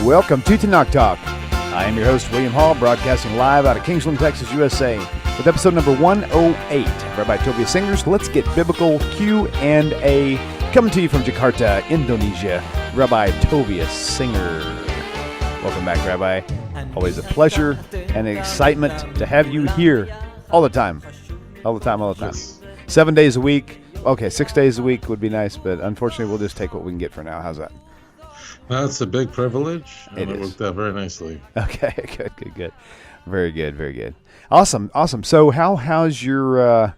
Welcome to Tanakh Talk. I am your host, William Hall, broadcasting live out of Kingsland, Texas, USA, with episode number 108. Rabbi Tovia Singers, Let's Get Biblical Q&A, coming to you from Jakarta, Indonesia. Rabbi Tovia Singer. Welcome back, Rabbi. Always a pleasure and an excitement to have you here all the time. All the time. Yes. 7 days a week. Okay, 6 days a week would be nice, but unfortunately, we'll just take what we can get for now. How's that? That's a big privilege, and it is. worked out very nicely. Okay, good. Very good. Awesome. So how's your,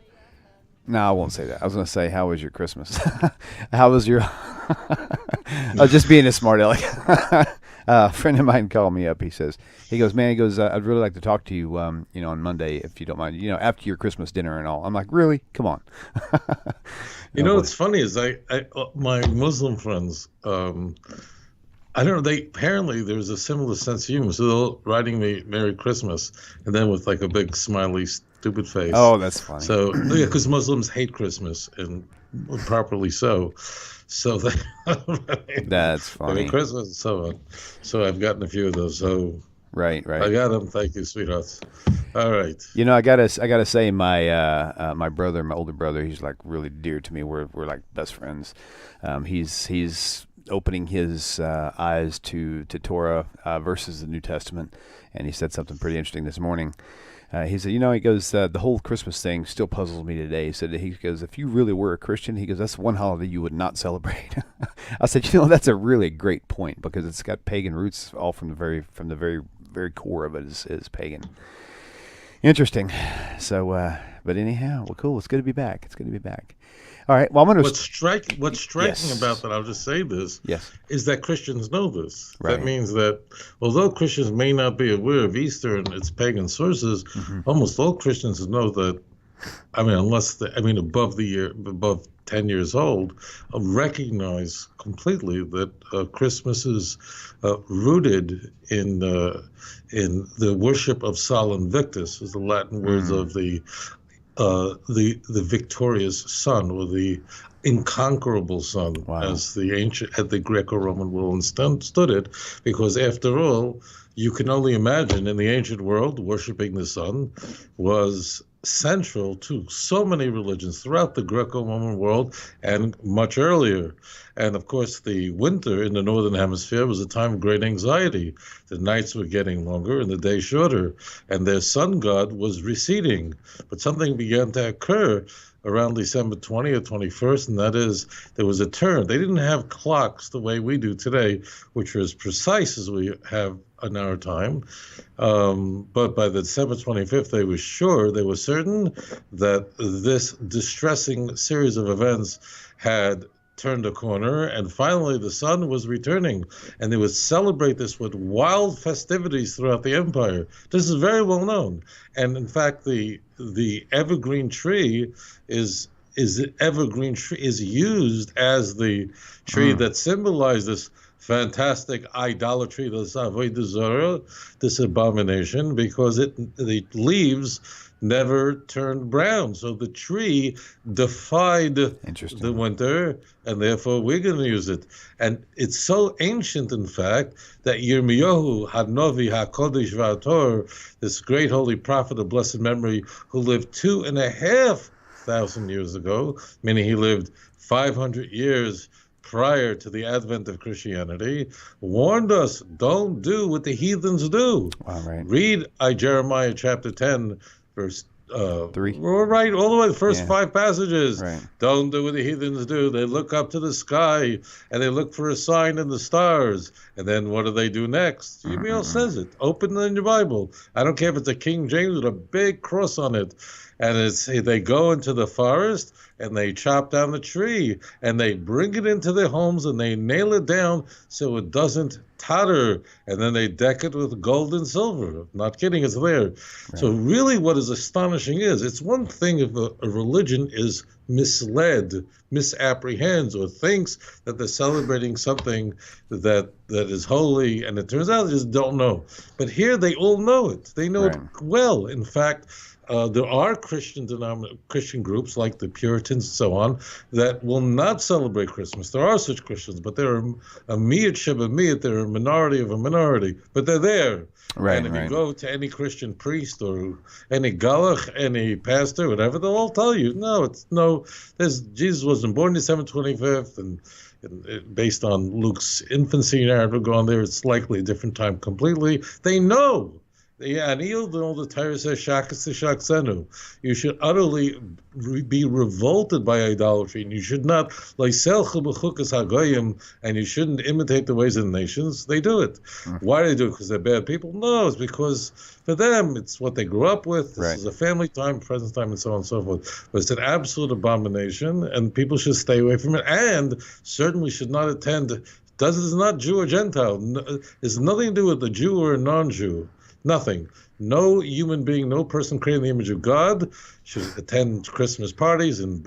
no, I won't say that. I was going to say, how was your Christmas? How was your, just being a smart aleck. A friend of mine called me up. He goes, I'd really like to talk to you, on Monday, if you don't mind, after your Christmas dinner and all. I'm like, really? Come on. What's funny is my Muslim friends, I don't know, apparently there's a similar sense of humor. So they're writing me Merry Christmas, and then with like a big smiley stupid face. Oh, that's funny. So, yeah, because Muslims hate Christmas, and properly so. So they, that's funny. Merry Christmas and so on. So I've gotten a few of those. So right. I got them. Thank you, sweethearts. All right. I gotta say, my my brother, my older brother, he's like really dear to me. We're like best friends. He's opening his eyes to Torah versus the New Testament, and he said something pretty interesting this morning. He said, he goes, the whole Christmas thing still puzzles me today. He goes, if you really were a Christian, he goes, that's one holiday you would not celebrate. I said, that's a really great point, because it's got pagan roots all from the very core of it is pagan. Interesting. So, but anyhow, well, cool. It's good to be back. All right. Well, I'm going to. What's striking about that, I'll just say this, yes, is that Christians know this. Right. That means that although Christians may not be aware of Easter and its pagan sources, almost all Christians know that. Above 10 years old, recognize completely that Christmas is rooted in the worship of Sol Invictus, is the Latin words of the victorious sun, or the inconquerable sun, as the Greco-Roman world understood it, because after all, you can only imagine in the ancient world, worshiping the sun was central to so many religions throughout the Greco-Roman world and much earlier. And of course, the winter in the northern hemisphere was a time of great anxiety. The nights were getting longer and the days shorter, and their sun god was receding. But something began to occur around December 20th, 21st, and that is, there was a turn. They didn't have clocks the way we do today, which are as precise as we have in our time. But by the December 25th, they were certain that this distressing series of events had turned a corner, and finally the sun was returning, and they would celebrate this with wild festivities throughout the empire. This is very well known, and in fact, the evergreen tree is used as the tree that symbolized this fantastic idolatry, this avodah zarah, this abomination, because the leaves never turned brown. So the tree defied the winter, and therefore we're going to use it. And it's so ancient, in fact, that Yirmiyahu Hanovi HaKodesh V'Ator, this great holy prophet of blessed memory, who lived 2,500 years ago, meaning he lived 500 years prior to the advent of Christianity, warned us, don't do what the heathens do. Wow, right. Read Jeremiah chapter 10, verse 3. Right, all the way, the first 5 passages. Right. Don't do what the heathens do. They look up to the sky and they look for a sign in the stars. And then what do they do next? Yirmiyahu says it. Open it in your Bible. I don't care if it's a King James with a big cross on it. And they go into the forest and they chop down the tree and they bring it into their homes and they nail it down so it doesn't totter, and then they deck it with gold and silver. Not kidding, it's there. Right. So really what is astonishing is, it's one thing if a religion is misled, misapprehends, or thinks that they're celebrating something that that is holy, and it turns out they just don't know. But here they all know it. They know it well. In fact, there are Christian groups like the Puritans and so on that will not celebrate Christmas. There are such Christians, but they're a miyat sheba miyat. They're a minority of a minority, but they're there. Right, and if you go to any Christian priest or any galach, any pastor, whatever, they'll all tell you, Jesus wasn't born December 25th, and based on Luke's infancy narrative going there, it's likely a different time completely. They know. Yeah, and even all the Torah says, "Shakas shaksenu." You should utterly be revolted by idolatry, and you should not leiselchu b'chukas hagoyim, and you shouldn't imitate the ways of the nations. They do it. Why do they do it? Because they're bad people? No, it's because for them it's what they grew up with. This is a family time, present time, and so on and so forth. But it's an absolute abomination, and people should stay away from it. And certainly should not attend. It's not Jew or Gentile. It's nothing to do with a Jew or a non-Jew. Nothing. No human being, no person created in the image of God should attend Christmas parties and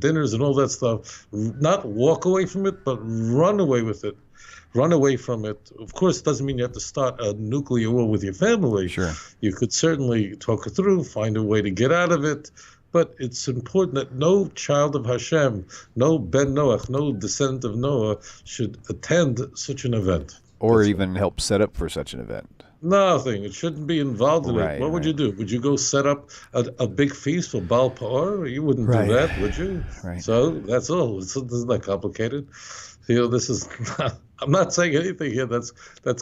dinners and all that stuff. Not walk away from it, but run away with it. Run away from it. Of course, it doesn't mean you have to start a nuclear war with your family. Sure. You could certainly talk it through, find a way to get out of it. But it's important that no child of Hashem, no Ben Noach, no descendant of Noah should attend such an event. Or even help set up for such an event. Nothing. It shouldn't be involved in it. What would you do? Would you go set up a big feast for Baal Peor? You wouldn't do that, would you? Right. So that's all. It's not complicated. This is not, I'm not saying anything here that's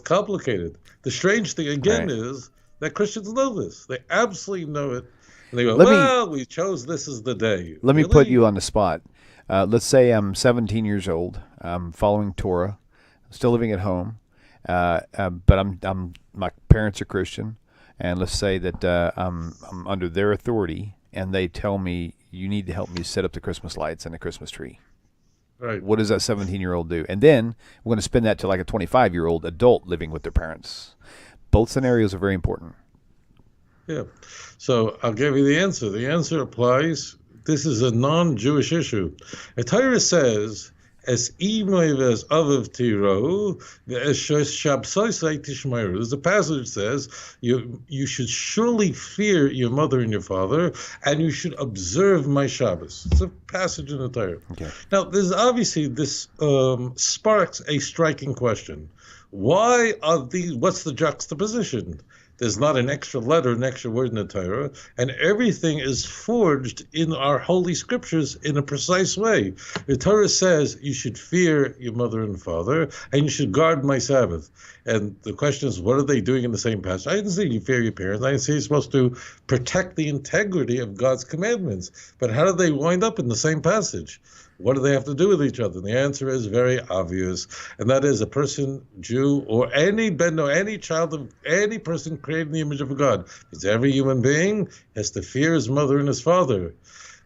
complicated. The strange thing, again, is that Christians know this. They absolutely know it. And they go, we chose this as the day. Let me put you on the spot. Let's say I'm 17 years old. I'm following Torah, still living at home. But my parents are Christian, and let's say that I'm under their authority, and they tell me you need to help me set up the Christmas lights and the Christmas tree. Right. What does that 17-year-old do? And then we're going to spin that to like a 25-year-old adult living with their parents. Both scenarios are very important. Yeah. So I'll give you the answer. The answer applies. This is a non-Jewish issue. The Torah says, "Es imoives aviv tiro, es shabsosai tishmeru." There's a passage that says you should surely fear your mother and your father, and you should observe my Shabbos. It's a passage in the Torah. Okay. Now, this sparks a striking question. Why are these? What's the juxtaposition? There's not an extra letter, an extra word in the Torah, and everything is forged in our holy scriptures in a precise way. The Torah says you should fear your mother and father, and you should guard my Sabbath. And the question is, what are they doing in the same passage? I didn't say you fear your parents. I didn't say you're supposed to protect the integrity of God's commandments. But how do they wind up in the same passage? What do they have to do with each other? And the answer is very obvious, and that is a person, Jew, or any child of any person created in the image of God. Because every human being has to fear his mother and his father.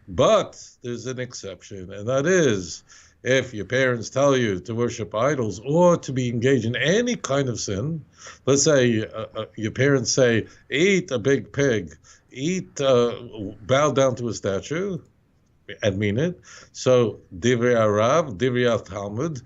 But there's an exception, and that is if your parents tell you to worship idols or to be engaged in any kind of sin. Let's say your parents say, eat a big pig, bow down to a statue, and mean it. So, divrei Arav, divrei Talmud,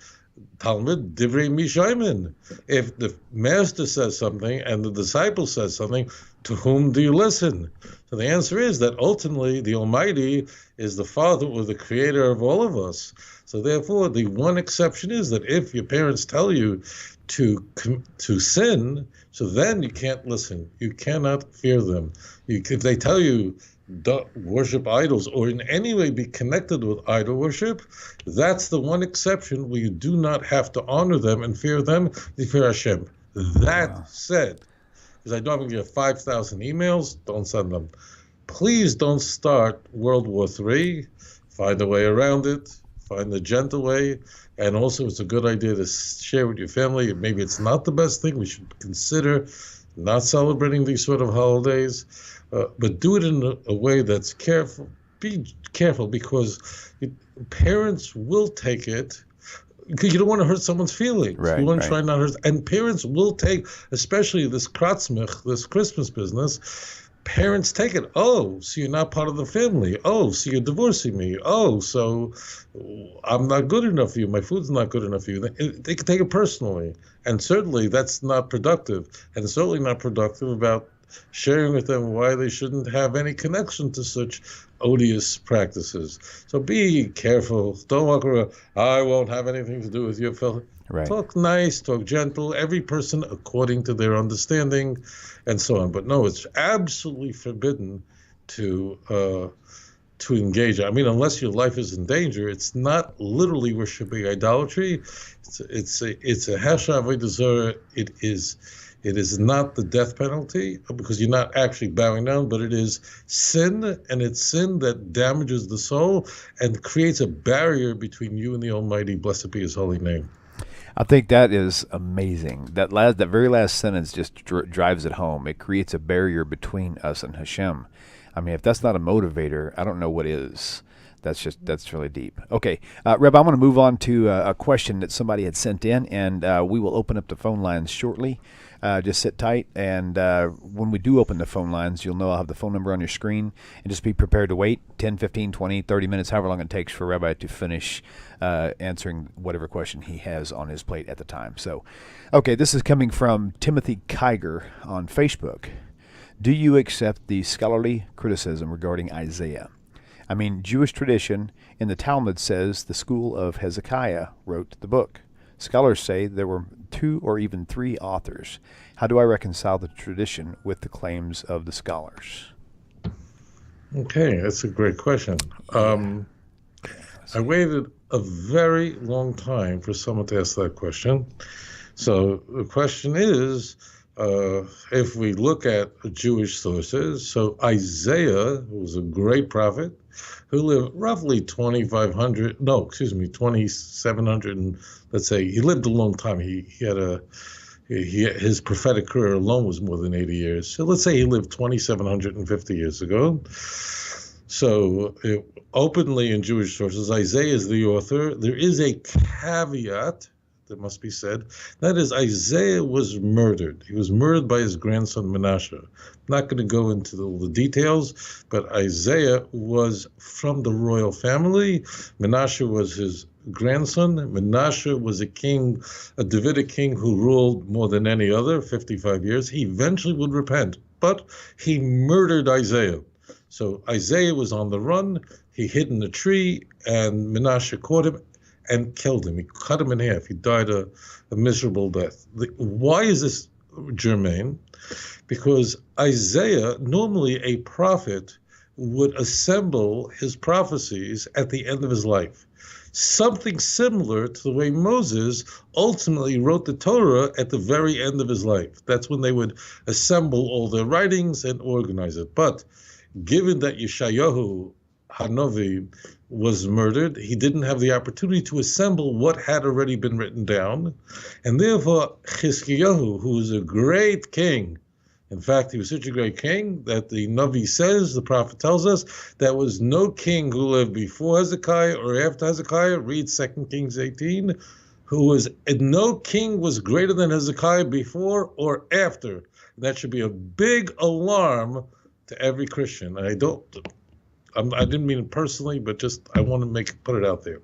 divrei Mishaymin. If the master says something and the disciple says something, to whom do you listen? So the answer is that ultimately the Almighty is the Father or the Creator of all of us. So therefore, the one exception is that if your parents tell you to sin, so then you can't listen. You cannot fear them. If they tell you don't worship idols or in any way be connected with idol worship, that's the one exception where you do not have to honor them and fear them. You fear Hashem. That said, because I know I'm going to get 5,000 emails, don't send them. Please don't start World War III. Find a way around it. Find the gentle way. And also, it's a good idea to share with your family. Maybe it's not the best thing. We should consider not celebrating these sort of holidays. But do it in a way that's careful. Be careful, because parents will take it. Because you don't want to hurt someone's feelings. Right, you want to try not to hurt. And parents will take, especially this kratzmich, this Christmas business, parents take it. Oh, so you're not part of the family. Oh, so you're divorcing me. Oh, so I'm not good enough for you. My food's not good enough for you. They can take it personally. And certainly that's not productive. And certainly not productive about sharing with them why they shouldn't have any connection to such odious practices. So be careful. Don't walk around, I won't have anything to do with your fellow. Right. Talk nice, talk gentle, every person according to their understanding, and so on. But no, it's absolutely forbidden to engage. I mean, unless your life is in danger, it's not literally worshiping idolatry. It's a hasha avodah zarah. It is not the death penalty because you're not actually bowing down, but it is sin, and it's sin that damages the soul and creates a barrier between you and the Almighty. Blessed be His holy name. I think that is amazing. That very last sentence just drives it home. It creates a barrier between us and Hashem. I mean, if that's not a motivator, I don't know what is. That's really deep. Okay, Rabbi, I'm going to move on to a question that somebody had sent in, and we will open up the phone lines shortly. Just sit tight, and when we do open the phone lines, you'll know I'll have the phone number on your screen, and just be prepared to wait 10, 15, 20, 30 minutes, however long it takes for Rabbi to finish answering whatever question he has on his plate at the time. So, okay, this is coming from Timothy Kiger on Facebook. Do you accept the scholarly criticism regarding Isaiah? I mean, Jewish tradition in the Talmud says the school of Hezekiah wrote the book. Scholars say there were 2 or even 3 authors. How do I reconcile the tradition with the claims of the scholars? Okay, that's a great question. I waited a very long time for someone to ask that question. So the question is, if we look at Jewish sources, so Isaiah, who was a great prophet, who lived roughly 2,700, and let's say he lived a long time. His prophetic career alone was more than 80 years. So let's say he lived 2,750 years ago. So openly in Jewish sources, Isaiah is the author. There is a caveat that must be said. That is, Isaiah was murdered. He was murdered by his grandson Menashe. I'm not going to go into all the details, but Isaiah was from the royal family. Menashe was his grandson. Menashe was a king, a Davidic king who ruled more than any other, 55 years. He eventually would repent, but he murdered Isaiah. So Isaiah was on the run. He hid in a tree, and Menashe caught him and killed him. He cut him in half. He died a miserable death. Why is this germane? Because Isaiah, normally a prophet, would assemble his prophecies at the end of his life. Something similar to the way Moses ultimately wrote the Torah at the very end of his life. That's when they would assemble all their writings and organize it. But given that Yeshayahu Hanavi was murdered, he didn't have the opportunity to assemble what had already been written down. And therefore, Chizkiyahu, who was a great king, in fact, he was such a great king that the Navi says, the prophet tells us, there was no king who lived before Hezekiah or after Hezekiah, read 2 Kings 18, no king was greater than Hezekiah before or after. That should be a big alarm to every Christian. And I didn't mean it personally, but just I want to put it out there.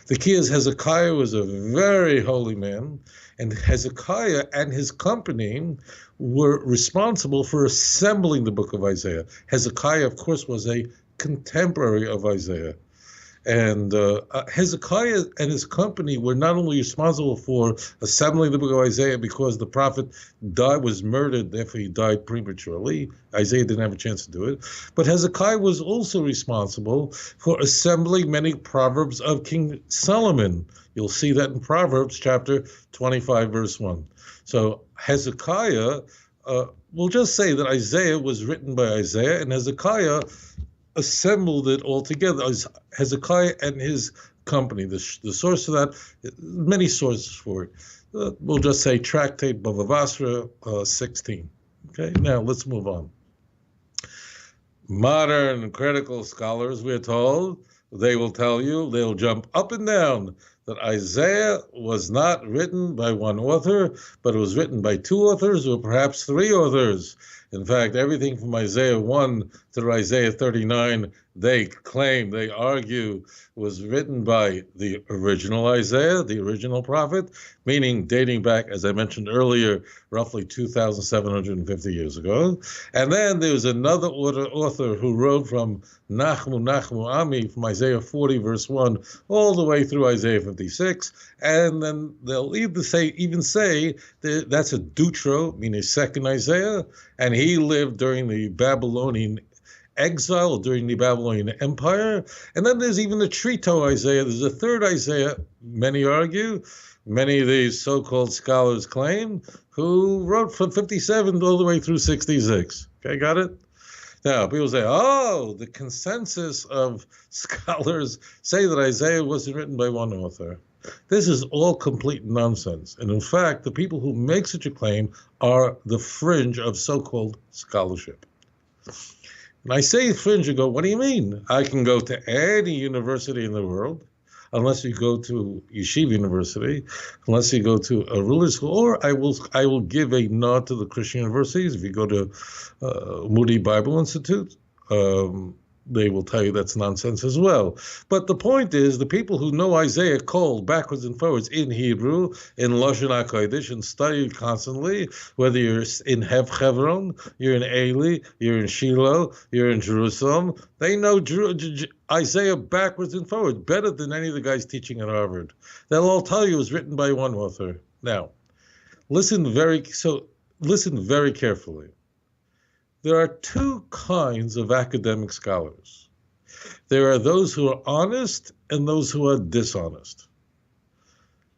The key is Hezekiah was a very holy man, and Hezekiah and his company were responsible for assembling the book of Isaiah. Hezekiah, of course, was a contemporary of Isaiah. And Hezekiah and his company were not only responsible for assembling the book of Isaiah because the prophet was murdered, therefore he died prematurely. Isaiah didn't have a chance to do it. But Hezekiah was also responsible for assembling many proverbs of King Solomon. You'll see that in Proverbs chapter 25, verse 1. So Hezekiah, we'll just say that Isaiah was written by Isaiah, and Hezekiah assembled it all together. Hezekiah and his company. The source of that, many sources for it. We'll just say Tractate Bava Basra 16. Okay, now let's move on. Modern critical scholars, we're told, they'll jump up and down that Isaiah was not written by one author, but it was written by 2 authors or perhaps 3 authors. In fact, everything from Isaiah 1 to Isaiah 39, they claim, they argue, was written by the original Isaiah, the original prophet, meaning dating back, as I mentioned earlier, roughly 2,750 years ago. And then there was another author who wrote from Nachmu Ami, from Isaiah 40, verse 1, all the way through Isaiah 56. And then they'll even say that that's a Deutero, meaning a second Isaiah, and he lived during the Babylonian exile, during the Babylonian Empire. And then there's even the Trito Isaiah. There's a third Isaiah, many argue, many of these so-called scholars claim, who wrote from 57 all the way through 66. Okay, got it? Now, people say, oh, the consensus of scholars say that Isaiah wasn't written by one author. This is all complete nonsense. And in fact, the people who make such a claim are the fringe of so-called scholarship. And I say fringe, you go, what do you mean? I can go to any university in the world, unless you go to Yeshiva University, unless you go to a religious school, or I will give a nod to the Christian universities. If you go to Moody Bible Institute, they will tell you that's nonsense as well. But the point is, the people who know Isaiah cold, backwards and forwards, in Hebrew, in Lashon HaKodesh, and study it constantly, whether you're in Hebron, you're in Eli, you're in Shiloh, you're in Jerusalem, they know Isaiah backwards and forwards better than any of the guys teaching at Harvard. They'll all tell you it was written by one author. Now, listen very carefully. There are two kinds of academic scholars. There are those who are honest and those who are dishonest.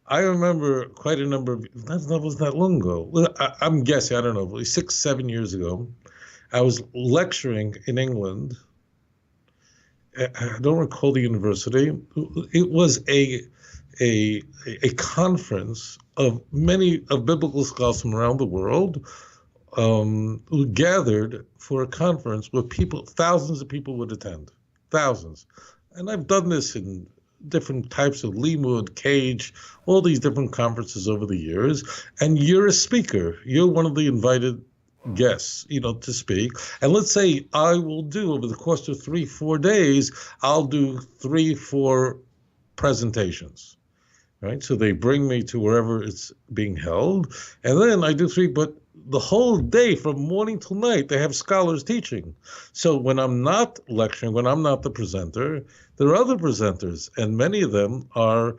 I remember quite a number of, that was that long ago. I'm guessing, I don't know, 6-7 years ago, I was lecturing in England. I don't recall the university. It was a conference of many of biblical scholars from around the world, who gathered for a conference where thousands of people would attend, thousands. And I've done this in different types of Limud, Cage, all these different conferences over the years. And you're a speaker. You're one of the invited guests, to speak. And let's say I will do, over the course of 3-4 days, I'll do 3-4 presentations. Right? So they bring me to wherever it's being held. And then I do 3, but the whole day, from morning till night, they have scholars teaching. So when I'm not lecturing, when I'm not the presenter, there are other presenters, and many of them are,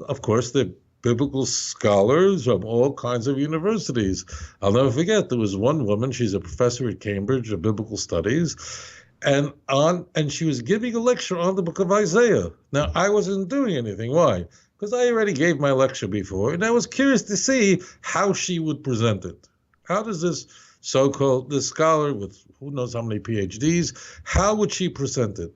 of course, the biblical scholars from all kinds of universities. I'll never forget, there was one woman, she's a professor at Cambridge of biblical studies, and she was giving a lecture on the book of Isaiah. Now, I wasn't doing anything. Why? Because I already gave my lecture before, and I was curious to see how she would present it. How does this this scholar with who knows how many PhDs, how would she present it?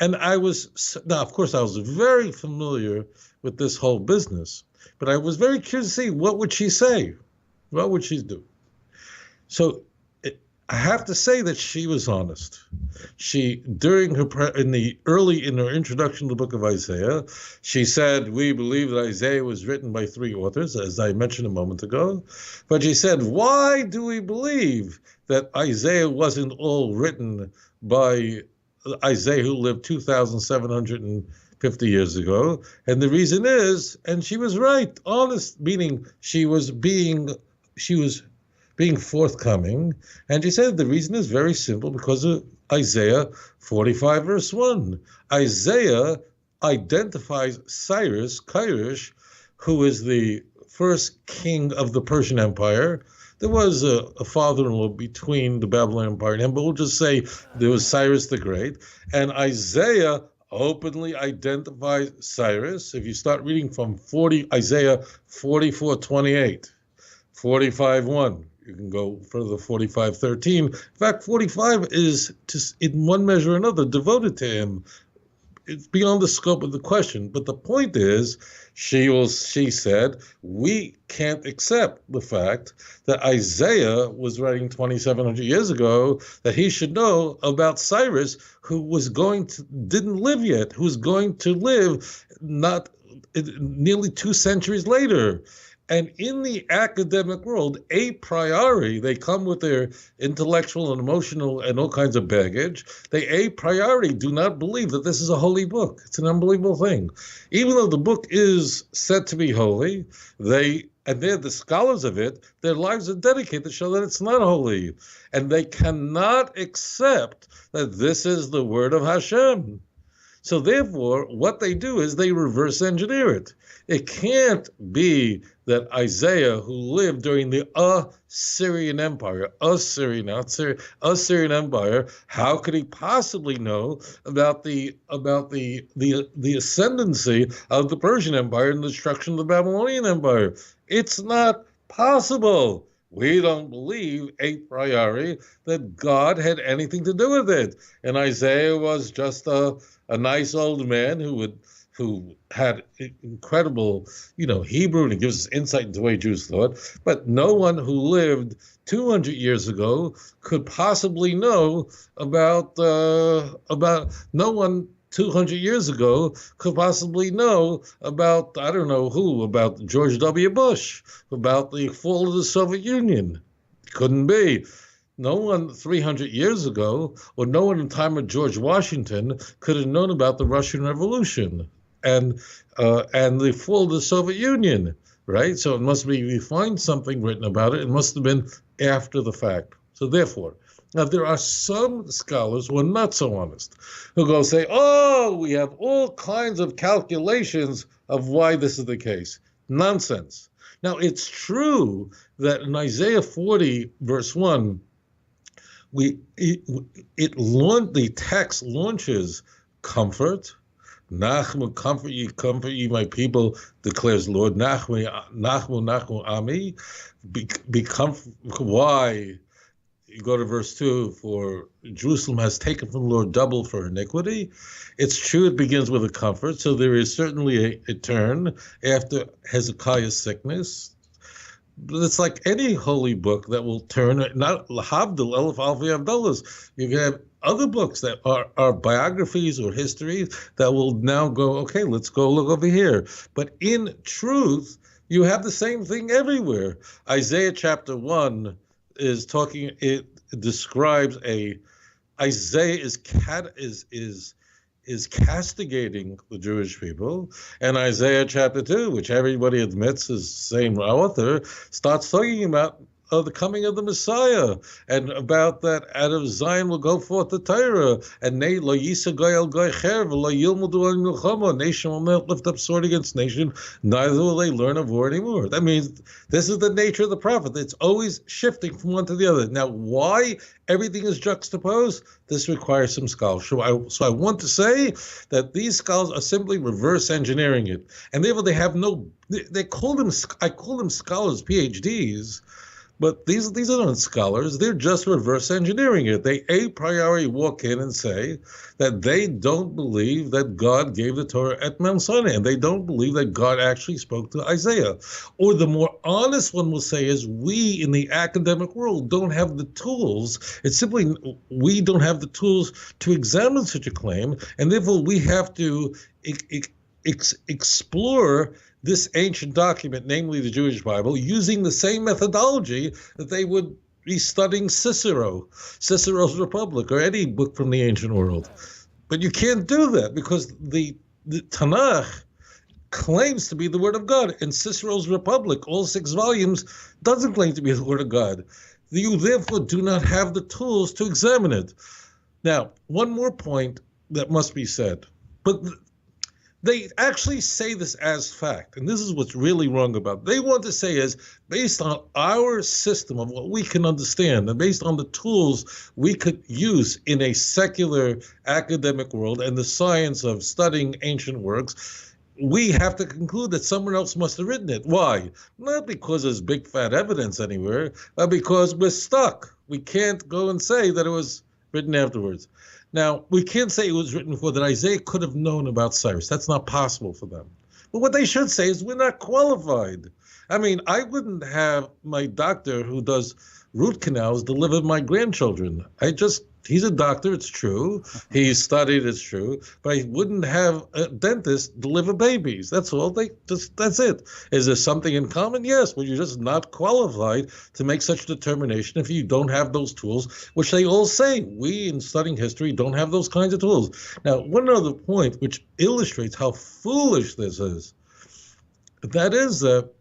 And now, of course, I was very familiar with this whole business, but I was very curious to see what would she say? What would she do? So I have to say that she was honest. She, in her introduction to the book of Isaiah, she said, we believe that Isaiah was written by 3 authors, as I mentioned a moment ago. But she said, why do we believe that Isaiah wasn't all written by Isaiah who lived 2,750 years ago? And the reason is, and she was right, honest, meaning she was being forthcoming. And she said the reason is very simple, because of Isaiah 45, verse 1. Isaiah identifies Cyrus, who is the first king of the Persian Empire. There was a father-in-law between the Babylonian Empire and him, but we'll just say there was Cyrus the Great. And Isaiah openly identifies Cyrus. If you start reading from Isaiah 44:28, 45:1, you can go further, 45:13. In fact, 45 is, in one measure or another, devoted to him. It's beyond the scope of the question. But the point is, she said, we can't accept the fact that Isaiah was writing 2,700 years ago, that he should know about Cyrus, who didn't live yet, who's going to live nearly 2 centuries later. And in the academic world, a priori, they come with their intellectual and emotional and all kinds of baggage. They a priori do not believe that this is a holy book. It's an unbelievable thing. Even though the book is said to be holy, they're the scholars of it, their lives are dedicated to show that it's not holy. And they cannot accept that this is the word of Hashem. So therefore, what they do is they reverse engineer it. It can't be that Isaiah, who lived during the Assyrian Empire, Assyrian Empire, how could he possibly know about the ascendancy of the Persian Empire and the destruction of the Babylonian Empire? It's not possible. We don't believe a priori that God had anything to do with it. And Isaiah was just a nice old man who had incredible, Hebrew, and it gives us insight into the way Jews thought. But no one who lived 200 years ago could possibly know about no one 200 years ago could possibly know about, I don't know who, about George W. Bush, about the fall of the Soviet Union. Couldn't be. No one 300 years ago, or no one in the time of George Washington, could have known about the Russian Revolution and the fall of the Soviet Union, right? So it must be, if you find something written about it, it must have been after the fact. So therefore, now there are some scholars who are not so honest, who go say, oh, we have all kinds of calculations of why this is the case. Nonsense. Now, it's true that in Isaiah 40, verse 1, the text launches comfort. Nachmu, comfort ye, my people, declares the Lord. Nachmu, ami. Be comfort. Why? You go to verse 2, for Jerusalem has taken from the Lord double for iniquity. It's true, it begins with a comfort, so there is certainly a turn after Hezekiah's sickness. But it's like any holy book that will turn, not Havdil, Elif Alfi Abdullahs. You can have other books that are biographies or histories that will now go, okay, let's go look over here. But in truth, you have the same thing everywhere. Isaiah chapter 1 is talking, it describes Isaiah is castigating the Jewish people, and Isaiah chapter 2, which everybody admits is the same author, starts talking about the coming of the Messiah, and about that out of Zion will go forth the Torah, and lo yisa goy el goy cher, lo yilmudu al milchama, nation will not lift up sword against nation, neither will they learn of war anymore. That means this is the nature of the prophet. It's always shifting from one to the other. Now, why everything is juxtaposed? This requires some scholarship. So I want to say that these scholars are simply reverse engineering it, and therefore they have I call them scholars, PhDs, but these are not scholars. They're just reverse engineering it. They a priori walk in and say that they don't believe that God gave the Torah at Mount Sinai, and they don't believe that God actually spoke to Isaiah. Or the more honest one will say is, we in the academic world don't have the tools. It's simply we don't have the tools to examine such a claim, and therefore we have to explore this ancient document, namely the Jewish Bible, using the same methodology that they would be studying Cicero's Republic, or any book from the ancient world. But you can't do that because the Tanakh claims to be the Word of God, and Cicero's Republic, all 6 volumes, doesn't claim to be the Word of God. You therefore do not have the tools to examine it. Now, one more point that must be said, but they actually say this as fact, and this is what's really wrong about it. They want to say is, based on our system of what we can understand, and based on the tools we could use in a secular academic world and the science of studying ancient works, we have to conclude that someone else must have written it. Why? Not because there's big fat evidence anywhere, but because we're stuck. We can't go and say that it was written afterwards. Now, we can't say it was written before, that Isaiah could have known about Cyrus. That's not possible for them. But what they should say is, we're not qualified. I mean, I wouldn't have my doctor who does root canals deliver my grandchildren. I just He's a doctor, it's true. He studied, it's true. But I wouldn't have a dentist deliver babies. That's all. That's it. Is there something in common? Yes, but you're just not qualified to make such determination if you don't have those tools, which they all say. We, in studying history, don't have those kinds of tools. Now, one other point which illustrates how foolish this is, that is that,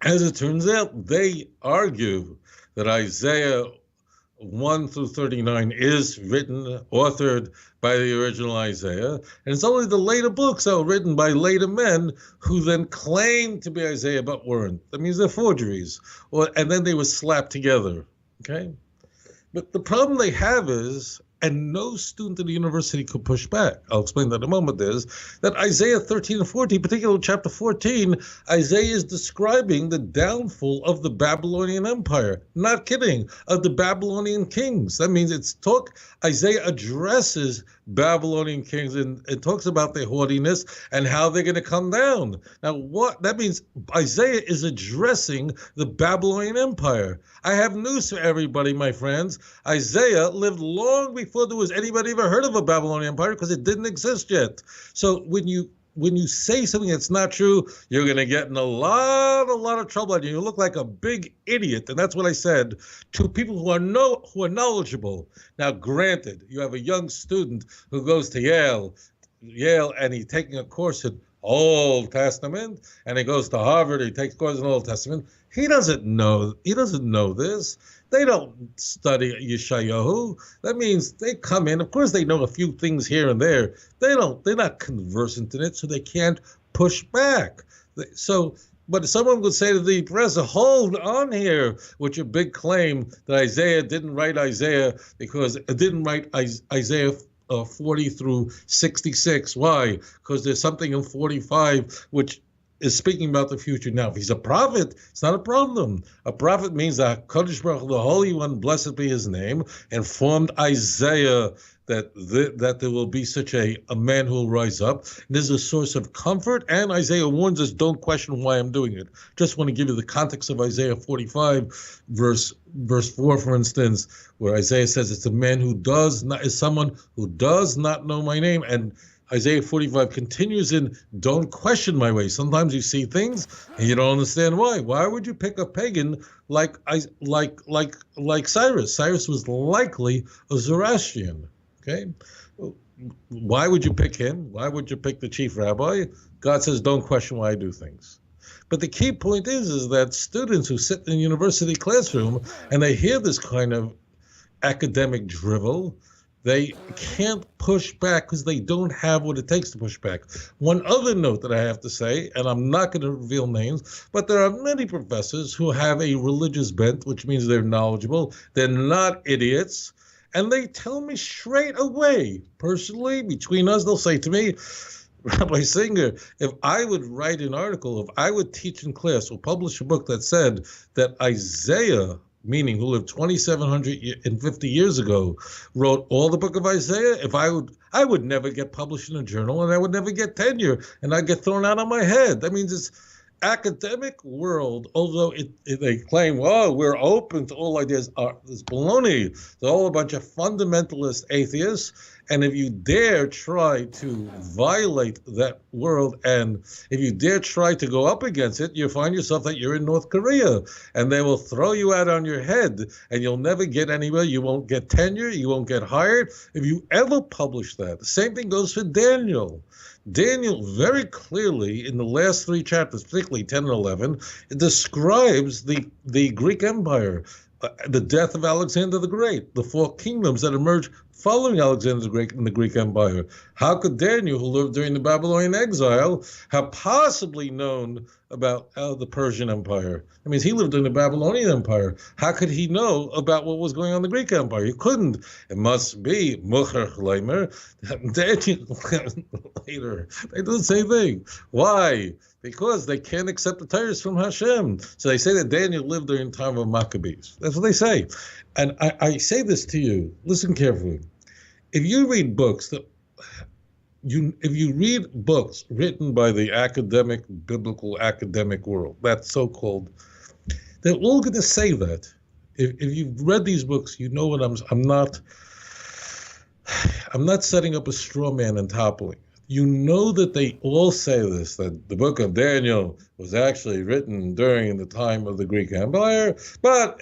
as it turns out, they argue that Isaiah 1 through 39 is authored by the original Isaiah, and it's only the later books that were written by later men who then claimed to be Isaiah but weren't. That means they're forgeries, and then they were slapped together, okay? But the problem they have is, and no student at the university could push back, I'll explain that in a moment, is that Isaiah 13 and 14, particularly chapter 14, Isaiah is describing the downfall of the Babylonian Empire. Not kidding, of the Babylonian kings. That means Isaiah addresses Babylonian kings and it talks about their haughtiness and how they're going to come down. Now, that means Isaiah is addressing the Babylonian Empire. I have news for everybody, my friends. Isaiah lived long before there was anybody ever heard of a Babylonian Empire because it didn't exist yet. So when you say something that's not true, you're going to get in a lot of trouble, and you look like a big idiot. And that's what I said to people who are knowledgeable. Now, granted, you have a young student who goes to Yale, and he's taking a course in Old Testament, and he goes to Harvard, he takes courses in Old Testament. He doesn't know this. They don't study Yeshayahu. That means they come in. Of course, they know a few things here and there. They're not conversant in it, so they can't push back. But someone would say to the press, hold on here with your big claim that Isaiah didn't write Isaiah because it didn't write Isaiah 40 through 66. Why? Because there's something in 45 which is speaking about the future. Now, if he's a prophet, it's not a problem. A prophet means that Kodesh Baruch Hu, the Holy One, blessed be his name, informed Isaiah that there will be such a man who will rise up. This is a source of comfort, and Isaiah warns us, don't question why I'm doing it. Just want to give you the context of Isaiah 45, verse 4, for instance, where Isaiah says it's a man is someone who does not know my name. And Isaiah 45 continues in, don't question my ways. Sometimes you see things and you don't understand why. Why would you pick a pagan like Cyrus? Cyrus was likely a Zoroastrian, okay? Why would you pick him? Why would you pick the chief rabbi? God says, don't question why I do things. But the key point is that students who sit in a university classroom and they hear this kind of academic drivel, they can't push back because they don't have what it takes to push back. One other note that I have to say, and I'm not going to reveal names, but there are many professors who have a religious bent, which means they're knowledgeable. They're not idiots. And they tell me straight away, personally, between us, they'll say to me, Rabbi Singer, if I would write an article, if I would teach in class or publish a book that said that Isaiah, meaning who lived 2,750 years ago, wrote all the book of Isaiah, I would never get published in a journal, and I would never get tenure, and I'd get thrown out of my head. That means it's academic world, although they claim, well, we're open to all ideas, it's baloney. They're all a bunch of fundamentalist atheists. And if you dare try to violate that world, and if you dare try to go up against it, you find yourself that you're in North Korea, and they will throw you out on your head, and you'll never get anywhere. You won't get tenure. You won't get hired if you ever publish that. The same thing goes for Daniel. Daniel very clearly in the last three chapters, particularly 10 and 11, it describes the Greek Empire, the death of Alexander the Great, the four kingdoms that emerged following Alexander the Great in the Greek Empire. How could Daniel, who lived during the Babylonian exile, have possibly known about the Persian Empire? I mean, he lived in the Babylonian Empire. How could he know about what was going on in the Greek Empire? He couldn't. It must be Mucher Leimer. Daniel later. They do the same thing. Why? Because they can't accept the Torah from Hashem. So they say that Daniel lived during the time of Maccabees. That's what they say. And I say this to you. Listen carefully. If you read books written by the biblical academic world, that so-called, they're all going to say that. If you've read these books, you know what I'm not I'm not setting up a straw man and toppling. You know that they all say this, that the book of Daniel was actually written during the time of the Greek Empire,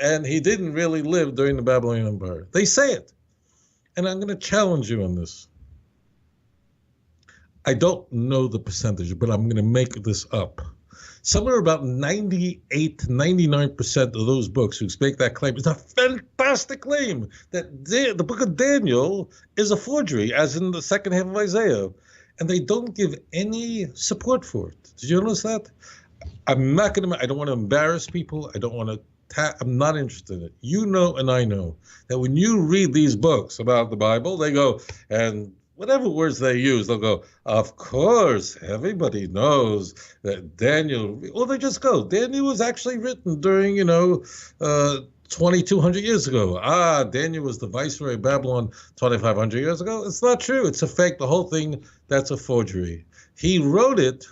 and he didn't really live during the Babylonian Empire. They say it. And I'm going to challenge you on this. I don't know the percentage, but I'm going to make this up. Somewhere about 98 to 99% of those books who make that claim, it's a fantastic claim that the book of Daniel is a forgery, as in the second half of Isaiah. And they don't give any support for it. Did you notice that? I don't want to embarrass people. I'm not interested in it. You know, and I know that when you read these books about the Bible, they go, and whatever words they use, they'll go, of course, everybody knows that Daniel, or they just go, Daniel was actually written during, 2,200 years ago. Daniel was the viceroy of Babylon 2,500 years ago. It's not true. It's a fake. The whole thing, that's a forgery. Daniel wrote it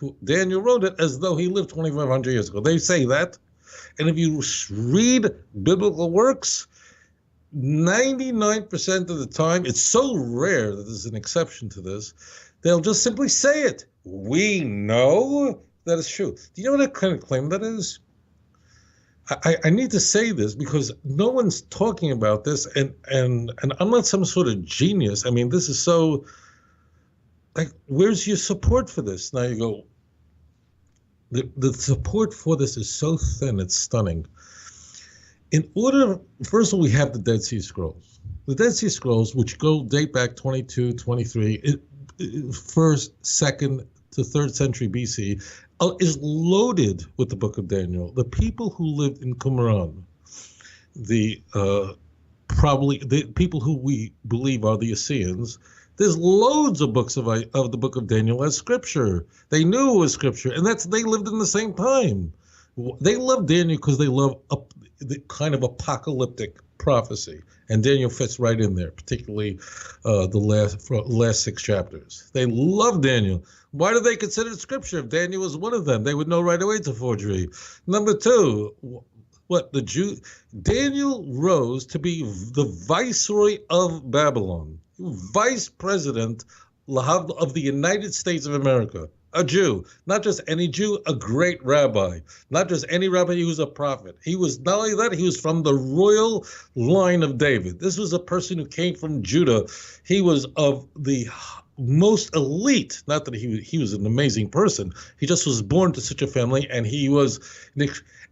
as though he lived 2,500 years ago. They say that. And if you read biblical works, 99% of the time, it's so rare that there's an exception to this, they'll just simply say it. We know that it's true. Do you know what kind of claim that is? I need to say this because no one's talking about this, and I'm not some sort of genius. I mean, this is so, like, where's your support for this? Now you go, the support for this is so thin, it's stunning. First of all, we have the Dead Sea Scrolls. The Dead Sea Scrolls, which date back 22, 23, first, second to third century BC, is loaded with the book of Daniel. The people who lived in Qumran, the people who we believe are the Assyrians, there's loads of books of the book of Daniel as scripture. They knew it was scripture, and they lived in the same time. They love Daniel because they love the kind of apocalyptic prophecy, and Daniel fits right in there, particularly the last 6 chapters. They love Daniel. Why do they consider it scripture? If Daniel was one of them, they would know right away it's a forgery. Number 2, Daniel rose to be the viceroy of Babylon, vice president of the United States of America. A Jew, not just any Jew, a great rabbi, not just any rabbi, he was a prophet. He was, not only that, he was from the royal line of David. This was a person who came from Judah. He was of the most elite, not that he was an amazing person. He just was born to such a family, and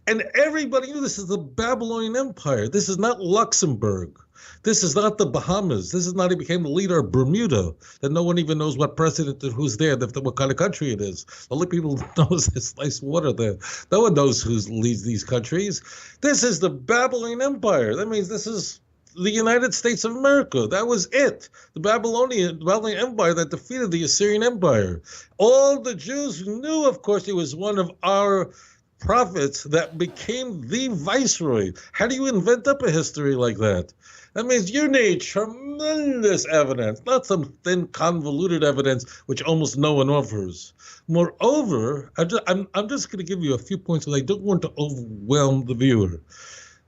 and everybody knew this is the Babylonian Empire. This is not Luxembourg. This is not the Bahamas. This is not, he became the leader of Bermuda, that no one even knows what president, who's there, what kind of country it is. The only people who knows is nice water there. No one knows who leads these countries. This is the Babylonian Empire. That means this is the United States of America. That was it. The Babylonian Empire that defeated the Assyrian Empire. All the Jews knew, of course, he was one of our prophets that became the viceroy. How do you invent up a history like that? That means you need tremendous evidence, not some thin, convoluted evidence which almost no one offers. Moreover, I'm just going to give you a few points, because I don't want to overwhelm the viewer.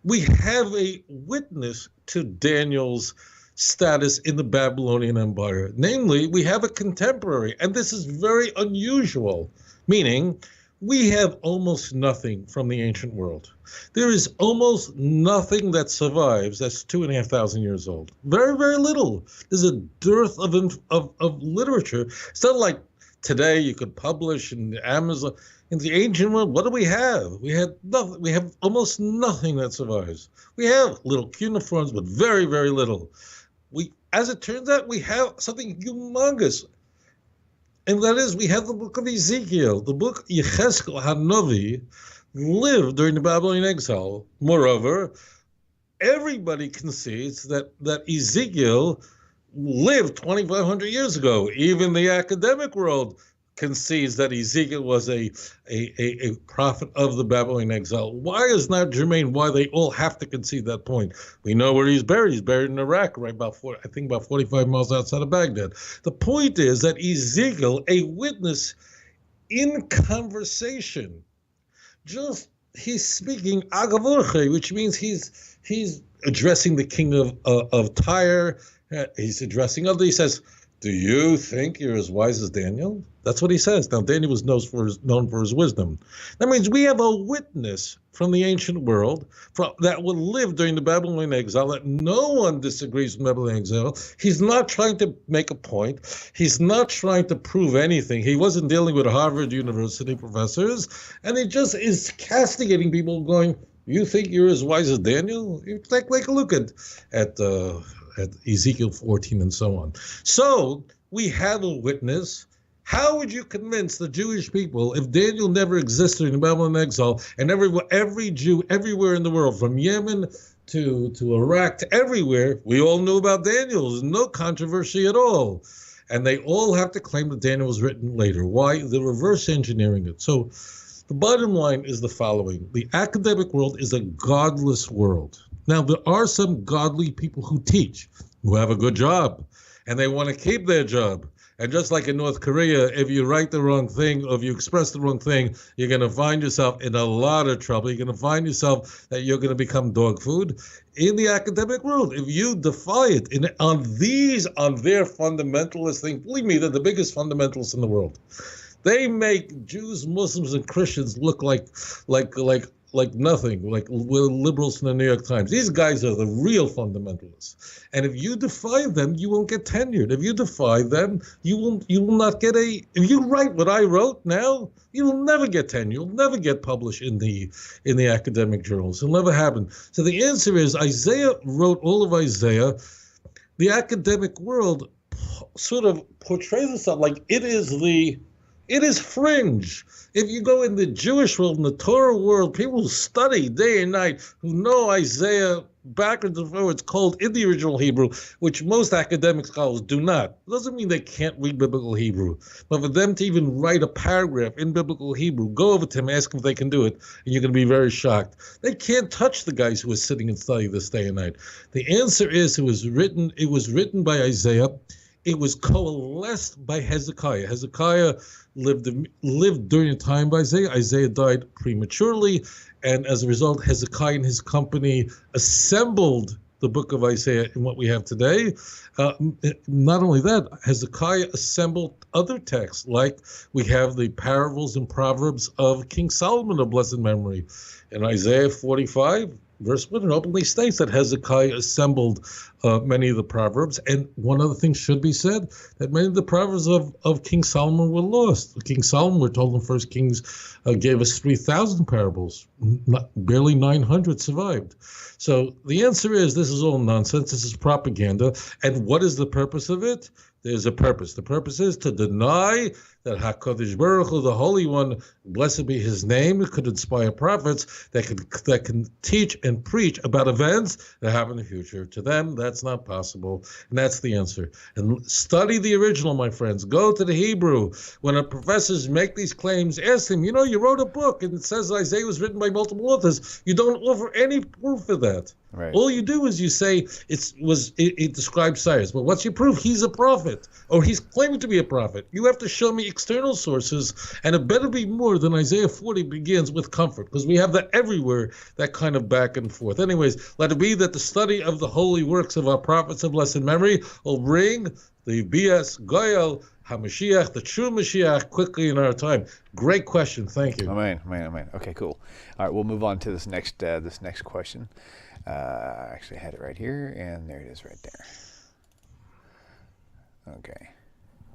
We have a witness to Daniel's status in the Babylonian Empire. Namely, we have a contemporary, and this is very unusual, meaning we have almost nothing from the ancient world. There is almost nothing that survives that's 2,500 years old. Very, very little. There's a dearth of literature. It's not like today you could publish in Amazon. In the ancient world, what do we have? We had nothing. We have almost nothing that survives. We have little cuneiforms, but very, very little. As it turns out, we have something humongous. And that is, we have the book of Ezekiel. The book Yecheskel HaNovi lived during the Babylonian exile. Moreover, everybody concedes that Ezekiel lived 2,500 years ago. Even the academic world concedes that Ezekiel was a prophet of the Babylonian exile. Why is not germane? Why they all have to concede that point? We know where he's buried. He's buried in Iraq, right about 45 miles outside of Baghdad. The point is that Ezekiel, a witness in conversation, he's speaking agavurche, which means he's addressing the king of Tyre, He's addressing others. He says, do you think you're as wise as Daniel? That's what he says. Now, Daniel was known for his wisdom. That means we have a witness from the ancient world that would live during the Babylonian exile, that no one disagrees with Babylonian exile. He's not trying to make a point. He's not trying to prove anything. He wasn't dealing with Harvard University professors, and he just is castigating people going, you think you're as wise as Daniel? Take a look at Ezekiel 14 and so on. So we have a witness. How would you convince the Jewish people if Daniel never existed in the Babylonian exile, and every Jew everywhere in the world, from Yemen to Iraq to everywhere, we all knew about Daniel. There's no controversy at all. And they all have to claim that Daniel was written later. Why? They're reverse engineering it. So the bottom line is the following. The academic world is a godless world. Now, there are some godly people who teach, who have a good job, and they want to keep their job. And just like in North Korea, if you write the wrong thing or if you express the wrong thing, you're going to find yourself in a lot of trouble. You're going to find yourself that you're going to become dog food. In the academic world, if you defy it on their fundamentalist thing, believe me, they're the biggest fundamentalists in the world. They make Jews, Muslims, and Christians look like nothing, like liberals from the New York Times. These guys are the real fundamentalists. And if you defy them, you won't get tenured. If you defy them, you will not get if you write what I wrote now, you will never get tenure. You'll never get published in the academic journals. It'll never happen. So the answer is Isaiah wrote all of Isaiah. The academic world sort of portrays itself like it is fringe. If you go in the Jewish world, in the Torah world, people who study day and night, who know Isaiah backwards and forwards, cold in the original Hebrew, which most academic scholars do not. It doesn't mean they can't read biblical Hebrew. But for them to even write a paragraph in biblical Hebrew, go over to them, ask them if they can do it, and you're going to be very shocked. They can't touch the guys who are sitting and studying this day and night. The answer is it was written by Isaiah. It was coalesced by Hezekiah. Hezekiah lived during the time of Isaiah. Isaiah died prematurely, and as a result, Hezekiah and his company assembled the book of Isaiah in what we have today. Not only that, Hezekiah assembled other texts, like we have the parables and proverbs of King Solomon of blessed memory. In Isaiah 45, verse 1, it openly states that Hezekiah assembled many of the proverbs. And one other thing should be said, that many of the proverbs of King Solomon were lost. King Solomon, we're told in 1 Kings, gave us 3,000 parables. Barely 900 survived. So the answer is this is all nonsense. This is propaganda. And what is the purpose of it? There's a purpose. The purpose is to deny that HaKadosh Baruch Hu, the Holy One, blessed be His name, could inspire prophets that can teach and preach about events that happen in the future. To them, that's not possible, and that's the answer. And study the original, my friends. Go to the Hebrew. When our professors make these claims, ask them, you wrote a book, and it says Isaiah was written by multiple authors. You don't offer any proof of that. Right. All you do is you say it describes Cyrus. But what's your proof? He's a prophet, or he's claiming to be a prophet. You have to show me external sources, and it better be more than Isaiah 40 begins with comfort, because we have that everywhere, that kind of back and forth. Anyways, let it be that the study of the holy works of our prophets of blessed memory will bring the BS Goyal HaMashiach, the true Mashiach, quickly in our time. Great question. Thank you. Amen. Okay, cool. All right, we'll move on to this next question. I actually had it right here, and there it is right there. Okay.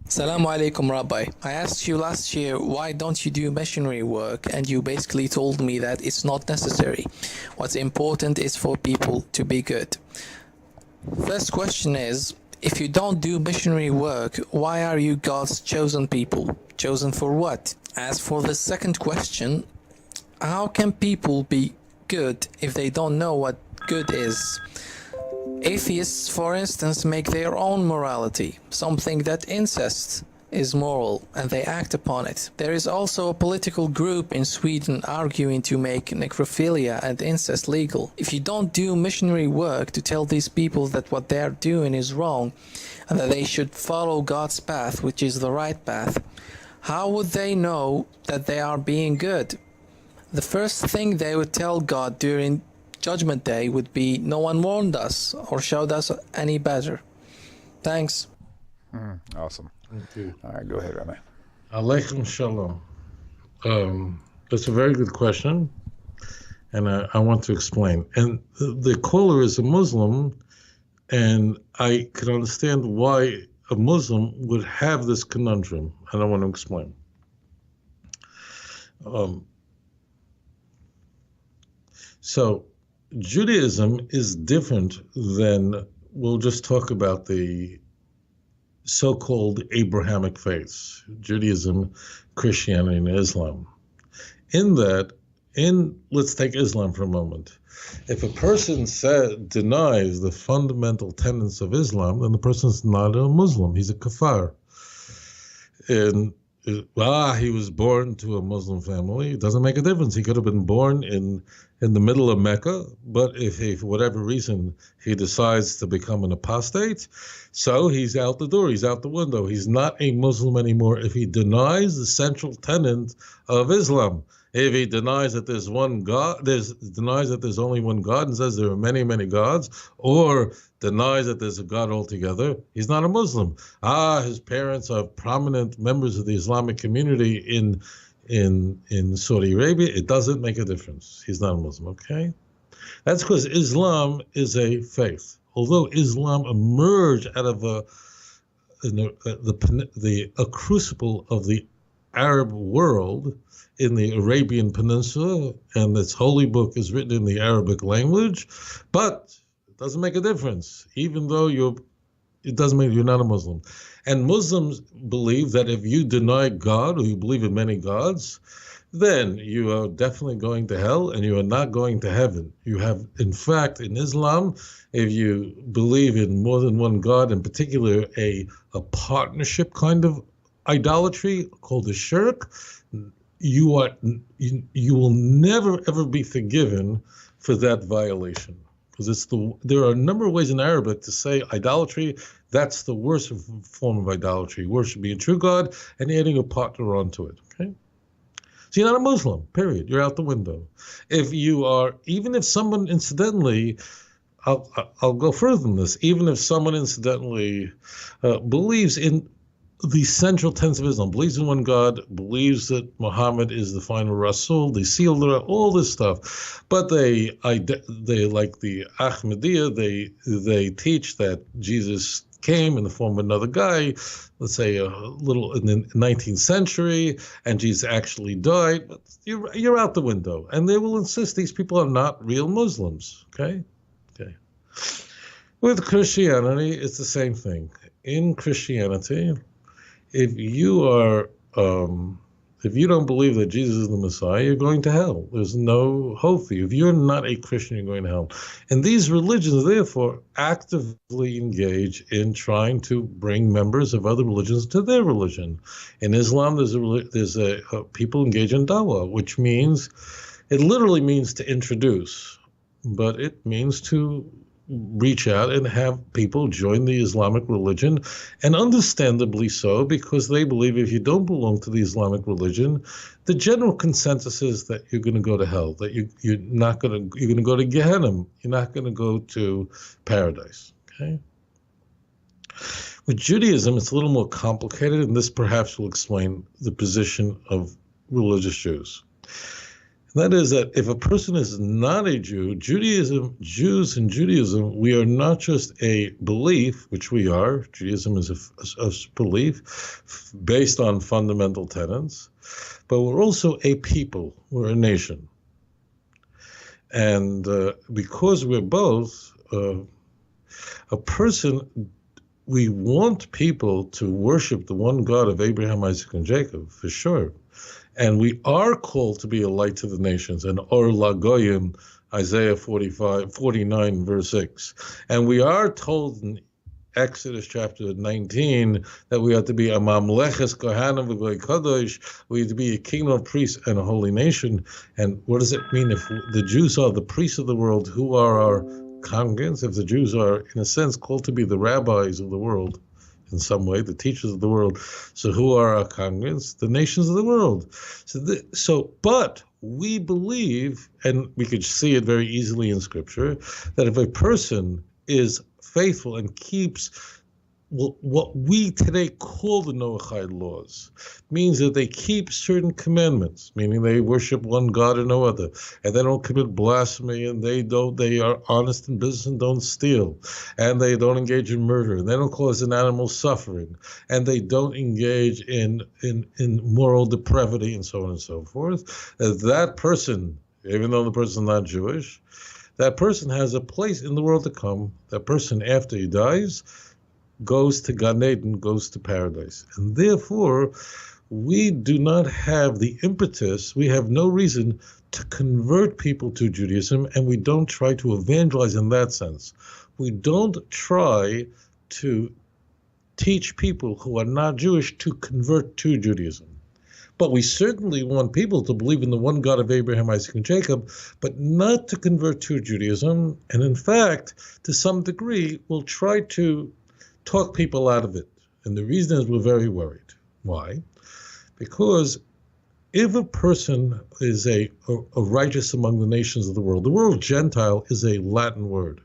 Assalamu alaikum, Rabbi. I asked you last year, why don't you do missionary work? And you basically told me that it's not necessary. What's important is for people to be good. First question is, if you don't do missionary work, why are you God's chosen people? Chosen for what? As for the second question, how can people be good if they don't know what good is? Atheists, for instance, make their own morality, something that incest is moral, and they act upon it. There is also a political group in Sweden arguing to make necrophilia and incest legal. If you don't do missionary work to tell these people that what they're doing is wrong and that they should follow God's path, which is the right path, how would they know that they are being good? The first thing they would tell God during Judgment Day would be, no one warned us or showed us any better. Thanks. Awesome. Thank you. All right, go ahead, Rabbi. Aleichem shalom. That's a very good question, and I want to explain. And the caller is a Muslim, and I can understand why a Muslim would have this conundrum, and I want to explain. So Judaism is different than, we'll just talk about the so-called Abrahamic faiths, Judaism, Christianity, and Islam. Let's take Islam for a moment. If a person denies the fundamental tenets of Islam, then the person is not a Muslim. He's a kafar. And he was born to a Muslim family. It doesn't make a difference. He could have been born in the middle of Mecca, but if he, for whatever reason, he decides to become an apostate, so he's out the door, he's out the window. He's not a Muslim anymore if he denies the central tenet of Islam. If he denies that there's one God, denies that there's only one God and says there are many, many gods, or denies that there's a God altogether, he's not a Muslim. His parents are prominent members of the Islamic community in Saudi Arabia. It doesn't make a difference. He's not a Muslim, okay? That's because Islam is a faith. Although Islam emerged out of a crucible of the Arab world in the Arabian Peninsula, and its holy book is written in the Arabic language, but it doesn't make a difference, even though it doesn't mean you're not a Muslim. And Muslims believe that if you deny God, or you believe in many gods, then you are definitely going to hell and you are not going to heaven. You have, in fact, in Islam, if you believe in more than one God, in particular a partnership kind of idolatry called a shirk, you will never ever be forgiven for that violation, because there are a number of ways in Arabic to say idolatry. That's the worst form of idolatry, worshiping a true God and adding a partner onto it. Okay, so you're not a Muslim. Period. You're out the window. Even if someone incidentally, I'll go further than this. Even if someone incidentally believes in the central tenets of Islam, believes in one God, believes that Muhammad is the final Rasul, they seal all this stuff, but they like the Ahmadiyya, they teach that Jesus came in the form of another guy, let's say a little in the 19th century, and Jesus actually died. But you're out the window, and they will insist these people are not real Muslims. Okay. With Christianity, it's the same thing. In Christianity, if you don't believe that Jesus is the Messiah, you're going to hell. There's no hope for you. If you're not a Christian, you're going to hell. And these religions, therefore, actively engage in trying to bring members of other religions to their religion. In Islam, there's people engage in dawah, which means, it literally means to introduce, but it means to reach out and have people join the Islamic religion, and understandably so, because they believe if you don't belong to the Islamic religion, the general consensus is that you're going to go to hell, that you're going to go to Gehenna, you're not going to go to paradise. Okay. With Judaism, it's a little more complicated, and this perhaps will explain the position of religious Jews. That is that if a person is not a Jew, Jews in Judaism, we are not just a belief, which we are. Judaism is a belief based on fundamental tenets, but we're also a people. We're a nation. And because we're both a person, we want people to worship the one God of Abraham, Isaac, and Jacob, for sure. And we are called to be a light to the nations, and Or Lagoyim, Isaiah 49, verse 6. And we are told in Exodus chapter 19 that we have to be a mamleches kohanim v'goy kadosh. We have to be a kingdom of priests and a holy nation. And what does it mean if the Jews are the priests of the world? Who are our congregants? If the Jews are, in a sense, called to be the rabbis of the world, in some way, the teachers of the world. So who are our congregants? The nations of the world. But we believe, and we could see it very easily in Scripture, that if a person is faithful and keeps what we today call the Noahide laws means that they keep certain commandments, meaning they worship one God and no other, and they don't commit blasphemy, and they are honest in business and don't steal, and they don't engage in murder, and they don't cause an animal suffering, and they don't engage in moral depravity, and so on and so forth. That person, even though the person is not Jewish, that person has a place in the world to come. That person, after he dies, goes to Gan Eden, goes to paradise. And therefore, we do not have the impetus, we have no reason to convert people to Judaism, and we don't try to evangelize in that sense. We don't try to teach people who are not Jewish to convert to Judaism. But we certainly want people to believe in the one God of Abraham, Isaac, and Jacob, but not to convert to Judaism. And in fact, to some degree, we'll try to talk people out of it. And the reason is we're very worried. Why? Because if a person is a righteous among the nations of the word Gentile is a Latin word.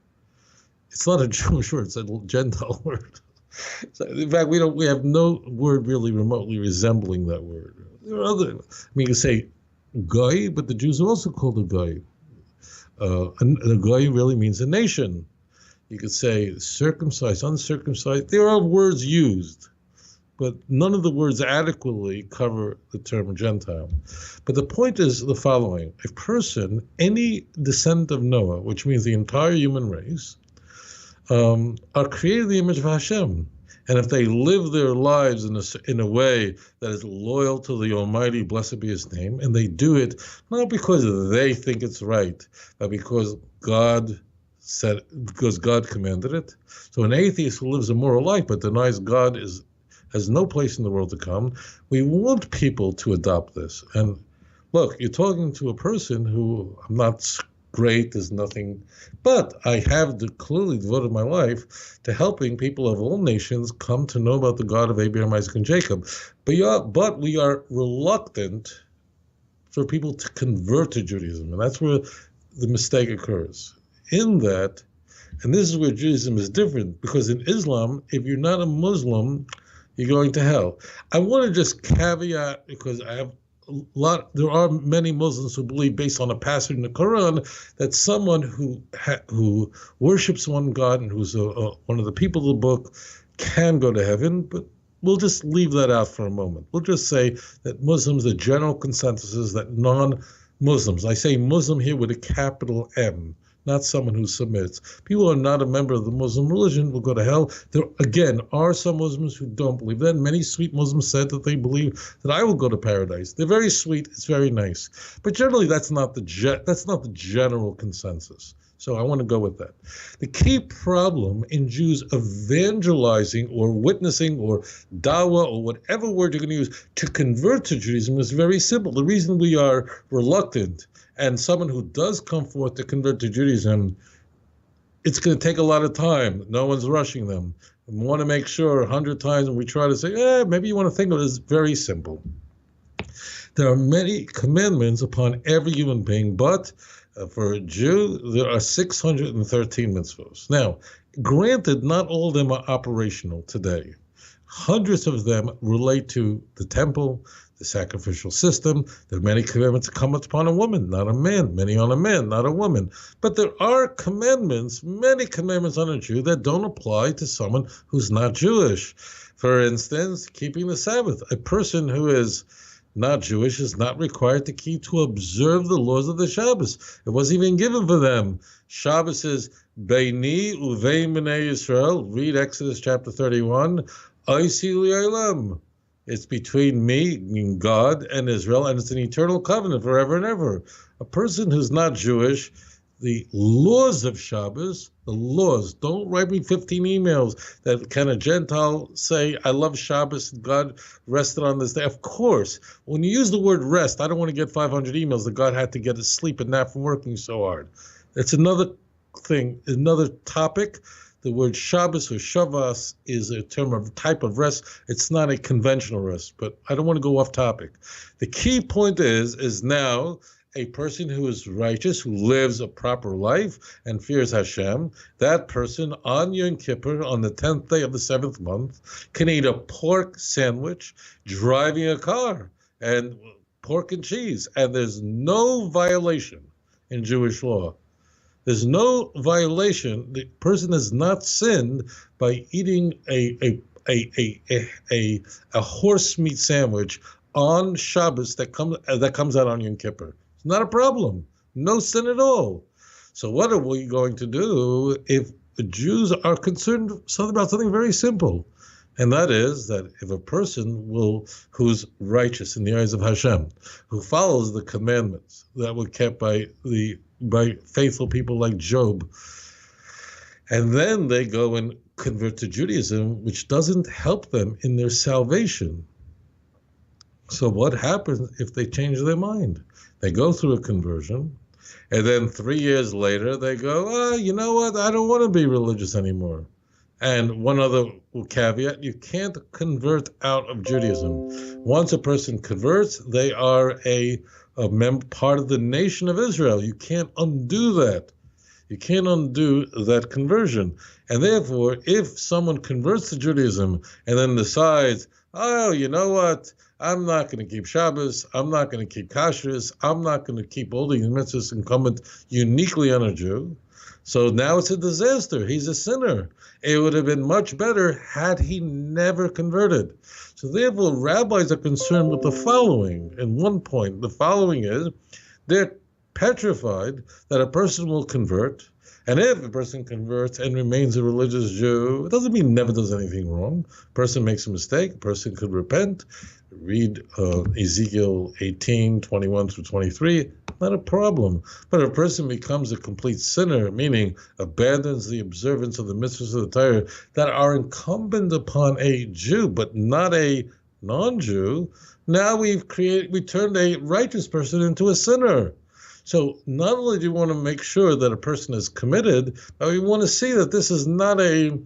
It's not a Jewish word, it's a Gentile word. So in fact, we have no word really remotely resembling that word. There are other, you can say Goy, but the Jews are also called a Goy. And a Goy really means a nation. You could say circumcised, uncircumcised. There are words used, but none of the words adequately cover the term Gentile. But the point is the following. A person, any descendant of Noah, which means the entire human race, are created in the image of Hashem. And if they live their lives in a way that is loyal to the Almighty, blessed be His name, and they do it not because they think it's right, but because God commanded it. So an atheist who lives a moral life but denies God has no place in the world to come. We want people to adopt this. And look, you're talking to a person who, I'm not great, there's nothing, but I have clearly devoted my life to helping people of all nations come to know about the God of Abraham, Isaac, and Jacob. But we are reluctant for people to convert to Judaism, and that's where the mistake occurs. In that, and this is where Judaism is different, because in Islam, if you're not a Muslim, you're going to hell. I want to just caveat, because there are many Muslims who believe, based on a passage in the Quran, that someone who worships one God and who's one of the people of the book can go to heaven, but we'll just leave that out for a moment. We'll just say that Muslims, the general consensus is that non-Muslims, I say Muslim here with a capital M, not someone who submits. People who are not a member of the Muslim religion will go to hell. There, again, are some Muslims who don't believe that. Many sweet Muslims said that they believe that I will go to paradise. They're very sweet. It's very nice. But generally, that's not the general consensus. So I want to go with that. The key problem in Jews evangelizing or witnessing or dawah or whatever word you're going to use to convert to Judaism is very simple. The reason we are reluctant, and someone who does come forth to convert to Judaism, it's going to take a lot of time. No one's rushing them. We want to make sure 100 times when we try to say, maybe you want to think of it as very simple. There are many commandments upon every human being, but for a Jew, there are 613 mitzvos. Now, granted, not all of them are operational today. Hundreds of them relate to the temple, the sacrificial system. There are many commandments that come upon a woman, not a man. Many on a man, not a woman. But there are commandments, many commandments on a Jew that don't apply to someone who's not Jewish. For instance, keeping the Sabbath. A person who is not Jewish is not required to observe the laws of the Shabbos. It wasn't even given for them. Shabbos is Beini uvein b'nei Yisrael. Read Exodus chapter 31. Oisi li'olam. It's between me, meaning God, and Israel, and it's an eternal covenant forever and ever. A person who's not Jewish, the laws of Shabbos, the laws, don't write me 15 emails that can a Gentile say, I love Shabbos, God rested on this day. Of course, when you use the word rest, I don't want to get 500 emails that God had to get his sleep and nap from working so hard. It's another thing, another topic. The word Shabbos or Shavas is a type of rest. It's not a conventional rest, but I don't want to go off topic. The key point is now a person who is righteous, who lives a proper life and fears Hashem, that person on Yom Kippur, on the 10th day of the 7th month, can eat a pork sandwich driving a car, and pork and cheese, and there's no violation in Jewish law. There's no violation. The person has not sinned by eating a horse meat sandwich on Shabbos that comes out on Yom Kippur. It's not a problem. No sin at all. So what are we going to do if the Jews are concerned about something very simple? And that is that if a person who's righteous in the eyes of Hashem, who follows the commandments that were kept by faithful people like Job, and then they go and convert to Judaism, which doesn't help them in their salvation. So what happens if they change their mind? They go through a conversion, and then 3 years later they go, you know what, I don't want to be religious anymore. And one other caveat, you can't convert out of Judaism. Once a person converts, they are part of the nation of Israel. You can't undo that. You can't undo that conversion. And therefore, if someone converts to Judaism and then decides, oh, you know what, I'm not going to keep Shabbos, I'm not going to keep kashrus, I'm not going to keep all these mitzvahs incumbent uniquely on a Jew, so now it's a disaster. He's a sinner. It would have been much better had he never converted. So therefore, rabbis are concerned with the following. In one point, the following is, they're petrified that a person will convert, and if a person converts and remains a religious Jew, it doesn't mean he never does anything wrong. A person makes a mistake, a person could repent. Read Ezekiel 18, 21 through 23, not a problem. But if a person becomes a complete sinner, meaning abandons the observance of the mitzvahs of the Torah that are incumbent upon a Jew, but not a non-Jew, now we turned a righteous person into a sinner. So not only do you want to make sure that a person is committed, but we want to see that this is not a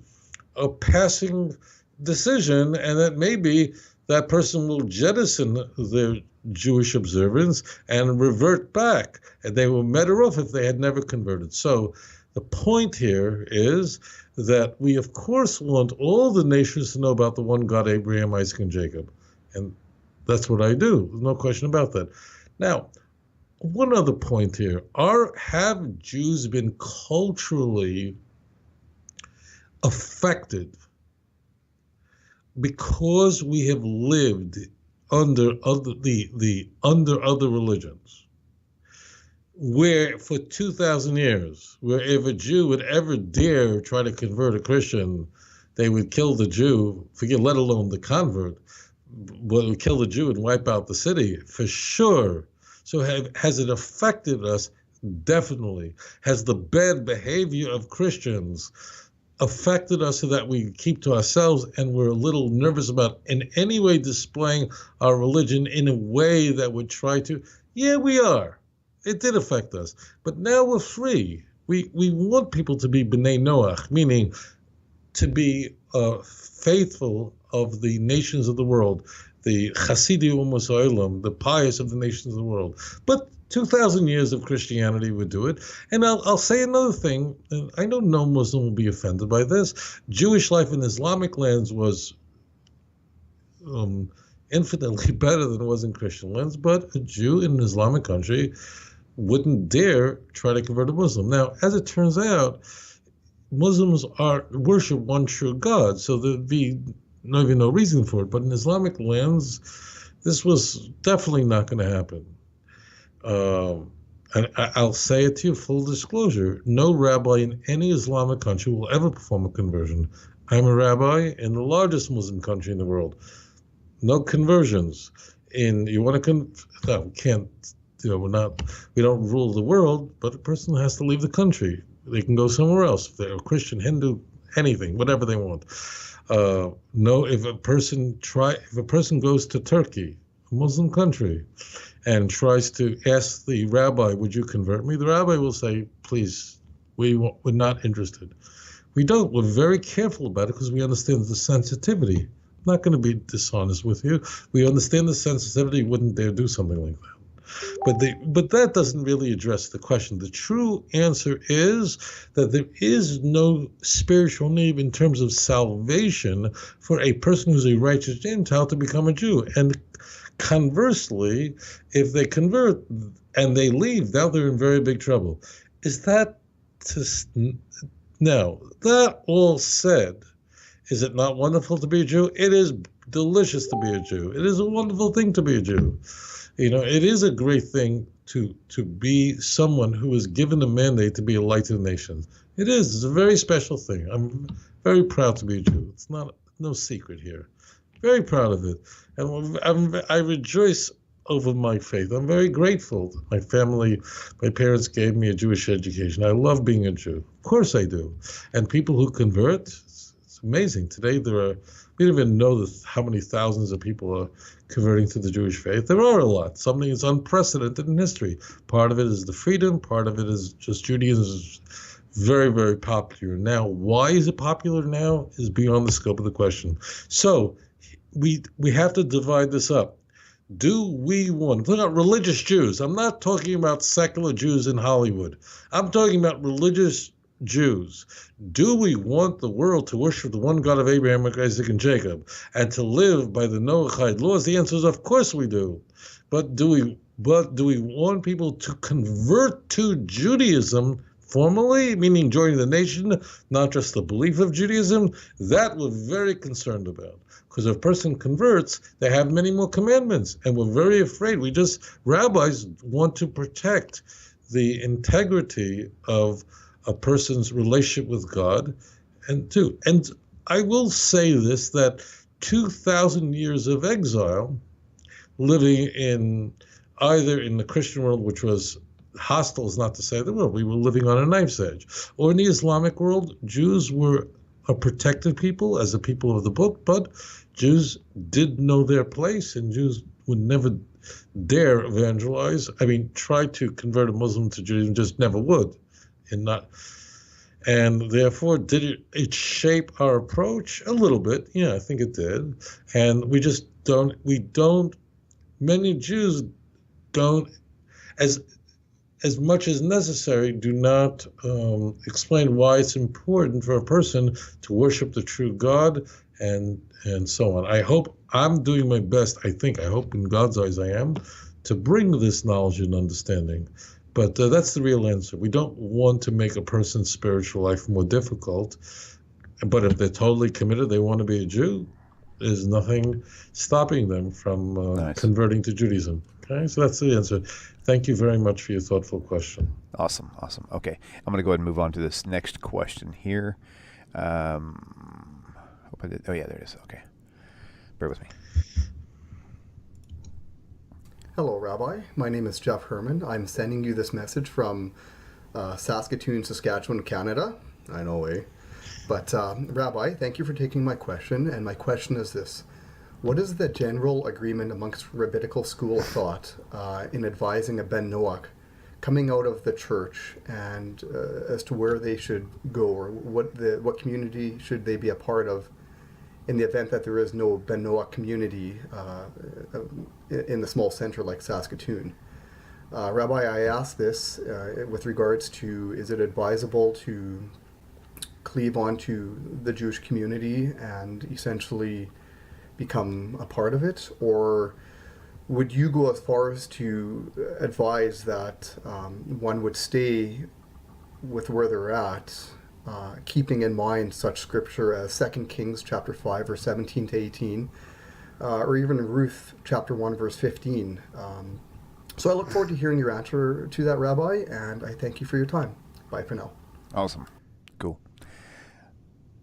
passing decision, and that maybe that person will jettison their Jewish observance and revert back. And they were better off if they had never converted. So the point here is that we, of course, want all the nations to know about the one God, Abraham, Isaac, and Jacob. And that's what I do. There's no question about that. Now, one other point here. Have Jews been culturally affected because we have lived under other religions, where for 2,000 years, where if a Jew would ever dare try to convert a Christian, they would kill the Jew, let alone the convert, but would kill the Jew and wipe out the city, for sure. So has it affected us? Definitely. Has the bad behavior of Christians affected us so that we keep to ourselves and we're a little nervous about in any way displaying our religion in a way that would try to? Yeah, we are. It did affect us. But now we're free. We want people to be B'nai Noach, meaning to be faithful of the nations of the world, the Chasidi Ummos Ha'olam, the pious of the nations of the world. But 2,000 years of Christianity would do it. And I'll say another thing, and I know no Muslim will be offended by this. Jewish life in Islamic lands was infinitely better than it was in Christian lands, but a Jew in an Islamic country wouldn't dare try to convert a Muslim. Now, as it turns out, Muslims worship one true God, so there'd be no reason for it. But in Islamic lands, this was definitely not going to happen. And I'll say it to you, full disclosure, no rabbi in any Islamic country will ever perform a conversion. I'm a rabbi in the largest Muslim country in the world. No conversions. We can't, we don't rule the world, but a person has to leave the country. They can go somewhere else. If they're a Christian, Hindu, anything, whatever they want. If a person goes to Turkey, a Muslim country, and tries to ask the rabbi, would you convert me? The rabbi will say, please, we're not interested. We don't. We're very careful about it because we understand the sensitivity. I'm not going to be dishonest with you. We understand the sensitivity, wouldn't dare do something like that. But that doesn't really address the question. The true answer is that there is no spiritual need in terms of salvation for a person who's a righteous Gentile to become a Jew. And conversely, if they convert and they leave, now they're in very big trouble. Is that no? That all said, is it not wonderful to be a Jew? It is delicious to be a Jew. It is a wonderful thing to be a Jew. It is a great thing to be someone who is given a mandate to be a light to the nations. It is. It's a very special thing. I'm very proud to be a Jew. It's no secret here. Very proud of it. And I rejoice over my faith. I'm very grateful. My family, my parents gave me a Jewish education. I love being a Jew. Of course I do. And people who convert, it's amazing. Today we don't even know how many thousands of people are converting to the Jewish faith. There are a lot. Something that's unprecedented in history. Part of it is the freedom. Part of it is just Judaism is very, very popular now. Why is it popular now is beyond the scope of the question. So we have to divide this up. Do we want, I'm talking about religious Jews. I'm not talking about secular Jews in Hollywood. I'm talking about religious Jews. Do we want the world to worship the one God of Abraham, Isaac, and Jacob, and to live by the Noahide laws? The answer is, of course we do. But do we want people to convert to Judaism formally, meaning joining the nation, not just the belief of Judaism? That we're very concerned about. Because if a person converts, they have many more commandments, and we're very afraid. Rabbis want to protect the integrity of a person's relationship with God, and I will say this, that 2,000 years of exile, living either in the Christian world, which was hostile, is not to say the world, we were living on a knife's edge, or in the Islamic world, Jews were a protected people as a people of the book, but Jews did know their place, and Jews would never dare evangelize. Try to convert a Muslim to Judaism, just never would. And therefore, did it shape our approach? A little bit, yeah, I think it did. And many Jews don't, as much as necessary, do not explain why it's important for a person to worship the true God and so on. I hope I'm doing my best. I hope in God's eyes I am, to bring this knowledge and understanding. But that's the real answer. We don't want to make a person's spiritual life more difficult. But if they're totally committed, they want to be a Jew, there's nothing stopping them from converting to Judaism. Okay, so that's the answer. Thank you very much for your thoughtful question. Awesome. Okay, I'm going to go ahead and move on to this next question here. Hope I did. Oh, yeah, there it is. Okay. Bear with me. Hello, Rabbi. My name is Jeff Herman. I'm sending you this message from Saskatoon, Saskatchewan, Canada. I know, eh? But Rabbi, thank you for taking my question. And my question is this. What is the general agreement amongst rabbinical school of thought in advising a Ben Noach coming out of the church, and as to where they should go, or what community should they be a part of in the event that there is no Ben Noach community in the small center like Saskatoon? Rabbi, I ask this with regards to, is it advisable to cleave onto the Jewish community and essentially become a part of it, or would you go as far as to advise that one would stay with where they're at, keeping in mind such scripture as 2 Kings chapter 5 verse 17 to 18, or even Ruth chapter 1 verse 15? So I look forward to hearing your answer to that, Rabbi, and I thank you for your time. Bye for now. Awesome. Cool.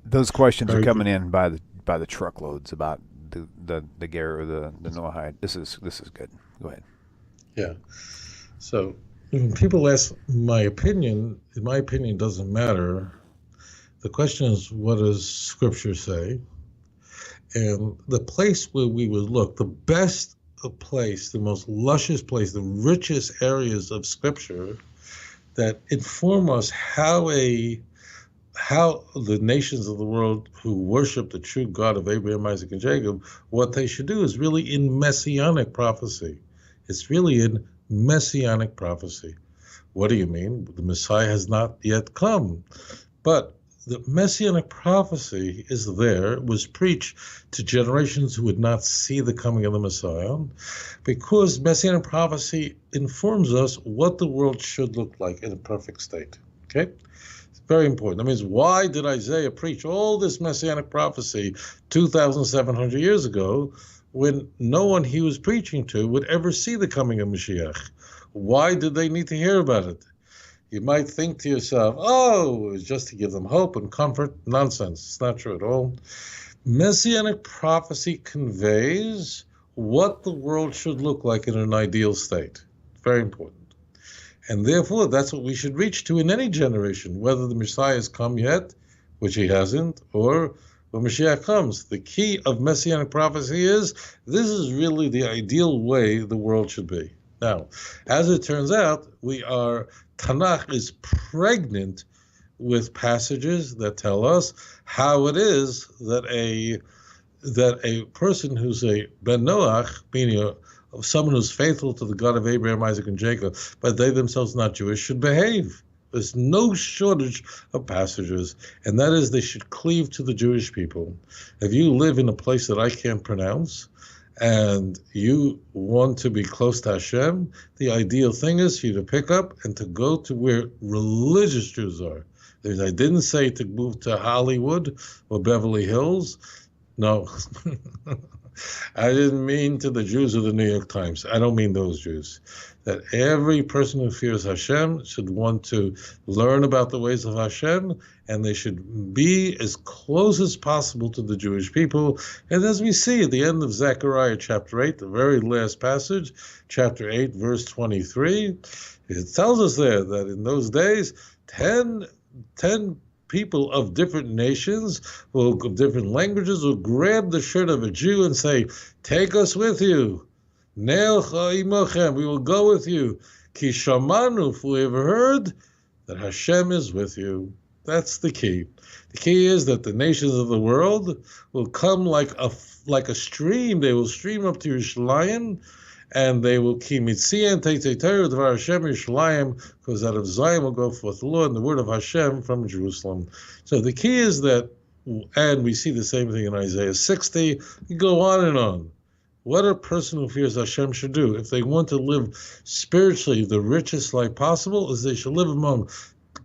Those questions are coming in by the truckloads about the Ger or the Noahide. This is good. Go ahead. Yeah. So when people ask my opinion doesn't matter. The question is, what does Scripture say? And the place where we would look, the best place, the most luscious place, the richest areas of Scripture that inform us how the nations of the world who worship the true God of Abraham, Isaac, and Jacob, what they should do is really in messianic prophecy. It's really in messianic prophecy. What do you mean? The Messiah has not yet come. But the messianic prophecy is there, was preached to generations who would not see the coming of the Messiah, because messianic prophecy informs us what the world should look like in a perfect state. Okay? It's very important. That means, why did Isaiah preach all this messianic prophecy 2,700 years ago when no one he was preaching to would ever see the coming of Mashiach? Why did they need to hear about it? You might think to yourself, oh, it was just to give them hope and comfort. Nonsense. It's not true at all. Messianic prophecy conveys what the world should look like in an ideal state. Very important. And therefore, that's what we should reach to in any generation, whether the Messiah has come yet, which he hasn't, or when Mashiach comes. The key of Messianic prophecy is, this is really the ideal way the world should be. Now, as it turns out, Tanakh is pregnant with passages that tell us how it is that a person who's a Ben Noach, meaning someone who's faithful to the God of Abraham, Isaac, and Jacob, but they themselves not Jewish, should behave. There's no shortage of passages, and that is they should cleave to the Jewish people. If you live in a place that I can't pronounce, and you want to be close to Hashem, the ideal thing is for you to pick up and to go to where religious Jews are. I didn't say to move to Hollywood or Beverly Hills. No. I didn't mean to the Jews of the New York Times. I don't mean those Jews. That every person who fears Hashem should want to learn about the ways of Hashem, and they should be as close as possible to the Jewish people. And as we see at the end of Zechariah chapter 8, the very last passage, chapter 8, verse 23, it tells us there that in those days, 10 people of different nations, of different languages, will grab the shirt of a Jew and say, take us with you. Ne'elcha imochem, we will go with you. Ki shamanu, for we have heard that Hashem is with you. That's the key. The key is that the nations of the world will come like a stream. They will stream up to Yerushalayim, and they will ki mitzian teiteteru dvar Hashem Yerushalayim, because out of Zion will go forth the law and the word of Hashem from Jerusalem. So the key is that, and we see the same thing in Isaiah 60. You go on and on. What a person who fears Hashem should do, if they want to live spiritually the richest life possible, is they should live among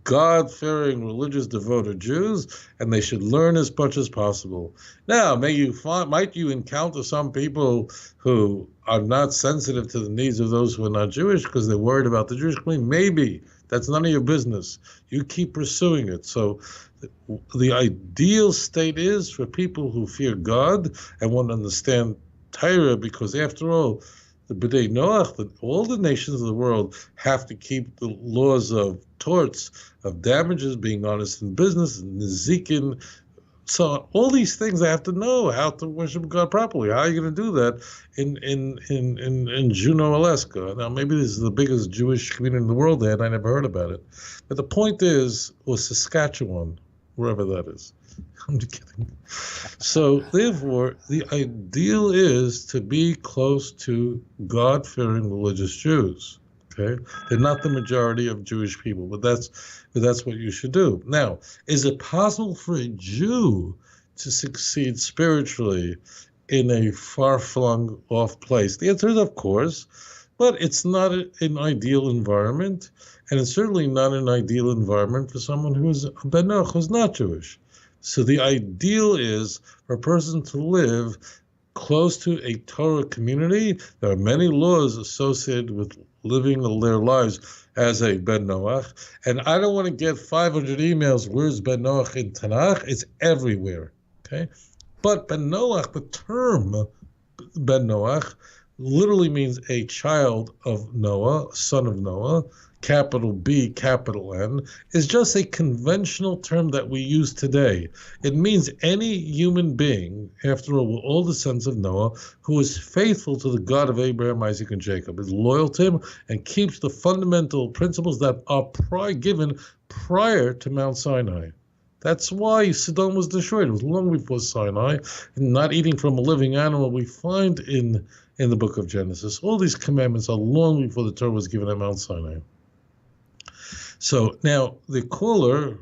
God-fearing, religious, devoted Jews, and they should learn as much as possible. Now, might you encounter some people who are not sensitive to the needs of those who are not Jewish because they're worried about the Jewish community? Maybe. That's none of your business. You keep pursuing it. So the ideal state is for people who fear God and want to understand Torah, because after all, the B'nai Noach, all the nations of the world have to keep the laws of torts, of damages, being honest in business, and Nezikin. So all these things they have to know how to worship God properly. How are you going to do that in Juneau, Alaska? Now, maybe this is the biggest Jewish community in the world there, and I never heard about it. But the point is, or Saskatchewan, wherever that is. I'm just kidding. So, therefore, the ideal is to be close to God-fearing religious Jews. Okay, they're not the majority of Jewish people, but that's what you should do. Now, is it possible for a Jew to succeed spiritually in a far-flung off place? The answer is, of course, but it's not an ideal environment, and it's certainly not an ideal environment for someone who is a Ben Noach, who's not Jewish. So the ideal is for a person to live close to a Torah community. There are many laws associated with living their lives as a Ben Noach. And I don't want to get 500 emails, where's Ben Noach in Tanakh? It's everywhere, okay? But Ben Noach, the term Ben Noach, literally means a child of Noah, son of Noah. Capital B, capital N, is just a conventional term that we use today. It means any human being, after all the sons of Noah, who is faithful to the God of Abraham, Isaac, and Jacob, is loyal to him, and keeps the fundamental principles that are given prior to Mount Sinai. That's why Sodom was destroyed. It was long before Sinai. And not eating from a living animal we find in the book of Genesis. All these commandments are long before the Torah was given at Mount Sinai. So now the caller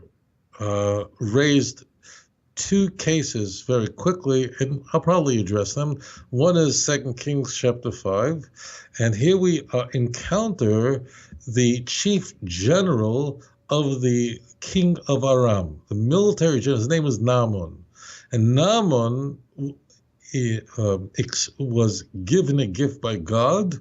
raised two cases very quickly, and I'll probably address them. One is 2 Kings chapter 5, and here we encounter the chief general of the king of Aram, the military general. His name was Naaman. And Naaman was given a gift by God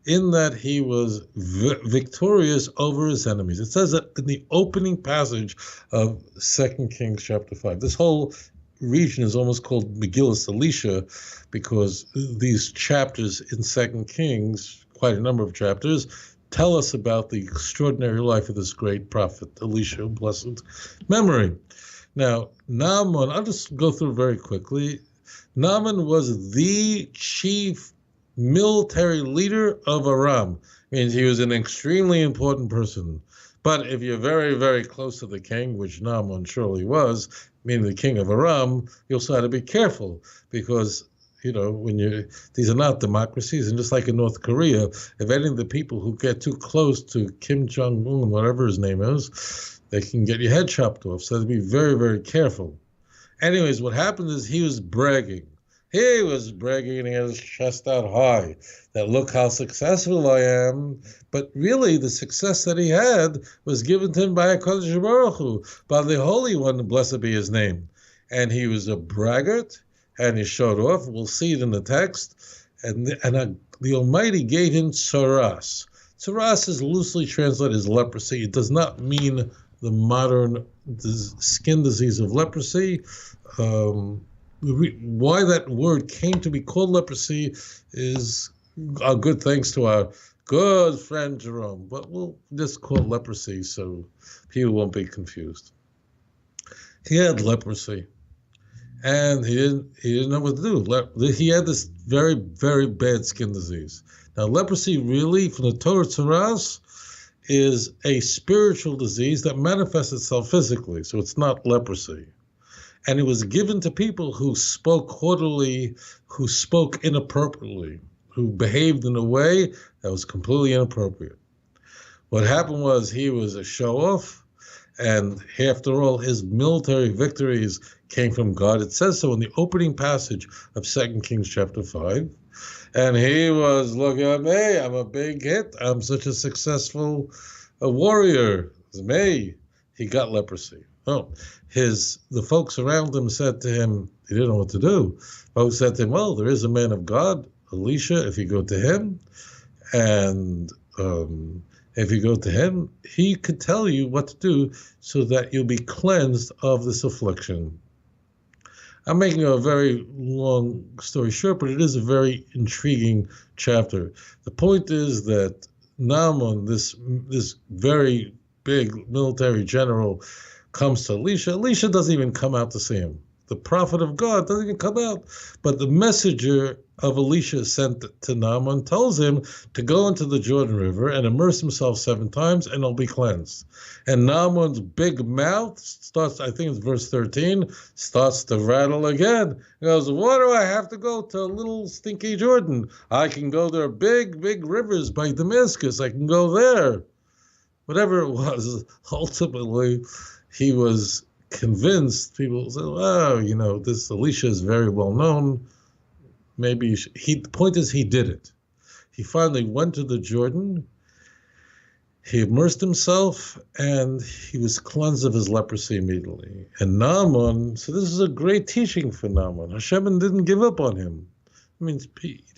in that he was victorious over his enemies. It says that in the opening passage of 2 Kings chapter 5. This whole region is almost called Megillas Elisha because these chapters in 2 Kings, quite a number of chapters, tell us about the extraordinary life of this great prophet, Elisha, blessed memory. Now, Naaman, I'll just go through very quickly. Naaman was the chief military leader of Aram. Means he was an extremely important person. But if you're very, very close to the king, which Naaman surely was, meaning the king of Aram, you also have to be careful because, these are not democracies. And just like in North Korea, if any of the people who get too close to Kim Jong-un, whatever his name is, they can get your head chopped off. So to be very, very careful. Anyways, what happened is he was bragging. He was bragging and he had his chest out high that look how successful I am. But really the success that he had was given to him by HaKadosh Baruch Hu, by the Holy One, blessed be his name. And he was a braggart and he showed off. We'll see it in the text. And the Almighty gave him tsaras. Tsaras is loosely translated as leprosy. It does not mean the modern skin disease of leprosy. Why that word came to be called leprosy is a good thanks to our good friend Jerome, but we'll just call it leprosy so people won't be confused. He had leprosy, and he didn't know what to do. He had this very, very bad skin disease. Now, leprosy really, from the Torah Tzaras, is a spiritual disease that manifests itself physically, so it's not leprosy. And it was given to people who spoke haughtily, who spoke inappropriately, who behaved in a way that was completely inappropriate. What happened was he was a show-off, and after all, his military victories came from God. It says so in the opening passage of 2 Kings chapter 5. And he was, look at me, I'm a big hit. I'm such a successful warrior. It's me. He got leprosy. Oh, the folks around him said to him, he didn't know what to do. Folks said to him, well, there is a man of God, Elisha, if you go to him, and if you go to him, he could tell you what to do so that you'll be cleansed of this affliction. I'm making a very long story short, but it is a very intriguing chapter. The point is that Naaman, this very big military general, comes to Elisha. Elisha doesn't even come out to see him. The prophet of God doesn't even come out. But the messenger of Elisha sent to Naaman tells him to go into the Jordan River and immerse himself 7 times and he'll be cleansed. And Naaman's big mouth starts, I think it's verse 13, starts to rattle again. He goes, why do I have to go to a little stinky Jordan? I can go there, big, big rivers by Damascus. I can go there. Whatever it was, ultimately, he was convinced. People said, oh, this Elisha is very well known. Maybe the point is he did it. He finally went to the Jordan. He immersed himself and he was cleansed of his leprosy immediately. And Naaman, so this is a great teaching for Naaman. Hashem didn't give up on him. I mean,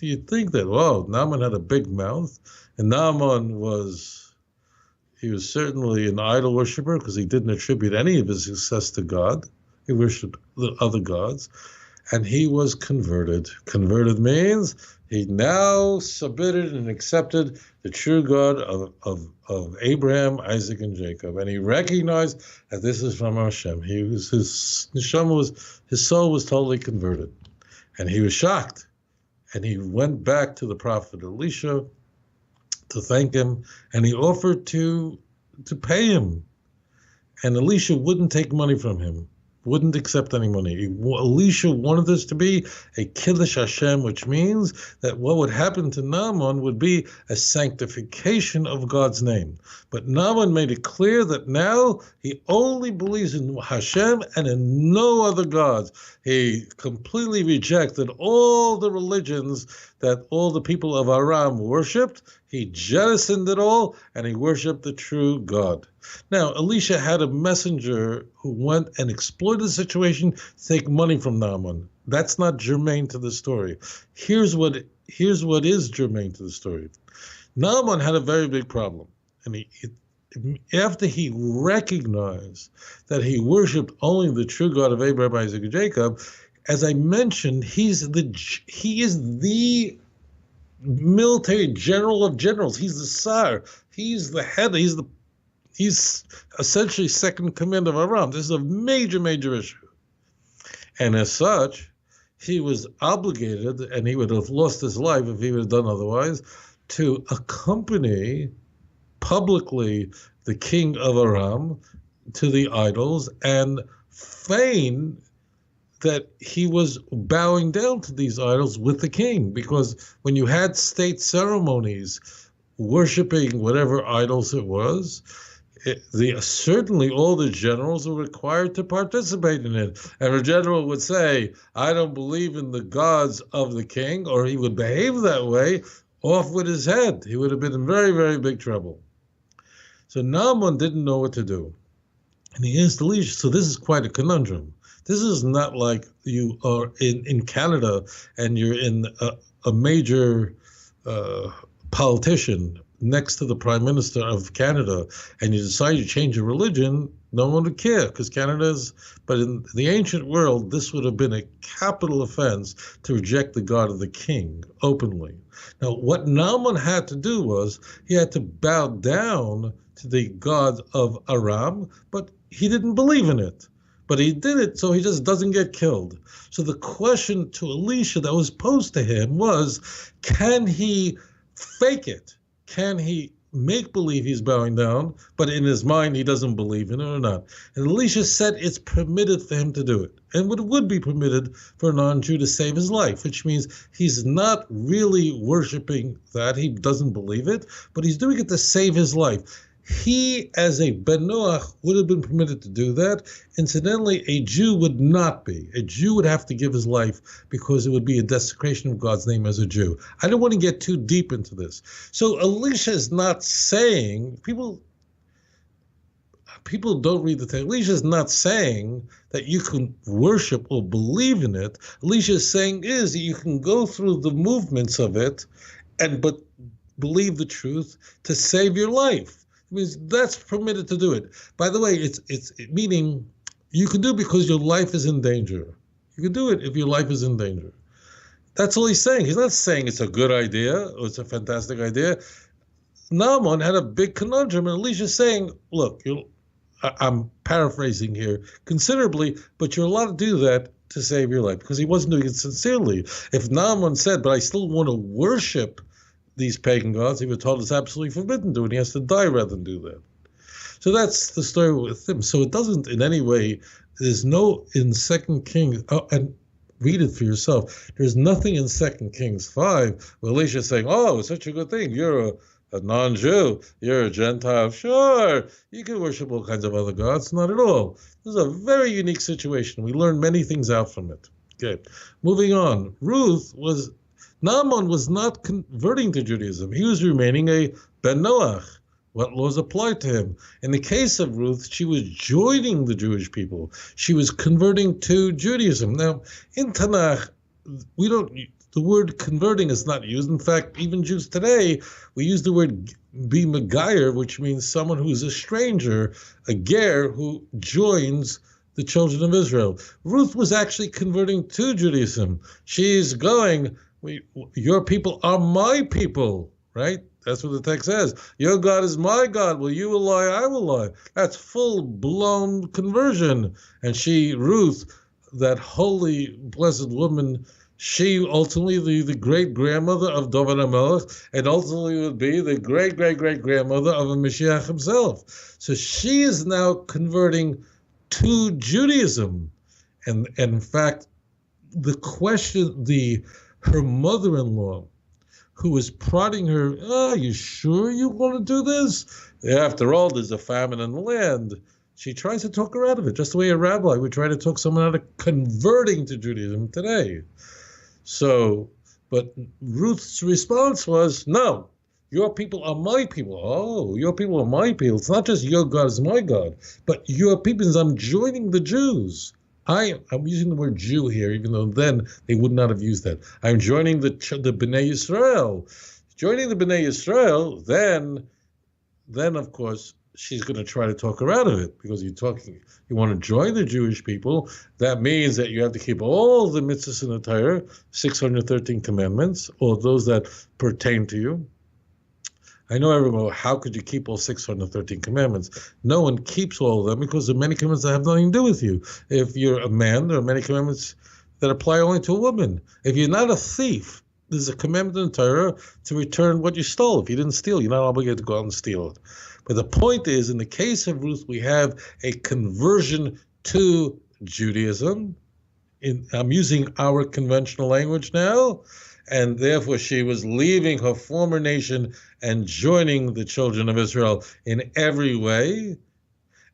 you'd think that, Naaman had a big mouth, and Naaman was certainly an idol worshiper because he didn't attribute any of his success to God. He worshipped the other gods. And he was converted. Converted means he now submitted and accepted the true God of Abraham, Isaac, and Jacob. And he recognized that this is from Hashem. His soul was totally converted. And he was shocked. And he went back to the prophet Elisha to thank him, and he offered to pay him. And Elisha wouldn't take money from him. wouldn't accept any money. Elisha wanted this to be a Kiddush Hashem, which means that what would happen to Naaman would be a sanctification of God's name. But Naaman made it clear that now he only believes in Hashem and in no other gods. He completely rejected all the religions that all the people of Aram worshipped. He jettisoned it all, and he worshipped the true God. Now, Elisha had a messenger who went and exploited the situation to take money from Naaman. That's not germane to the story. Here's what is germane to the story. Naaman had a very big problem, and after he recognized that he worshipped only the true God of Abraham, Isaac, and Jacob, as I mentioned, he is the military general of generals. He's the Tsar. He's the head. He's essentially second in command of Aram. This is a major, major issue. And as such, he was obligated, and he would have lost his life if he would have done otherwise, to accompany publicly the king of Aram to the idols and feign that he was bowing down to these idols with the king. Because when you had state ceremonies worshiping whatever idols it was, certainly all the generals were required to participate in it. And a general would say, I don't believe in the gods of the king, or he would behave that way, off with his head. He would have been in very, very big trouble. So Naaman didn't know what to do. And he asked Elisha, so this is quite a conundrum. This is not like you are in Canada and you're in a major politician next to the Prime Minister of Canada, and you decide to change your religion. No one would care, because but in the ancient world, this would have been a capital offense to reject the God of the king openly. Now, what Naaman had to do was he had to bow down to the God of Aram, but he didn't believe in it. But he did it so he just doesn't get killed. So the question to Elisha that was posed to him was, can he fake it? Can he make believe he's bowing down, but in his mind he doesn't believe in it or not? And Elisha said it's permitted for him to do it. And it would be permitted for a non-Jew to save his life, which means he's not really worshiping that. He doesn't believe it, but he's doing it to save his life. He, as a Ben Noach, would have been permitted to do that. Incidentally, a Jew would not be. A Jew would have to give his life because it would be a desecration of God's name as a Jew. I don't want to get too deep into this. So Elisha is not saying, people don't read the text. Elisha is not saying that you can worship or believe in it. Elisha is saying that you can go through the movements of it but believe the truth to save your life. It means that's permitted to do it. By the way, it's meaning you can do it because your life is in danger. You can do it if your life is in danger. That's all he's saying. He's not saying it's a good idea or it's a fantastic idea. Naaman had a big conundrum, and Elisha's saying, look, I'm paraphrasing here considerably, but you're allowed to do that to save your life, because he wasn't doing it sincerely. If Naaman said, but I still want to worship these pagan gods, he was told it's absolutely forbidden to do it. He has to die rather than do that. So that's the story with him. So it doesn't in any way, there's no in 2 Kings, and read it for yourself. There's nothing in 2 Kings 5 where Elisha is saying, oh, it's such a good thing. You're a non-Jew. You're a Gentile. Sure, you can worship all kinds of other gods. Not at all. This is a very unique situation. We learn many things out from it. Okay, moving on. Naaman was not converting to Judaism. He was remaining a Ben Noach. What laws applied to him? In the case of Ruth, she was joining the Jewish people. She was converting to Judaism. Now, in Tanakh, the word converting is not used. In fact, even Jews today, we use the word be megayer, which means someone who's a stranger, a ger, who joins the children of Israel. Ruth was actually converting to Judaism. She's going, your people are my people, right? That's what the text says. Your God is my God. Well, you will lie, I will lie. That's full-blown conversion. And Ruth, that holy, blessed woman, she ultimately the great-grandmother of David HaMelech, and ultimately would be the great-great-great-grandmother of a Mashiach himself. So she is now converting to Judaism. And in fact, her mother-in-law, who was prodding her, "Are you sure you want to do this? After all, there's a famine in the land." She tries to talk her out of it, just the way a rabbi would try to talk someone out of converting to Judaism today. So, but Ruth's response was, "No, your people are my people." "Oh, your people are my people. It's not just your God is my God, but your people is I'm joining the Jews." I'm using the word Jew here, even though then they would not have used that. I'm joining the Bnei Yisrael. Joining the Bnei Yisrael, then of course she's going to try to talk her out of it, because you want to join the Jewish people. That means that you have to keep all the mitzvahs in the Torah, 613 commandments, or those that pertain to you. I know everyone, how could you keep all 613 commandments? No one keeps all of them, because there are many commandments that have nothing to do with you. If you're a man, there are many commandments that apply only to a woman. If you're not a thief, there's a commandment in the Torah to return what you stole. If you didn't steal, you're not obligated to go out and steal it. But the point is, in the case of Ruth, we have a conversion to Judaism. I'm using our conventional language now. And therefore she was leaving her former nation and joining the children of Israel in every way.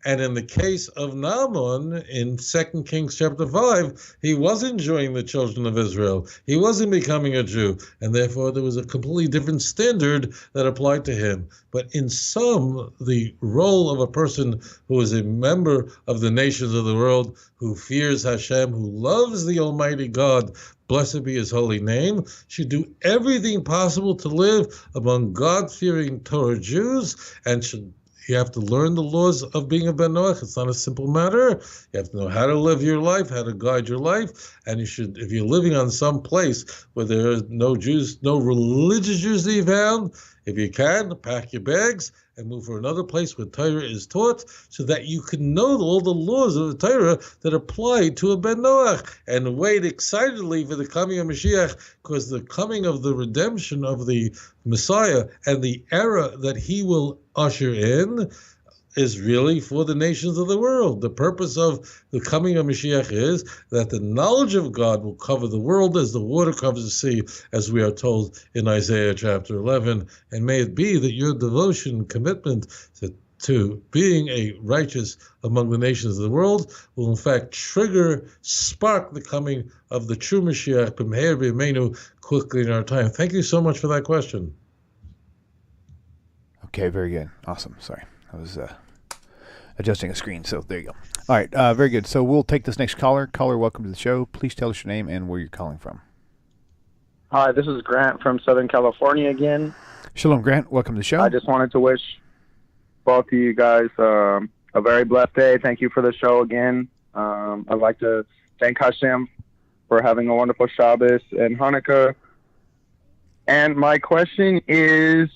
And in the case of Naaman, in 2 Kings chapter 5, he wasn't joining the children of Israel. He wasn't becoming a Jew. And therefore there was a completely different standard that applied to him. But in sum, the role of a person who is a member of the nations of the world, who fears Hashem, who loves the Almighty God, blessed be his holy name, should do everything possible to live among God-fearing Torah Jews, and you have to learn the laws of being a Ben Noach. It's not a simple matter. You have to know how to live your life, how to guide your life, and you should, if you're living on some place where there are no Jews, no religious Jews to be found, if you can, pack your bags and move for another place where Torah is taught, so that you can know all the laws of the Torah that apply to a Ben Noach, and wait excitedly for the coming of Mashiach, because the coming of the redemption of the Messiah and the era that he will usher in is really for the nations of the world. The purpose of the coming of Mashiach is that the knowledge of God will cover the world as the water covers the sea, as we are told in Isaiah chapter 11. And may it be that your devotion, commitment to being a righteous among the nations of the world will in fact spark the coming of the true Mashiach, B'meir B'yameinu, quickly in our time. Thank you so much for that question. Okay, very good. Awesome. Sorry. I was adjusting a screen, so there you go. All right, very good. So we'll take this next caller. Caller, welcome to the show. Please tell us your name and where you're calling from. Hi, this is Grant from Southern California again. Shalom, Grant. Welcome to the show. I just wanted to wish both of you guys a very blessed day. Thank you for the show again. I'd like to thank Hashem for having a wonderful Shabbos and Hanukkah. And my question is,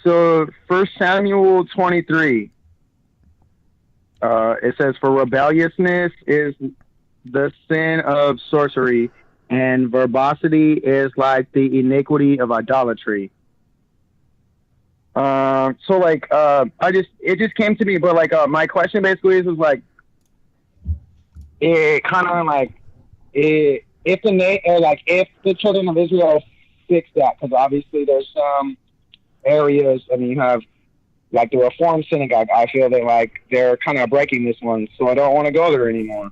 so 1 Samuel 23, it says, for rebelliousness is the sin of sorcery, and verbosity is like the iniquity of idolatry. It just came to me, but my question basically is like, it kind of like, if the children of Israel fix that, because obviously there's some areas, I mean, you have like the Reform Synagogue, I feel that like they're kind of breaking this one, so I don't want to go there anymore.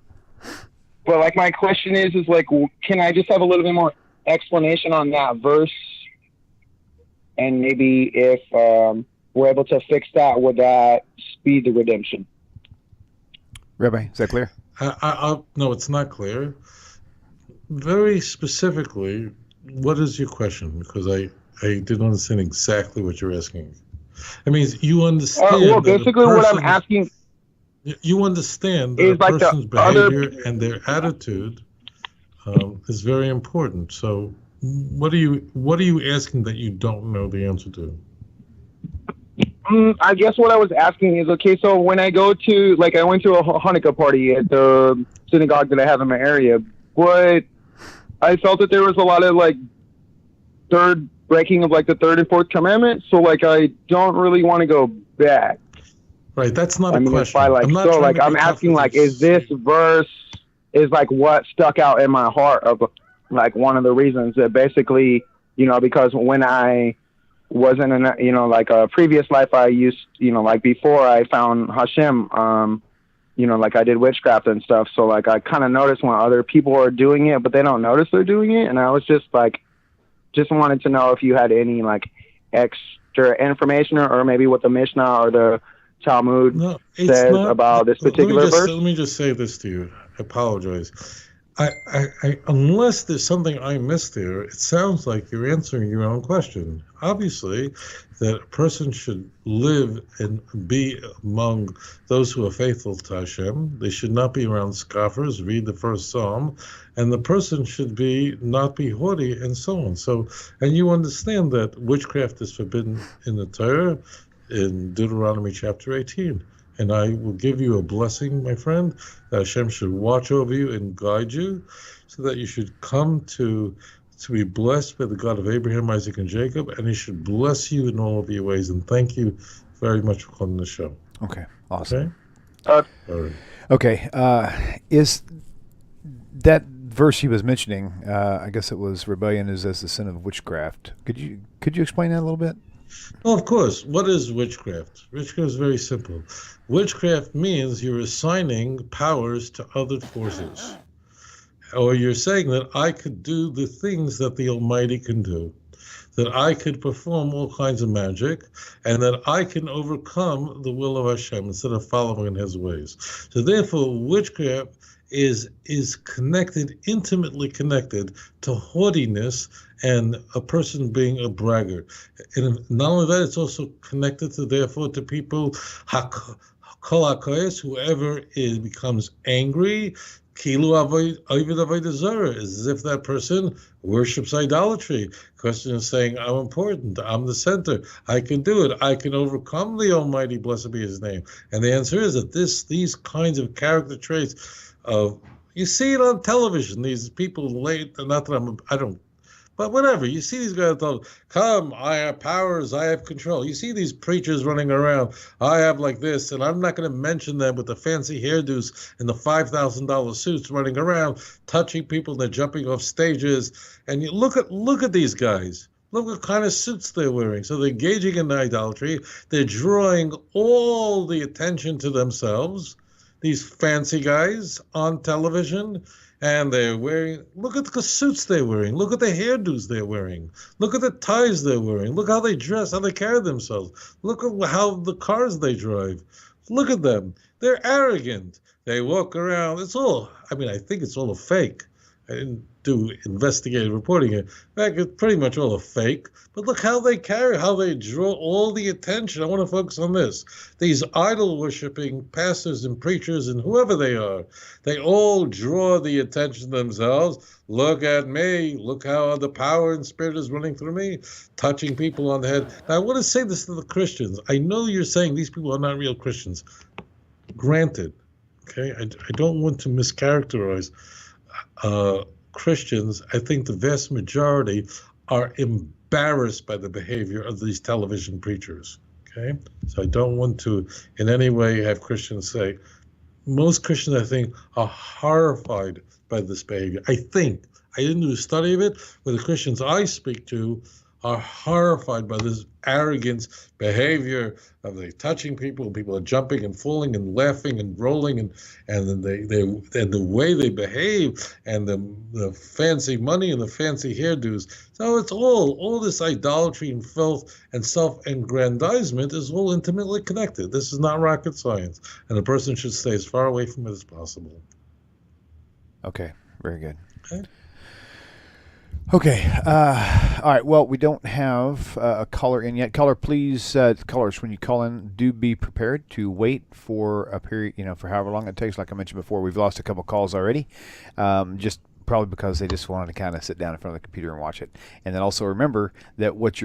But like my question is like, can I just have a little bit more explanation on that verse? And maybe if we're able to fix that, would that speed the redemption? Rabbi, is that clear? No, it's not clear. Very specifically, what is your question? Because I didn't understand exactly what you're asking. I mean, you understand. Well, basically, what I'm asking. You understand that a like person's behavior and their attitude is very important. So, what are you asking that you don't know the answer to? I guess what I was asking is, okay, so when I go to, like, I went to a Hanukkah party at the synagogue that I have in my area, but I felt that there was a lot of like breaking of like the third and fourth commandment. So like, I don't really want to go back. Right. That's not a question. I'm asking like, is this verse is like what stuck out in my heart of like one of the reasons that basically, you know, because when I was in a, you know, like a previous life, I used, you know, like before I found Hashem, you know, like I did witchcraft and stuff. So like I kind of noticed when other people are doing it, but they don't notice they're doing it. And I was just like, just wanted to know if you had any like extra information or maybe what the Mishnah or the Talmud says about this particular verse. Let me just say this to you. I apologize. I unless there's something I missed there, it sounds like you're answering your own question. Obviously, that a person should live and be among those who are faithful to Hashem. They should not be around scoffers, read the first Psalm, and the person should not be haughty and so on. So, and you understand that witchcraft is forbidden in the Torah, in Deuteronomy chapter 18. And I will give you a blessing, my friend, that Hashem should watch over you and guide you, so that you should come to be blessed by the God of Abraham, Isaac, and Jacob, and he should bless you in all of your ways. And thank you very much for coming to the show. Okay, awesome. Okay? All right. Okay, is that verse he was mentioning, I guess it was rebellion is as the sin of witchcraft. Could you explain that a little bit? Well, of course. What is witchcraft? Witchcraft is very simple. Witchcraft means you're assigning powers to other forces. Or you're saying that I could do the things that the Almighty can do, that I could perform all kinds of magic, and that I can overcome the will of Hashem instead of following in his ways. So therefore, witchcraft is intimately connected to haughtiness and a person being a braggart. And not only that, it's also connected to people, kol hakoyes, whoever becomes angry, kilu avoid avodah zarah, as if that person worships idolatry. Question is saying, I'm important, I'm the center, I can do it, I can overcome the Almighty, blessed be his name. And the answer is that these kinds of character traits you see it on television, these people but whatever, you see these guys talk, come, I have powers, I have control. You see these preachers running around, I have like this, and I'm not going to mention them with the fancy hairdos and the $5,000 suits running around, touching people, they're jumping off stages. And you look at these guys. Look what kind of suits they're wearing. So they're engaging in idolatry. They're drawing all the attention to themselves, these fancy guys on television. And they're wearing, look at the suits they're wearing. Look at the hairdos they're wearing. Look at the ties they're wearing. Look how they dress, how they carry themselves. Look at how the cars they drive. Look at them. They're arrogant. They walk around. I think it's all a fake. I didn't do investigative reporting. In fact, it's pretty much all a fake. But look how they carry, how they draw all the attention. I want to focus on this. These idol-worshipping pastors and preachers and whoever they are, they all draw the attention themselves. Look at me. Look how the power and spirit is running through me, touching people on the head. Now, I want to say this to the Christians. I know you're saying these people are not real Christians. Granted, okay? I don't want to mischaracterize Christians. I think the vast majority are embarrassed by the behavior of these television preachers. Okay, so I don't want to in any way have Christians say. Most Christians, I think, are horrified by this behavior. I didn't do a study of it, but the Christians I speak to are horrified by this arrogance behavior of they touching people are jumping and falling and laughing and rolling and then the way they behave and the fancy money and the fancy hairdos. So it's all this idolatry and filth and self-aggrandizement is all intimately connected. This is not rocket science, and a person should stay as far away from it as possible. Okay, very good. Okay. Okay. All right. Well, we don't have a caller in yet. Caller, please, callers, when you call in, do be prepared to wait for a period, for however long it takes. Like I mentioned before, we've lost a couple calls already, just probably because they just wanted to kind of sit down in front of the computer and watch it. And then also remember that what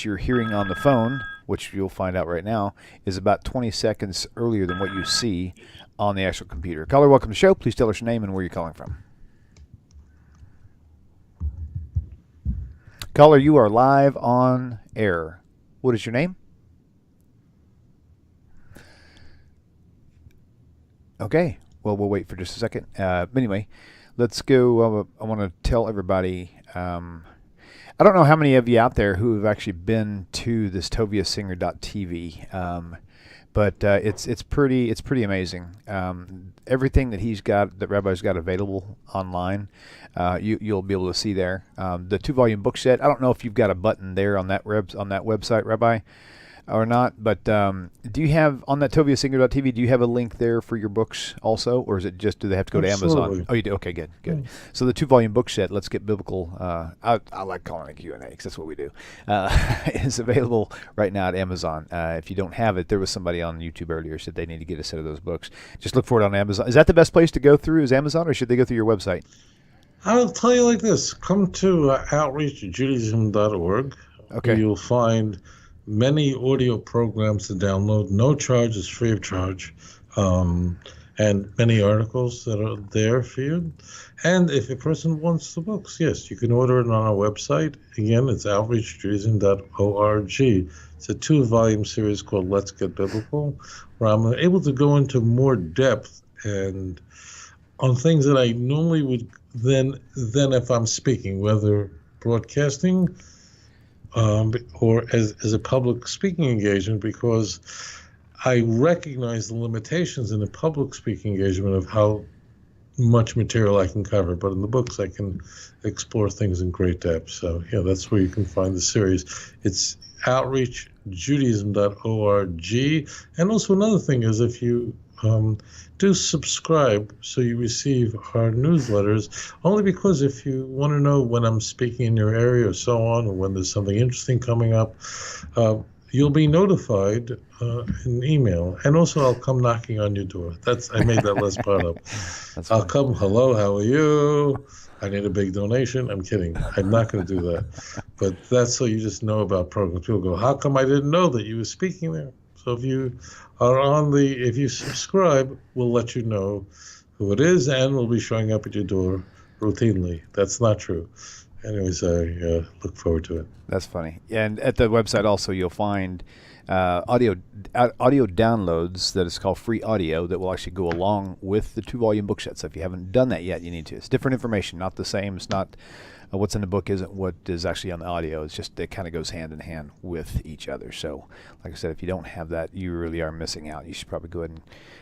you're hearing on the phone, which you'll find out right now, is about 20 seconds earlier than what you see on the actual computer. Caller, welcome to the show. Please tell us your name and where you're calling from. Caller, you are live on air. What is your name? Okay. Well, we'll wait for just a second. But anyway, let's go. I want to tell everybody. I don't know how many of you out there who have actually been to this toviasinger.tv, but it's pretty amazing. Everything that he's got, that Rabbi's got available online, you'll be able to see there. The 2-volume book set. I don't know if you've got a button there on that website, Rabbi, or not. But do you have on that toviasinger.tv? Do you have a link there for your books also, or is it just do they have to go to Amazon? Oh, you do. Okay, good. So the 2-volume book set, Let's Get Biblical. I like calling it Q&A because that's what we do. Is available right now at Amazon. If you don't have it, there was somebody on YouTube earlier said they need to get a set of those books. Just look for it on Amazon. Is that the best place to go through? Is Amazon, or should they go through your website? I'll tell you like this. Come to outreachjudaism.org. Okay. You'll find many audio programs to download. No charge, is free of charge. And many articles that are there for you. And if a person wants the books, yes, you can order it on our website. Again, it's outreachjudaism.org. It's a 2-volume series called Let's Get Biblical, where I'm able to go into more depth and on things that I normally would then if I'm speaking, whether broadcasting or as a public speaking engagement, because I recognize the limitations in a public speaking engagement of how much material I can cover. But in the books, I can explore things in great depth. So, yeah, that's where you can find the series. It's outreachjudaism.org. And also another thing is if you do subscribe so you receive our newsletters, only because if you want to know when I'm speaking in your area or so on, or when there's something interesting coming up, you'll be notified in email. And also I'll come knocking on your door. I made that last part up. I'll come, hello, how are you? I need a big donation. I'm kidding. I'm not going to do that. But that's so you just know about programs. People go, how come I didn't know that you were speaking there? So if you are if you subscribe, we'll let you know who it is, and we'll be showing up at your door routinely. That's not true. Anyways, I look forward to it. That's funny. And at the website also, you'll find audio downloads that is called free audio that will actually go along with the 2-volume book set. So if you haven't done that yet, you need to. It's different information, not the same. It's not what's in the book isn't what is actually on the audio. It's just it kind of goes hand in hand with each other. So like I said, if you don't have that, you really are missing out. You should probably go ahead and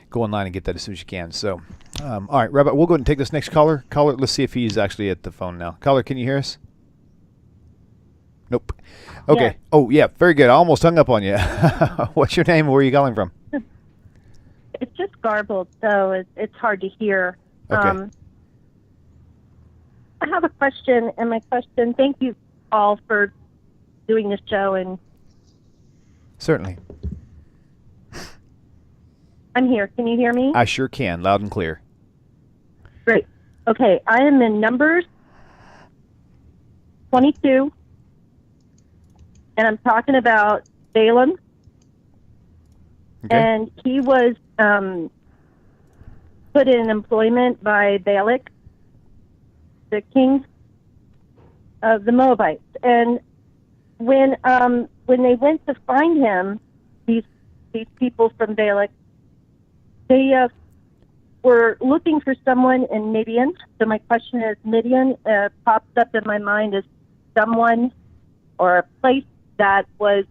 go online and get that as soon as you can. So, all right, Rabbi, we'll go ahead and take this next caller. Caller, let's see if he's actually at the phone now. Caller, can you hear us? Nope. Okay. Yeah. Oh, yeah, very good. I almost hung up on you. What's your name? Where are you calling from? It's just garbled, so it's hard to hear. Okay. I have a question, and my question, thank you all for doing this show. And Certainly. I'm here. Can you hear me? I sure can, loud and clear. Great. Okay, I am in Numbers 22, and I'm talking about Balaam. Okay. And he was put in employment by Balak, the king of the Moabites. And when they went to find him, these people from Balak, they were looking for someone in Midian. So my question is, Midian pops up in my mind as someone or a place that was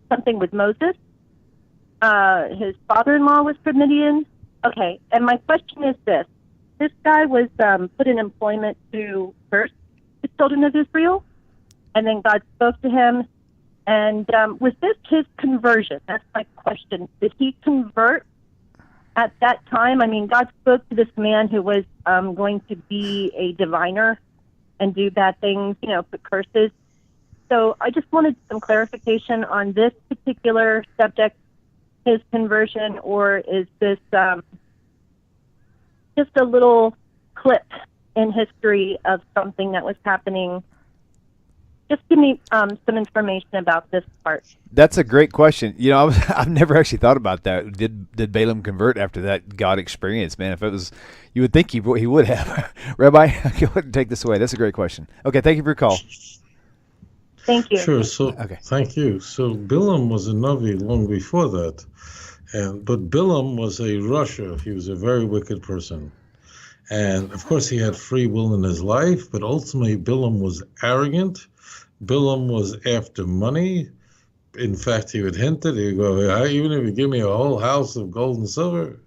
something with Moses. His father-in-law was from Midian. Okay, and my question is this. This guy was put in employment to first the children of Israel, and then God spoke to him. And was this his conversion? That's my question. Did he convert at that time? I mean, God spoke to this man who was going to be a diviner and do bad things, put curses. So I just wanted some clarification on this particular subject, his conversion, or is this just a little clip in history of something that was happening? Just give me some information about this part. That's a great question. I've never actually thought about that. Did Balaam convert after that God experience, man? If it was, you would think he would have. Rabbi, go ahead and take this away. That's a great question. Okay, thank you for your call. Thank you. Sure. So, Okay. Thank you. So Balaam was a Navi long before that. But Bilam was a rasha. He was a very wicked person. And of course, he had free will in his life, but ultimately, Bilam was arrogant. Bilam was after money. In fact, he would hint it. He would go, even if you give me a whole house of gold and silver,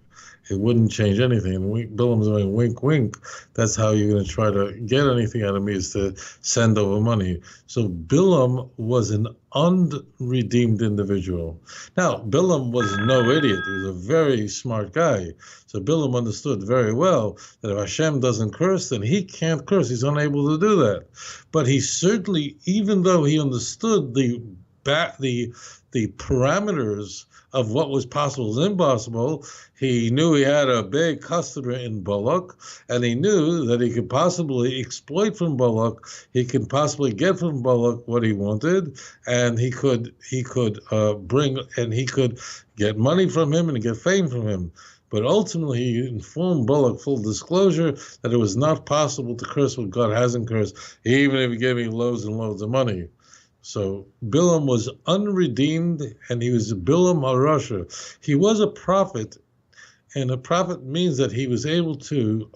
it wouldn't change anything. And Bilam's going, wink, wink. That's how you're going to try to get anything out of me, is to send over money. So Bilam was an unredeemed individual. Now, Bilam was no idiot. He was a very smart guy. So Bilam understood very well that if Hashem doesn't curse, then he can't curse. He's unable to do that. But he certainly, even though he understood the parameters of what was possible and impossible, he knew he had a big customer in Balak, and he knew that he could possibly exploit from Balak. He could possibly get from Balak what he wanted, and he could get money from him and get fame from him. But ultimately, he informed Balak, full disclosure, that it was not possible to curse what God hasn't cursed, even if he gave me loads and loads of money. So Bilam was unredeemed, and he was Bilam HaRasha. He was a prophet, and a prophet means that he was able to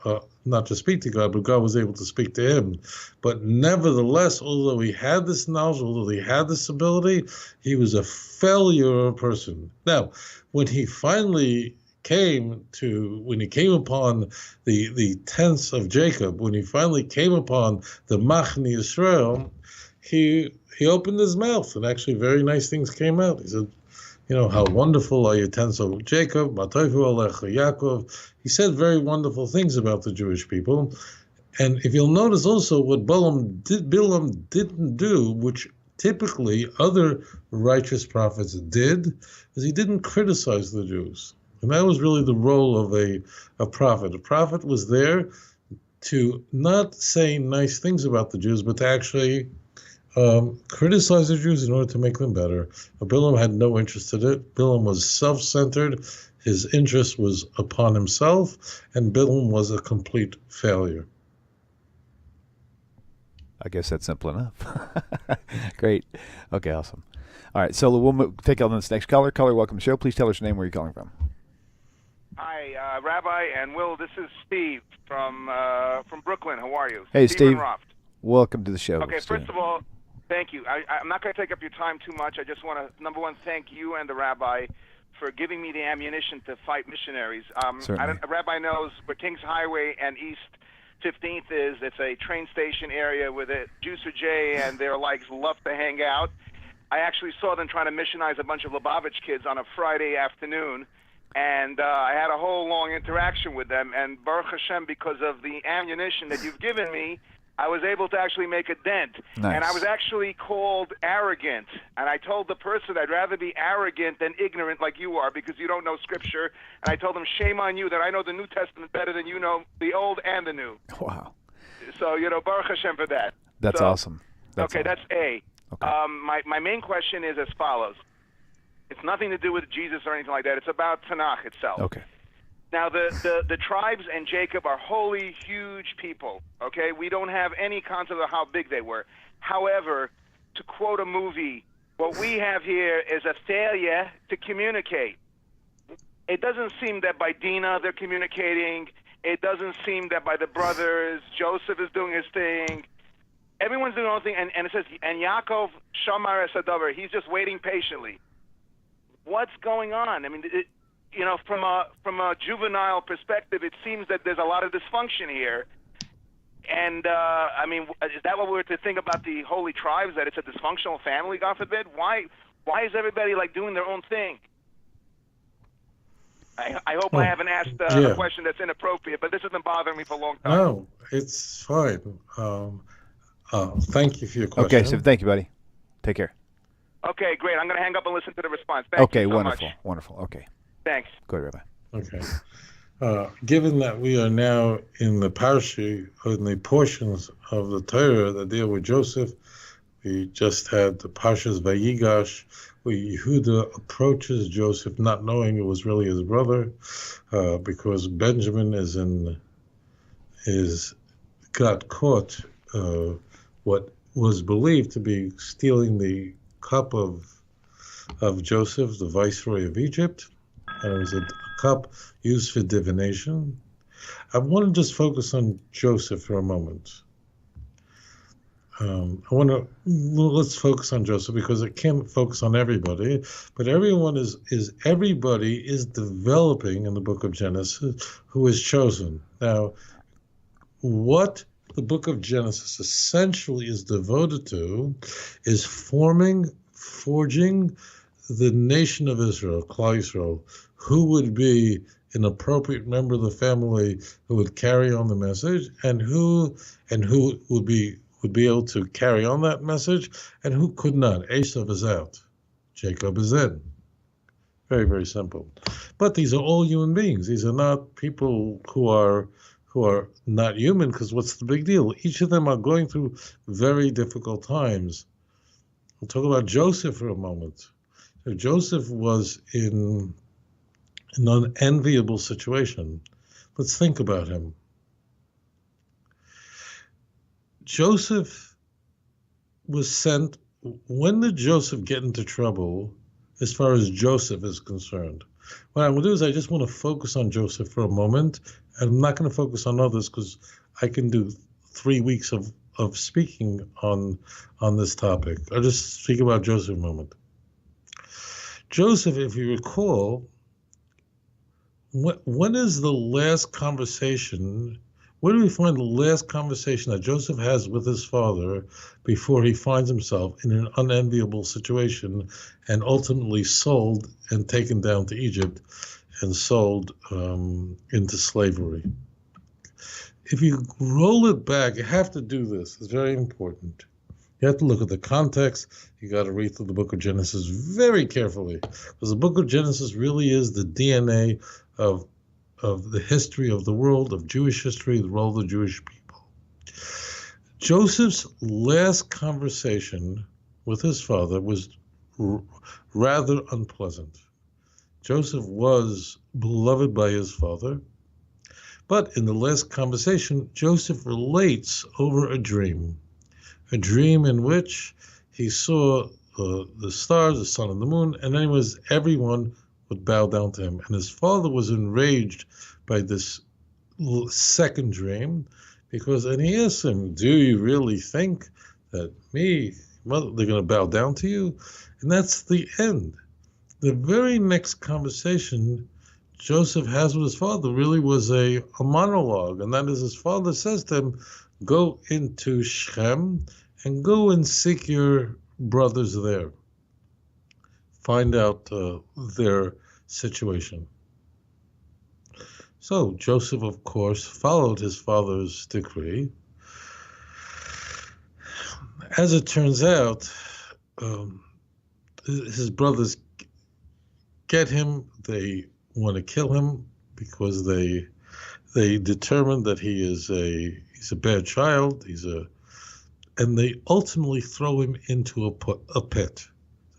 not to speak to God, but God was able to speak to him. But nevertheless, although he had this knowledge, although he had this ability, he was a failure of a person. Now, when he finally came upon the tents of Jacob, when he finally came upon the Machne Yisrael, he opened his mouth, and actually very nice things came out. He said, how wonderful are your tents of Jacob, Matoifu Alecha Yaakov. He said very wonderful things about the Jewish people. And if you'll notice also what Bilam didn't do, which typically other righteous prophets did, is he didn't criticize the Jews. And that was really the role of a prophet. A prophet was there to not say nice things about the Jews, but to actually criticize the Jews in order to make them better. Bilam had no interest in it. Bilam was self-centered. His interest was upon himself, and Bilam was a complete failure. I guess that's simple enough. Great. Okay, awesome. All right, so we'll take on this next caller. Caller, welcome to the show. Please tell us your name, where you're calling from. Hi, Rabbi and Will. This is Steve from Brooklyn. How are you? Hey, Steve. Roft. Welcome to the show. Okay, Steve. first of all, thank you. I'm not going to take up your time too much. I just want to, number one, thank you and the Rabbi for giving me the ammunition to fight missionaries. Rabbi knows where Kings Highway and East 15th is. It's a train station area where the Juicer J and their likes love to hang out. I actually saw them trying to missionize a bunch of Lubavitch kids on a Friday afternoon, and I had a whole long interaction with them. And Baruch Hashem, because of the ammunition that you've given me, I was able to actually make a dent. Nice. And I was actually called arrogant. And I told the person I'd rather be arrogant than ignorant like you are, because you don't know Scripture. And I told them, shame on you that I know the New Testament better than you know the Old and the New. Wow. So, Baruch Hashem for that. That's awesome. That's A. Okay. My main question is as follows. It's nothing to do with Jesus or anything like that. It's about Tanakh itself. Okay. Now, the tribes and Jacob are holy, huge people, okay? We don't have any concept of how big they were. However, to quote a movie, what we have here is a failure to communicate. It doesn't seem that by Dinah they're communicating. It doesn't seem that by the brothers, Joseph is doing his thing. Everyone's doing their own thing, and it says, and Yaakov Shamar Esadavar, he's just waiting patiently. What's going on? I mean, from a juvenile perspective, it seems that there's a lot of dysfunction here. And, is that what we're to think about the holy tribes, that it's a dysfunctional family, God forbid? Why is everybody, doing their own thing? I hope I haven't asked a question that's inappropriate, but this has been bothering me for a long time. No, it's fine. Thank you for your question. Okay, so thank you, buddy. Take care. Okay, great. I'm going to hang up and listen to the response. Thank you so wonderful, much. wonderful. Okay. Thanks. Go ahead, Rabbi. Okay. Given that we are now in the parsha, in the portions of the Torah that deal with Joseph, we just had the Parshas Vayigash, where Yehuda approaches Joseph not knowing it was really his brother, because Benjamin got caught what was believed to be stealing the cup of Joseph, the viceroy of Egypt. and it was a cup used for divination. I want to just focus on Joseph for a moment. Let's focus on Joseph because it can't focus on everybody, but everybody is developing in the book of Genesis who is chosen. Now, what the book of Genesis essentially is devoted to is forging the nation of Israel, Klal Yisrael, who would be an appropriate member of the family who would carry on the message, and who would be able to carry on that message, and who could not. Esau is out, Jacob is in. Very, very simple. But these are all human beings. These are not people who are not human, because what's the big deal? Each of them are going through very difficult times. We'll talk about Joseph for a moment. So Joseph was in an unenviable situation. Let's think about him. Joseph was sent. When did Joseph get into trouble as far as Joseph is concerned? What I'm going to do is I just want to focus on Joseph for a moment, and I'm not going to focus on others because I can do 3 weeks of speaking on this topic. I'll just speak about Joseph a moment. Joseph, if you recall, when is the last conversation? Where do we find the last conversation that Joseph has with his father before he finds himself in an unenviable situation and ultimately sold and taken down to Egypt and sold into slavery? If you roll it back, you have to do this. It's very important. You have to look at the context. You got to read through the book of Genesis very carefully, because the book of Genesis really is the DNA of the history of the world, of Jewish history, the role of the Jewish people. Joseph's last conversation with his father was rather unpleasant. Joseph was beloved by his father, but in the last conversation, Joseph relates over a dream in which he saw the stars, the sun and the moon, and then everyone would bow down to him. And his father was enraged by this second dream, and he asked him, do you really think that mother, they're going to bow down to you? And that's the end. The very next conversation Joseph has with his father really was a monologue, and that is his father says to him, go into Shechem and go and seek your brothers there. Find out their situation. So Joseph, of course, followed his father's decree. As it turns out, his brothers get him. They want to kill him because they determine that he's a bad child. And they ultimately throw him into a pit.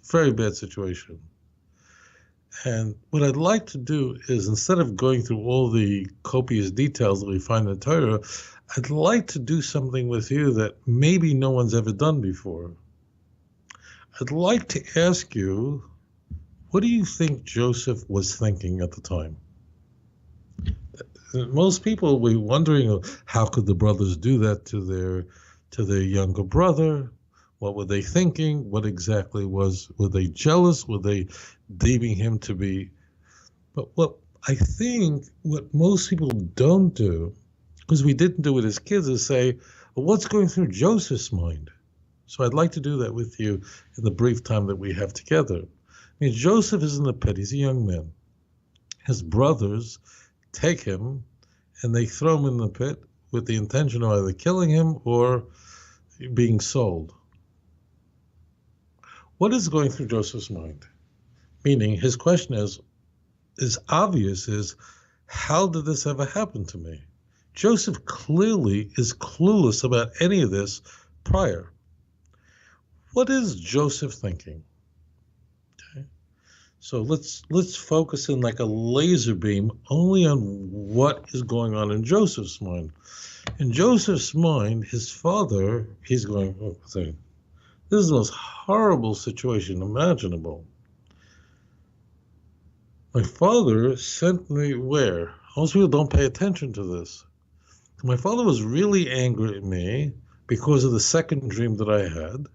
Very bad situation. And what I'd like to do is, instead of going through all the copious details that we find in the Torah, I'd like to do something with you that maybe no one's ever done before. I'd like to ask you, what do you think Joseph was thinking at the time? Most people will be wondering, how could the brothers do that to their younger brother? What were they thinking? What exactly were they jealous? Were they deeming him to be? But what most people don't do, because we didn't do it as kids, is say, well, what's going through Joseph's mind? So I'd like to do that with you in the brief time that we have together. I mean, Joseph is in the pit. He's a young man. His brothers take him and they throw him in the pit with the intention of either killing him or being sold. What is going through Joseph's mind? Meaning, his question is obvious, how did this ever happen to me? Joseph clearly is clueless about any of this prior. What is Joseph thinking? Okay. So let's focus in like a laser beam only on what is going on in Joseph's mind. In Joseph's mind, his father, he's going, this is the most horrible situation imaginable. My father sent me where? Most people don't pay attention to this. My father was really angry at me because of the second dream that I had.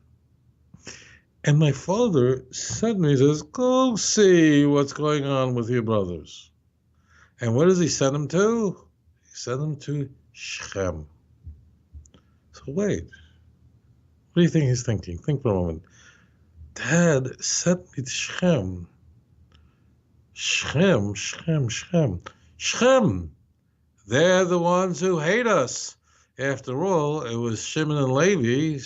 And my father sent me, he says, go see what's going on with your brothers. And where does he send them to? He sent them to Shechem. So wait, what do you think he's thinking? Think for a moment. Dad sent me to Shechem. Shechem. They're the ones who hate us. After all, it was Shimon and Levi,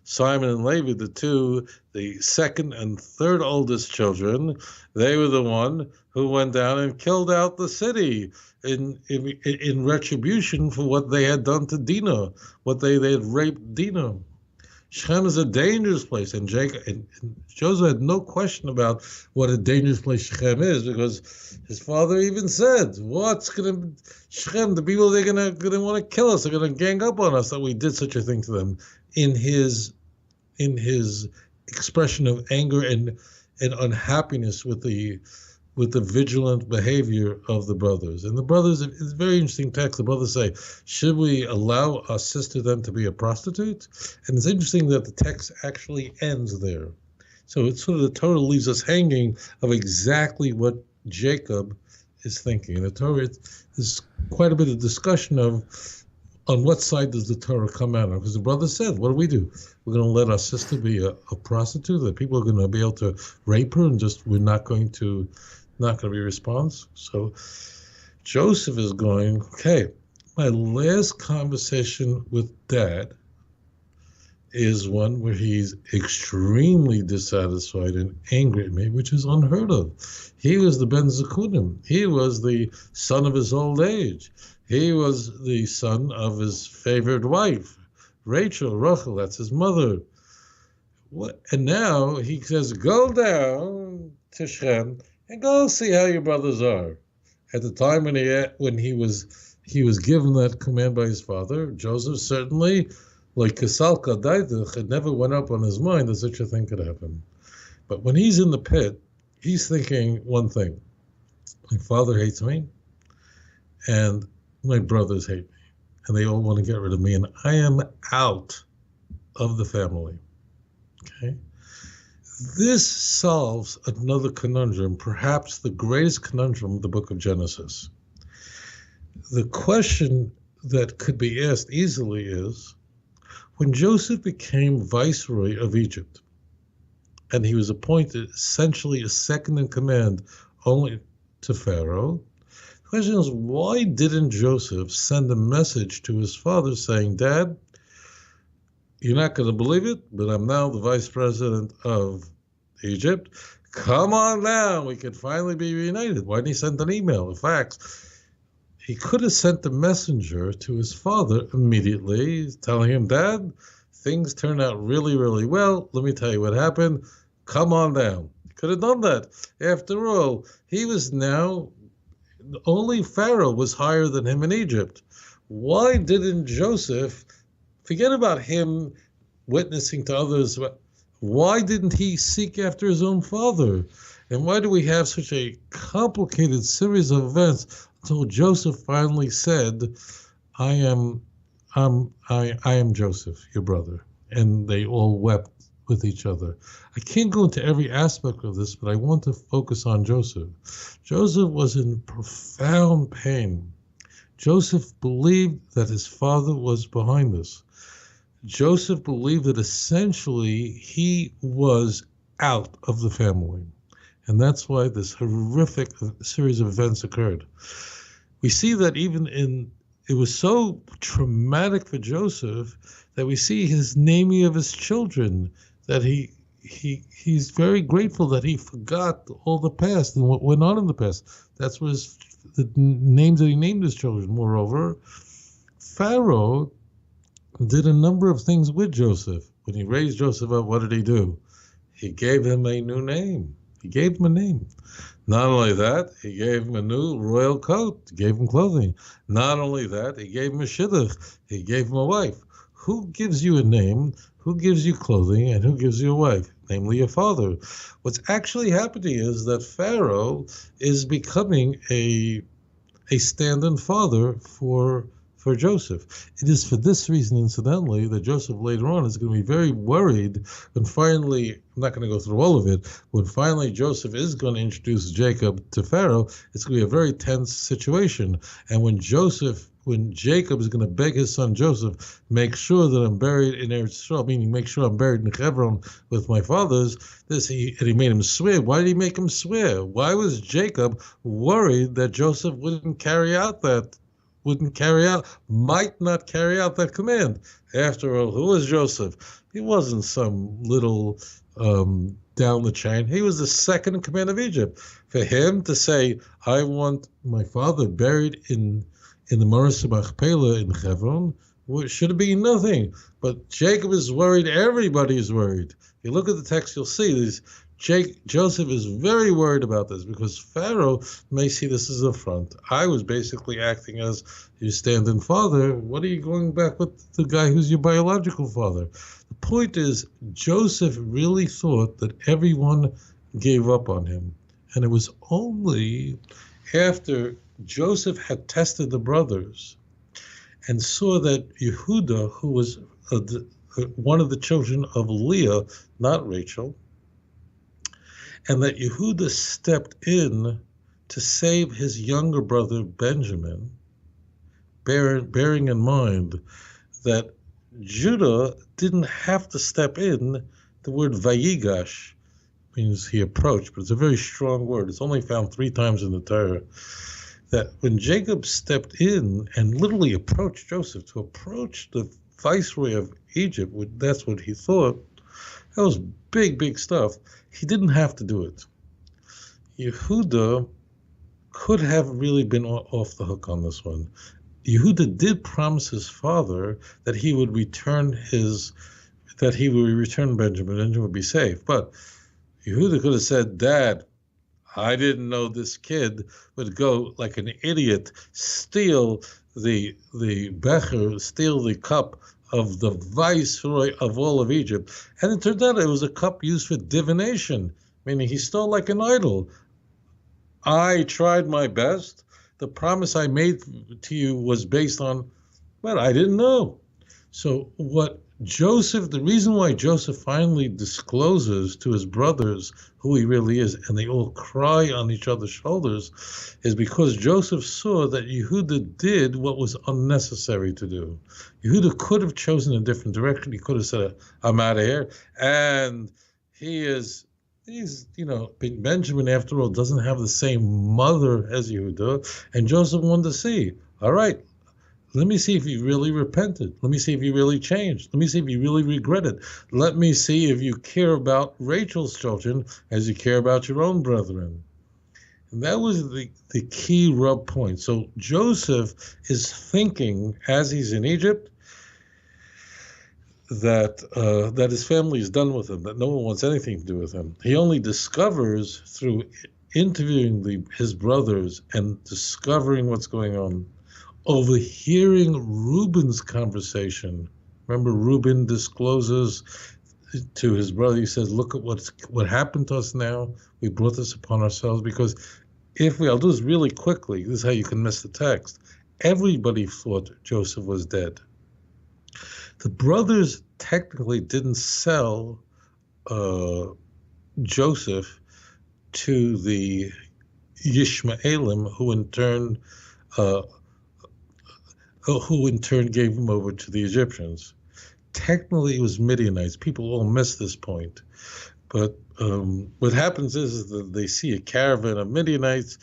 Simon and Levi, the second and third oldest children. They were the one who went down and killed out the city in retribution for what they had done to Dinah, what they had raped Dinah. Shechem is a dangerous place, and Joseph had no question about what a dangerous place Shechem is, because his father even said, "What's gonna Shechem? The people they're gonna want to kill us. They're gonna gang up on us that we did such a thing to them." In his expression of anger and unhappiness with the vigilant behavior of the brothers. And the brothers, it's a very interesting text. The brothers say, should we allow our sister then to be a prostitute? And it's interesting that the text actually ends there. So it's sort of, the Torah leaves us hanging of exactly what Jacob is thinking. In the Torah, there's quite a bit of discussion of on what side does the Torah come out of? Because the brother said, what do we do? We're going to let our sister be a prostitute? That people are going to be able to rape her and we're not going to be responsible? So Joseph is going, okay, my last conversation with Dad is one where he's extremely dissatisfied and angry at me, which is unheard of. He was the Ben Zakunim. He was the son of his old age. He was the son of his favorite wife, Rachel, that's his mother. And now he says, go down to Shem and go see how your brothers are. At the time when he was given that command by his father, Joseph certainly, like Kasal Kadaitach, it never went up on his mind that such a thing could happen. But when he's in the pit, he's thinking one thing: my father hates me, and my brothers hate me, and they all want to get rid of me, and I am out of the family. Okay? This solves another conundrum, perhaps the greatest conundrum of the book of Genesis. The question that could be asked easily is, when Joseph became viceroy of Egypt, and he was appointed essentially a second in command only to Pharaoh, the question is, why didn't Joseph send a message to his father saying, Dad, you're not going to believe it, but I'm now the vice president of Egypt. Come on down. We can finally be reunited. Why didn't he send an email, a fax? He could have sent a messenger to his father immediately, telling him, Dad, things turned out really, really well. Let me tell you what happened. Come on down. He could have done that. After all, he was now, only Pharaoh was higher than him in Egypt. Why didn't Joseph, forget about him witnessing to others, why didn't he seek after his own father? And why do we have such a complicated series of events until Joseph finally said, I am Joseph, your brother. And they all wept with each other. I can't go into every aspect of this, but I want to focus on Joseph. Joseph was in profound pain. Joseph believed that his father was behind this. Joseph believed that essentially he was out of the family. And that's why this horrific series of events occurred. We see that it was so traumatic for Joseph that we see his naming of his children, that he's very grateful that he forgot all the past and what went on in the past. That's what the names that he named his children. Moreover, Pharaoh did a number of things with Joseph. When he raised Joseph up, what did he do? He gave him a new name. He gave him a name. Not only that, he gave him a new royal coat. He gave him clothing. Not only that, he gave him a shidduch. He gave him a wife. Who gives you a name? Who gives you clothing? And who gives you a wife? namely your father. What's actually happening is that Pharaoh is becoming a stand-in father for Joseph. It is for this reason, incidentally, that Joseph later on is going to be very worried when finally, I'm not going to go through all of it, when finally Joseph is going to introduce Jacob to Pharaoh, it's going to be a very tense situation. And when Jacob is going to beg his son Joseph, make sure that I'm buried in Eretz Yisrael, meaning make sure I'm buried in Hebron with my fathers, and he made him swear. Why did he make him swear? Why was Jacob worried that Joseph might not carry out that command? After all, who was Joseph? He wasn't some little down the chain. He was the second in command of Egypt. For him to say, I want my father buried in the Maris Machpelah in Hebron, should have been nothing. But Jacob is worried. Everybody is worried. If you look at the text, you'll see Joseph is very worried about this because Pharaoh may see this as an affront. I was basically acting as your stand-in father. What are you going back with the guy who's your biological father? The point is, Joseph really thought that everyone gave up on him. And it was only after Joseph had tested the brothers and saw that Yehuda, who was one of the children of Leah, not Rachel, and that Yehuda stepped in to save his younger brother Benjamin, bearing in mind that Judah didn't have to step in. The word vayigash means he approached, but it's a very strong word. It's only found 3 times in the Torah. That when Jacob stepped in and literally approached Joseph, to approach the viceroy of Egypt, that's what he thought, that was big, big stuff. He didn't have to do it. Yehuda could have really been off the hook on this one. Yehuda did promise his father that he would return Benjamin. Benjamin would be safe. But Yehuda could have said, Dad, I didn't know this kid would go like an idiot, steal the becher, steal the cup of the viceroy of all of Egypt. And it turned out it was a cup used for divination, meaning he stole like an idol. I tried my best. The promise I made to you was based on, well, I didn't know. So the reason why Joseph finally discloses to his brothers who he really is, and they all cry on each other's shoulders, is because Joseph saw that Yehuda did what was unnecessary to do. Yehuda could have chosen a different direction. He could have said, I'm out of here. And Benjamin, after all, doesn't have the same mother as Yehuda. And Joseph wanted to see, all right, let me see if you really repented. Let me see if you really changed. Let me see if you really regretted. Let me see if you care about Rachel's children as you care about your own brethren. And that was the key rub point. So Joseph is thinking, as he's in Egypt, that his family is done with him, that no one wants anything to do with him. He only discovers through interviewing his brothers and discovering what's going on, overhearing Reuben's conversation. Remember, Reuben discloses to his brother, he says, look at what happened to us now. We brought this upon ourselves because I'll do this really quickly. This is how you can miss the text. Everybody thought Joseph was dead. The brothers technically didn't sell Joseph to the Yishmaelim, who in turn gave him over to the Egyptians. Technically, it was Midianites. People all miss this point. But what happens is that they see a caravan of Midianites,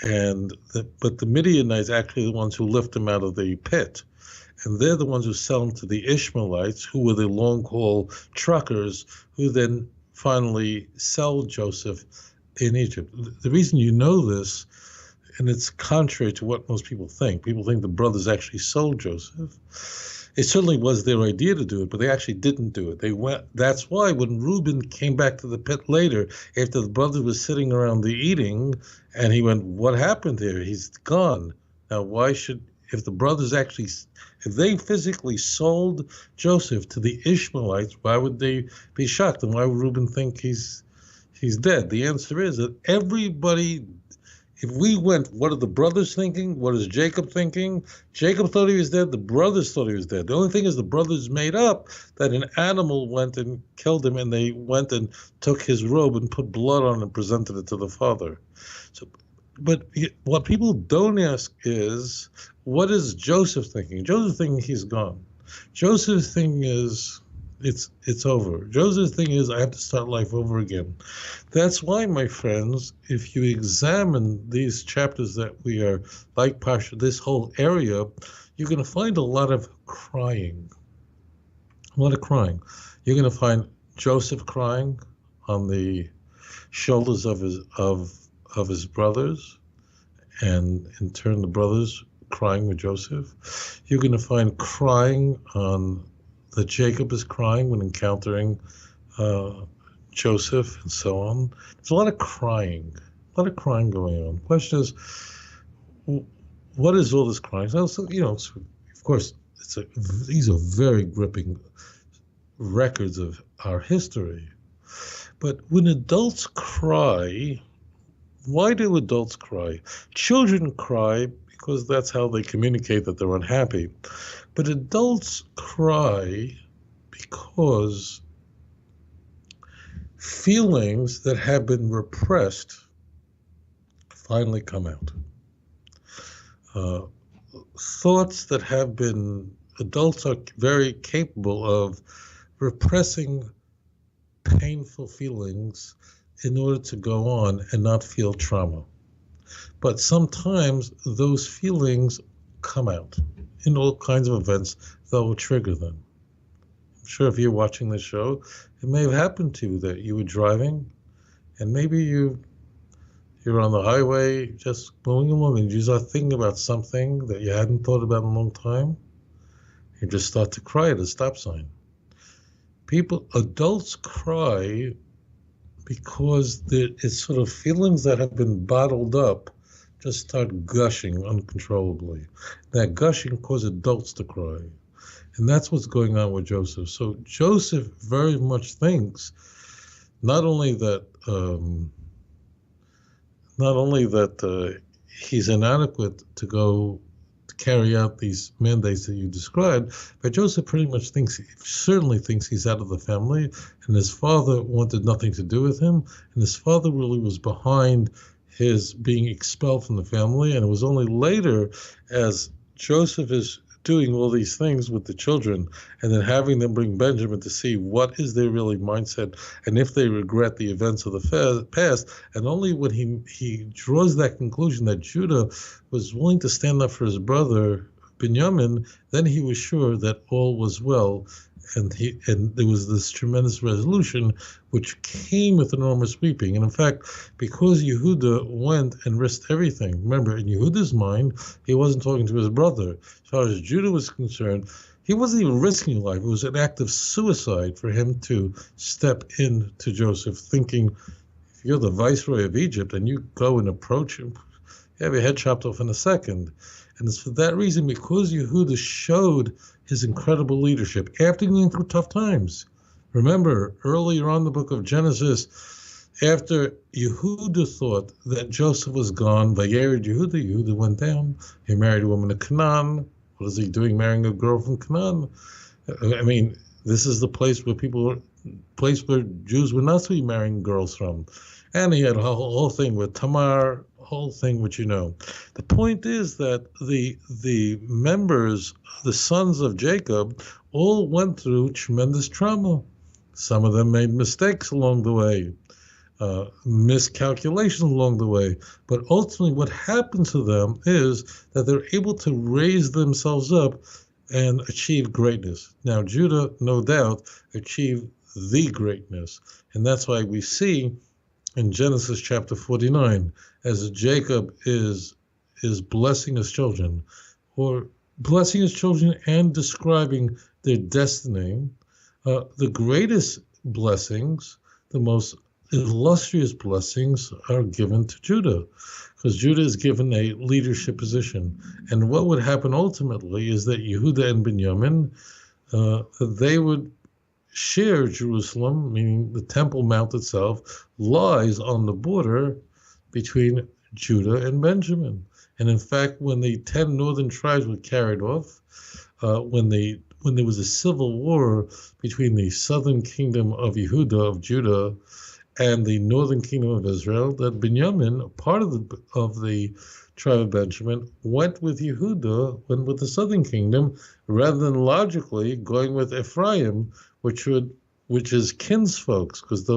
but the Midianites are actually the ones who lift them out of the pit. And they're the ones who sell them to the Ishmaelites, who were the long-haul truckers, who then finally sell Joseph in Egypt. The reason you know this, and it's contrary to what most people think. People think the brothers actually sold Joseph. It certainly was their idea to do it, but they actually didn't do it. That's why when Reuben came back to the pit later, after the brothers were sitting around the eating, and he went, what happened here? He's gone. Now, why should if the brothers actually, if they physically sold Joseph to the Ishmaelites, why would they be shocked? And why would Reuben think he's dead? The answer is that everybody, if we went, what are the brothers thinking? What is Jacob thinking? Jacob thought he was dead. The brothers thought he was dead. The only thing is the brothers made up that an animal went and killed him, and they went and took his robe and put blood on it and presented it to the father. So, but what people don't ask is, what is Joseph thinking? Joseph thinking he's gone. Joseph's thing is, it's over. Joseph's thing is, I have to start life over again. That's why, my friends, if you examine these chapters that we are, like Pasha, this whole area, you're going to find a lot of crying. A lot of crying. You're going to find Joseph crying on the shoulders of his brothers, and in turn the brothers crying with Joseph. You're going to find crying on that Jacob is crying when encountering Joseph and so on. There's a lot of crying going on. The question is, what is all this crying? So, of course, these are very gripping records of our history. But when adults cry, why do adults cry? Children cry because that's how they communicate that they're unhappy. But adults cry because feelings that have been repressed finally come out. Thoughts that have been, adults are very capable of repressing painful feelings in order to go on and not feel trauma. But sometimes those feelings come out in all kinds of events that will trigger them. I'm sure if you're watching this show, it may have happened to you that you were driving and maybe you're on the highway just going along and you start thinking about something that you hadn't thought about in a long time. You just start to cry at a stop sign. Adults cry because it's sort of feelings that have been bottled up just start gushing uncontrollably. That gushing causes adults to cry. And that's what's going on with Joseph. So Joseph very much thinks not only that he's inadequate to carry out these mandates that you described, but Joseph certainly thinks he's out of the family, and his father wanted nothing to do with him, and his father really was behind his being expelled from the family. And it was only later, as Joseph is doing all these things with the children and then having them bring Benjamin to see what is their really mindset and if they regret the events of the past. And only when he draws that conclusion that Judah was willing to stand up for his brother Binyamin, then he was sure that all was well. And there was this tremendous resolution which came with enormous weeping. And in fact, because Yehuda went and risked everything, remember, in Yehuda's mind, he wasn't talking to his brother. As far as Judah was concerned, he wasn't even risking life. It was an act of suicide for him to step in to Joseph, thinking, if you're the viceroy of Egypt and you go and approach him, you have your head chopped off in a second. And it's for that reason, because Yehuda showed his incredible leadership after going through tough times. Remember, earlier on in the book of Genesis, after Yehuda thought that Joseph was gone, Vayered Yehuda went down. He married a woman of Canaan. What is he doing marrying a girl from Canaan? I mean, this is the place where Jews were not to be marrying girls from. And he had a whole thing with Tamar, whole thing which you know. The point is that the members, the sons of Jacob, all went through tremendous trauma. Some of them made mistakes along the way, miscalculations along the way. But ultimately what happens to them is that they're able to raise themselves up and achieve greatness. Now, Judah, no doubt, achieved the greatness. And that's why we see in Genesis chapter 49, as Jacob is blessing his children, or blessing his children and describing their destiny, the greatest blessings, the most illustrious blessings are given to Judah, because Judah is given a leadership position. And what would happen ultimately is that Yehuda and Binyamin, they would share Jerusalem, meaning the Temple Mount itself lies on the border between Judah and Benjamin. And in fact, when the 10 northern tribes were carried off, when there was a civil war between the southern kingdom of Yehuda, of Judah, and the northern kingdom of Israel, that Binyamin, part of the tribe of Benjamin, went with Yehuda, went with the southern kingdom, rather than logically going with Ephraim, which is kinsfolks, because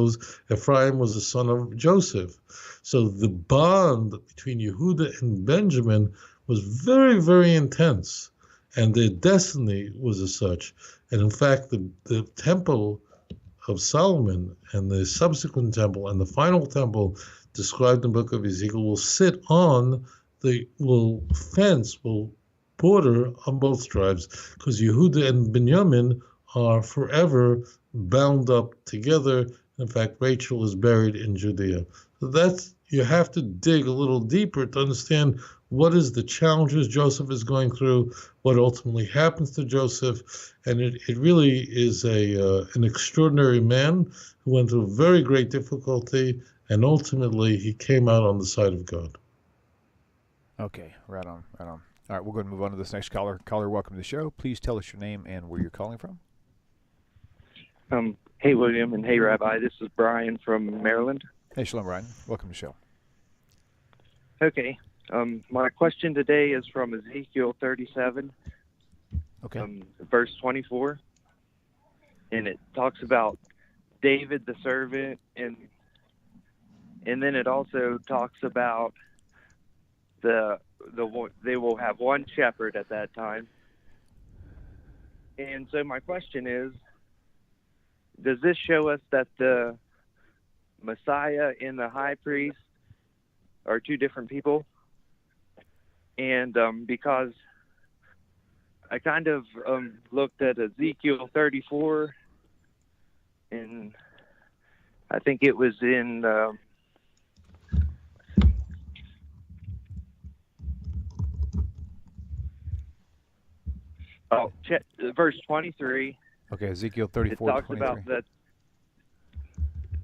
Ephraim was the son of Joseph. So the bond between Yehuda and Benjamin was very, very intense, and their destiny was as such. And in fact, the temple of Solomon and the subsequent temple and the final temple described in the book of Ezekiel will border on both tribes, because Yehuda and Binyamin are forever bound up together. In fact, Rachel is buried in Judea. So you have to dig a little deeper to understand what is the challenges Joseph is going through, what ultimately happens to Joseph, and it really is an extraordinary man who went through very great difficulty, and ultimately he came out on the side of God. Okay, right on. All right, we're going to move on to this next caller. Caller, welcome to the show. Please tell us your name and where you're calling from. Hey, William, and hey, Rabbi. This is Brian from Maryland. Hey, shalom, Brian. Welcome to the show. Okay. My question today is from Ezekiel 37, verse 24, and it talks about David the servant, and then it also talks about they will have one shepherd at that time. And so my question is, does this show us that the Messiah and the high priest are two different people? And because I kind of looked at Ezekiel 34, and I think it was in verse 23. Okay, Ezekiel 34. It talks 23. about that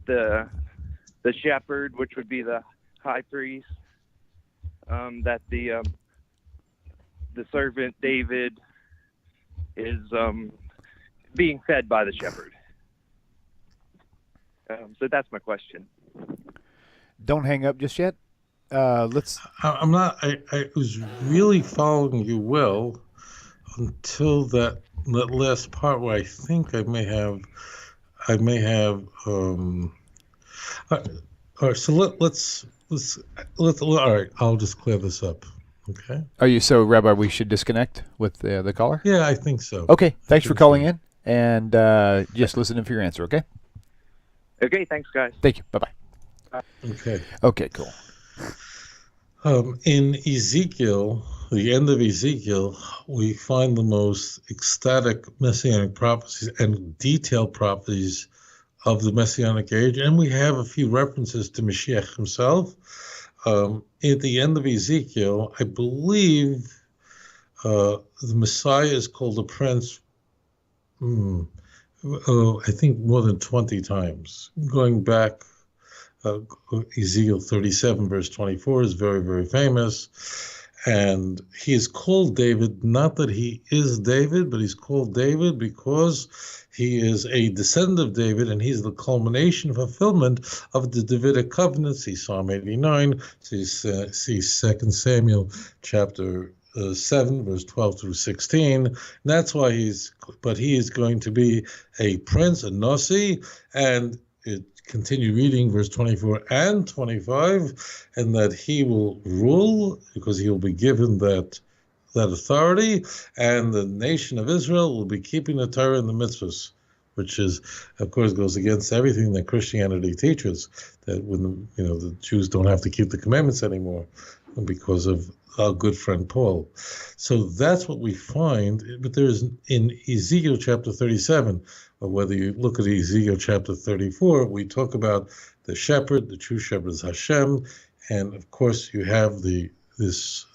the shepherd, which would be the high priest, that the servant David is being fed by the shepherd. So that's my question. Don't hang up just yet. Let's. I'm not. I was really following you well until that last part where I think I may have. All right. So let's. All right. I'll just clear this up. Okay. Are you so, Rabbi? We should disconnect with the caller. Yeah, I think so. Okay. Thanks for calling in, and just listening for your answer. Okay. Okay. Thanks, guys. Thank you. Bye-bye. Okay. Okay. Cool. In Ezekiel, the end of Ezekiel, we find the most ecstatic messianic prophecies and detailed prophecies of the messianic age, and we have a few references to Mashiach himself. At the end of Ezekiel, I believe the Messiah is called the Prince, I think more than 20 times. Going back, Ezekiel 37, verse 24 is very, very famous. And he is called David, not that he is David, but he's called David because he is a descendant of David, and he's the culmination, fulfillment of the Davidic covenant. See Psalm 89, see 2 Samuel chapter 7, verse 12 through 16. And that's why he is going to be a prince, a Nasi, and continue reading verse 24 and 25, and that he will rule because he will be given that authority, and the nation of Israel will be keeping the Torah and the mitzvahs, which is, of course, goes against everything that Christianity teaches, that when the Jews don't have to keep the commandments anymore because of our good friend Paul. So that's what we find. But there's in Ezekiel chapter 37, or whether you look at Ezekiel chapter 34, we talk about the shepherd. The true shepherd is Hashem, and of course you have this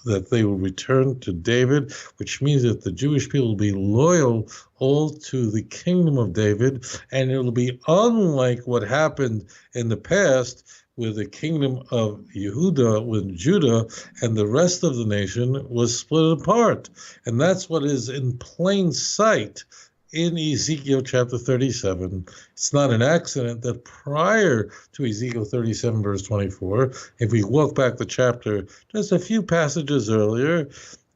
that they will return to David, which means that the Jewish people will be loyal all to the kingdom of David, and it will be unlike what happened in the past with the kingdom of Yehuda, with Judah, and the rest of the nation was split apart. And that's what is in plain sight in Ezekiel chapter 37. It's not an accident that prior to Ezekiel 37, verse 24, if we walk back the chapter just a few passages earlier,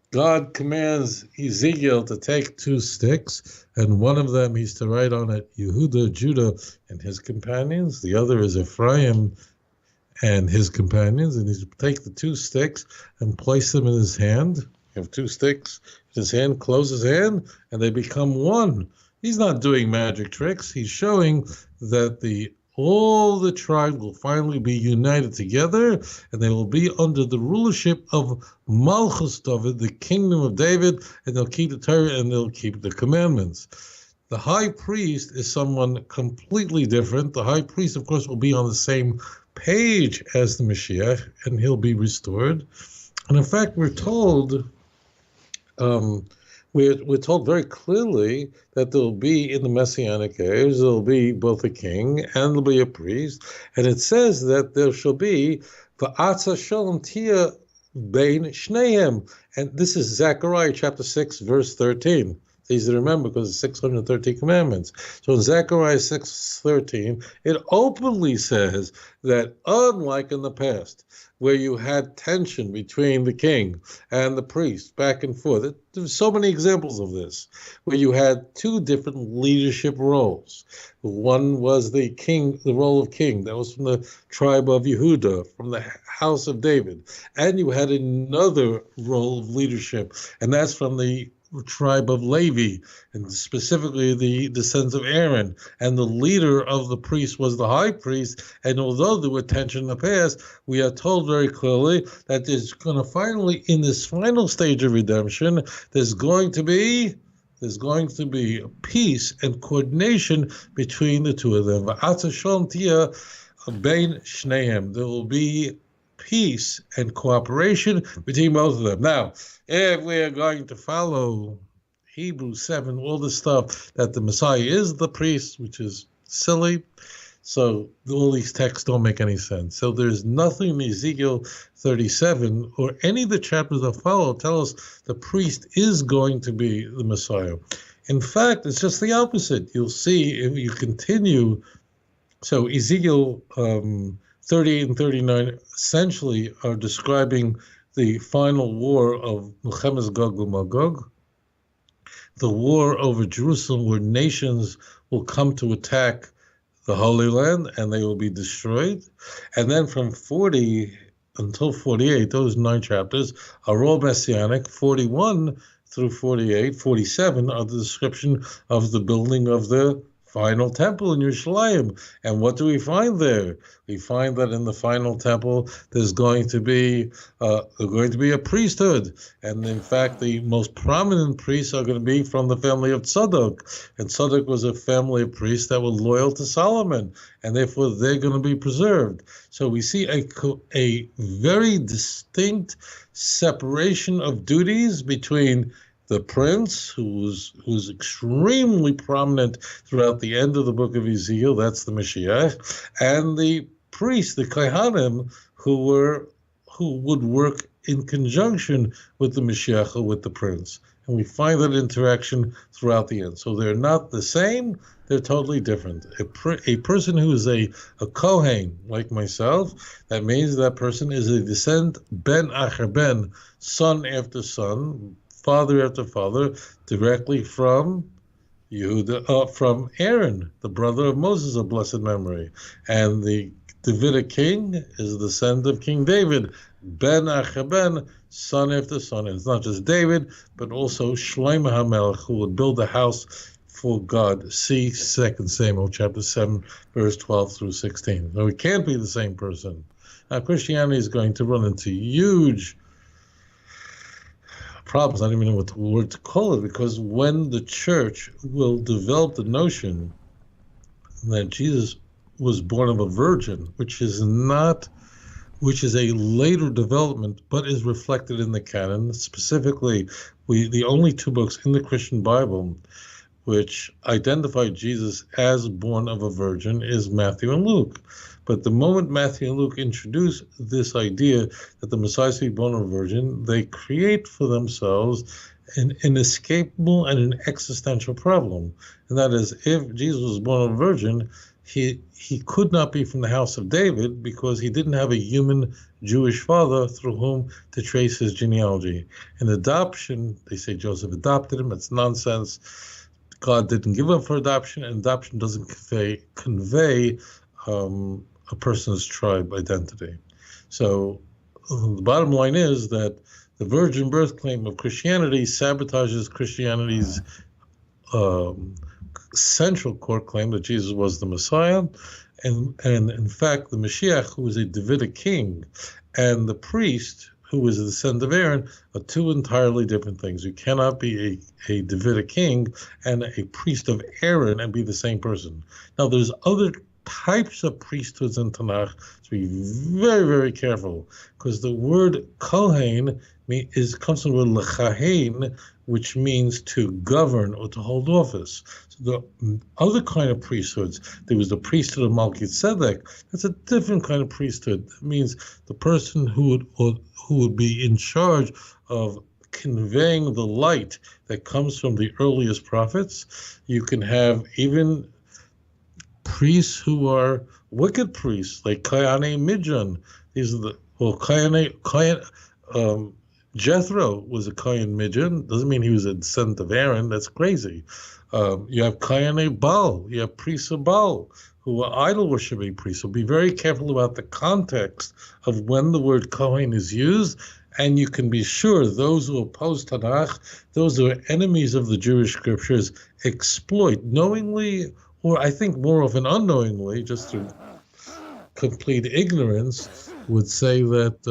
God commands Ezekiel to take 2 sticks, and one of them he's to write on it Yehuda, Judah, and his companions. The other is Ephraim and his companions, and he's to take the 2 sticks and place them in his hand. You have 2 sticks in his hand, close his hand, and they become one. He's not doing magic tricks. He's showing that all the tribe will finally be united together, and they will be under the rulership of Malchus David, the kingdom of David, and they'll keep the Torah and they'll keep the commandments. The high priest is someone completely different. The high priest, of course, will be on the same page as the Mashiach, and he'll be restored. And in fact, we're told very clearly that there'll be in the Messianic age, there'll be both a king and there'll be a priest. And it says that there shall be v'atza shalom tia bein shneim. And this is Zechariah chapter 6, verse 13. It's easy to remember because it's 613 commandments. So in Zechariah 6:13, it openly says that unlike in the past, where you had tension between the king and the priest back and forth, there's so many examples of this, where you had 2 different leadership roles. One was the king, the role of king, that was from the tribe of Yehuda, from the house of David. And you had another role of leadership, and that's from the tribe of Levi, and specifically the descendants of Aaron. And the leader of the priest was the high priest. And although there were tension in the past, we are told very clearly that there's going to finally, in this final stage of redemption, there's going to be peace and coordination between the 2 of them. V'atza shalom tia bein shneim. There will be peace and cooperation between both of them. Now, if we are going to follow Hebrews 7, all the stuff that the Messiah is the priest, which is silly, so all these texts don't make any sense. So there's nothing in Ezekiel 37 or any of the chapters that follow tell us the priest is going to be the Messiah. In fact, it's just the opposite. You'll see if you continue. So Ezekiel 38 and 39 essentially are describing the final war of Milchemes Gog uMagog, the war over Jerusalem, where nations will come to attack the Holy Land and they will be destroyed. And then from 40 until 48, those 9 chapters are all messianic. 41 through 48, 47 are the description of the building of the final temple in Yerushalayim. And what do we find there? We find that in the final temple there's going to be a priesthood, and in fact the most prominent priests are going to be from the family of Tzadok, and Tzadok was a family of priests that were loyal to Solomon, and therefore they're going to be preserved. So we see a very distinct separation of duties between the prince, who's extremely prominent throughout the end of the book of Ezekiel, that's the Mashiach, and the priests, the Kohanim, who would work in conjunction with the Mashiach, or with the prince. And we find that interaction throughout the end. So they're not the same, they're totally different. A person who is a Kohen, like myself, that means that person is a descendant, ben acher ben, son after son, father after father, directly from from Aaron, the brother of Moses of blessed memory. And the Davidic king is the descendant of King David, ben acher ben, son after son. And it's not just David, but also Shlomo HaMelech, who would build a house for God. See 2 Samuel chapter 7, verse 12 through 16. So it can't be the same person. Now, Christianity is going to run into huge problems. I don't even know what word to call it, because when the church will develop the notion that Jesus was born of a virgin, which is a later development, but is reflected in the canon. Specifically, the only two books in the Christian Bible which identify Jesus as born of a virgin is Matthew and Luke. But the moment Matthew and Luke introduce this idea that the Messiah is to be born of a virgin, they create for themselves an inescapable and an existential problem. And that is, if Jesus was born of a virgin, he could not be from the house of David because he didn't have a human Jewish father through whom to trace his genealogy. In adoption, they say Joseph adopted him. It's nonsense. God didn't give him for adoption, and adoption doesn't convey a person's tribe identity. So the bottom line is that the virgin birth claim of Christianity sabotages Christianity's central core claim that Jesus was the Messiah, and in fact the Mashiach, who was a Davidic king, and the priest, who was a descendant of Aaron, are two entirely different things. You cannot be a Davidic king and a priest of Aaron and be the same person. Now, there's other types of priesthoods in Tanakh, so be very, very careful, because the word Kohen comes from the word lechahen, which means to govern or to hold office. So the other kind of priesthoods, there was the priesthood of Melchizedek. That's a different kind of priesthood. That means the person who would be in charge of conveying the light that comes from the earliest prophets. You can have even priests who are wicked priests, like Kayane Midjan. These are Jethro was a Kohen Midjan. Doesn't mean he was a descendant of Aaron. That's crazy. You have Kayane Baal. You have priests of Baal who are idol worshiping priests. So be very careful about the context of when the word Kohen is used. And you can be sure those who oppose Tanakh, those who are enemies of the Jewish scriptures, exploit knowingly, or I think more often unknowingly, just through complete ignorance, would say that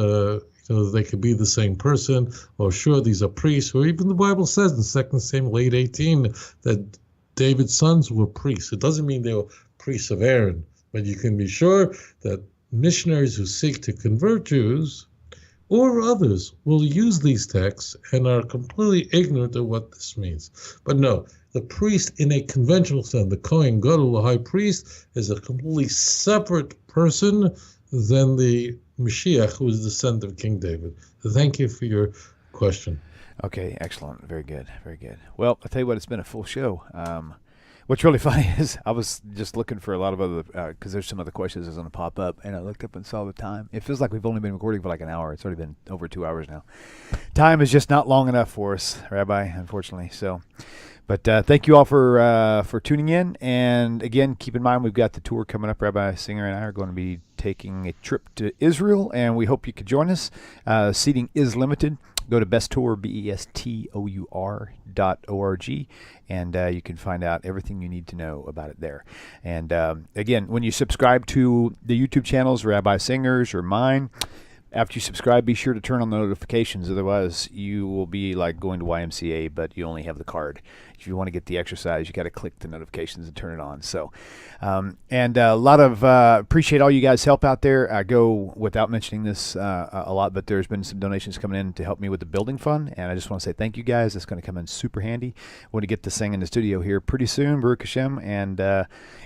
they could be the same person, or sure, these are priests, or even the Bible says in 2 Samuel 8:18 that David's sons were priests. It doesn't mean they were priests of Aaron, but you can be sure that missionaries who seek to convert Jews or others will use these texts and are completely ignorant of what this means. But no, the priest in a conventional sense, the Kohen Gadol, the high priest, is a completely separate person than the Mashiach, who is the descendant of King David. So thank you for your question. Okay, excellent. Very good, very good. Well, I'll tell you what, it's been a full show. What's really funny is I was just looking for a lot of other, because there's some other questions that's going to pop up, and I looked up and saw the time. It feels like we've only been recording for like an hour. It's already been over 2 hours now. Time is just not long enough for us, Rabbi, unfortunately. So, but thank you all for tuning in. And again, keep in mind we've got the tour coming up. Rabbi Singer and I are going to be taking a trip to Israel, and we hope you could join us. Seating is limited. Go to bestour, bestour.org, and you can find out everything you need to know about it there. And again, when you subscribe to the YouTube channels, Rabbi Singer's or mine, after you subscribe, be sure to turn on the notifications. Otherwise, you will be like going to YMCA, but you only have the card. If you want to get the exercise, you got to click the notifications and turn it on. So, and a lot of appreciate all you guys' help out there. I go without mentioning this a lot, but there's been some donations coming in to help me with the building fund, and I just want to say thank you guys. It's going to come in super handy. Want to get this thing in the studio here pretty soon, Baruch Hashem. And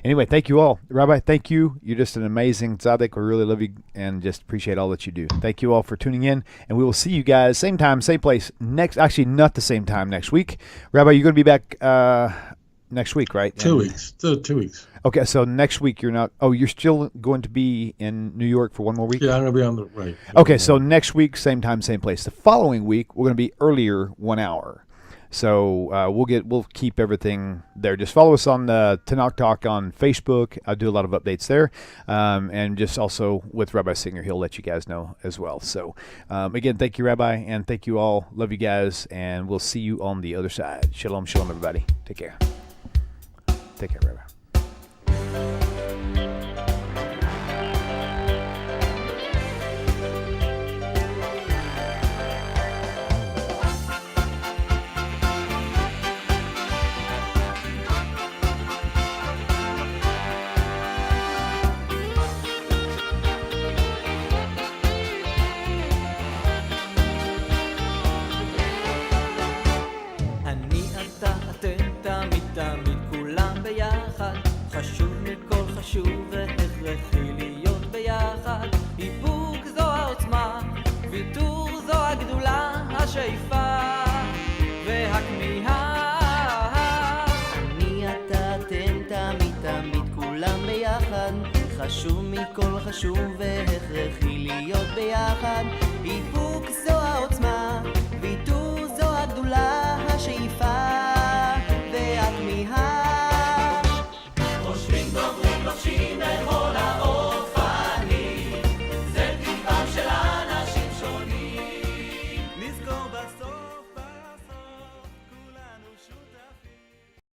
anyway, thank you all. Rabbi, thank you. You're just an amazing tzaddik. We really love you and just appreciate all that you do. Thank you all for tuning in, and we will see you guys same time, same place next. Actually, not the same time next week. Rabbi, you're going to be back next week, right? 2 weeks. 2 weeks. Okay, so next week you're not. Oh, you're still going to be in New York for one more week? Yeah, I'm going to be on the right. Okay, so next week, same time, same place. The following week, we're going to be earlier 1 hour. So we'll keep everything there. Just follow us on Tanakh Talk on Facebook. I do a lot of updates there, and just also with Rabbi Singer, he'll let you guys know as well. So again, thank you, Rabbi, and thank you all. Love you guys, and we'll see you on the other side. Shalom, shalom, everybody. Take care. Take care, Rabbi. חשוב מכל חשוב והכרחי להיות ביחד. איפוק זו העוצמה, ויתור זו הגדולה, השאיפה והכמיהה. אני אתה אתם תמיד תמיד כולם ביחד, חשוב מכל חשוב והכרחי להיות ביחד.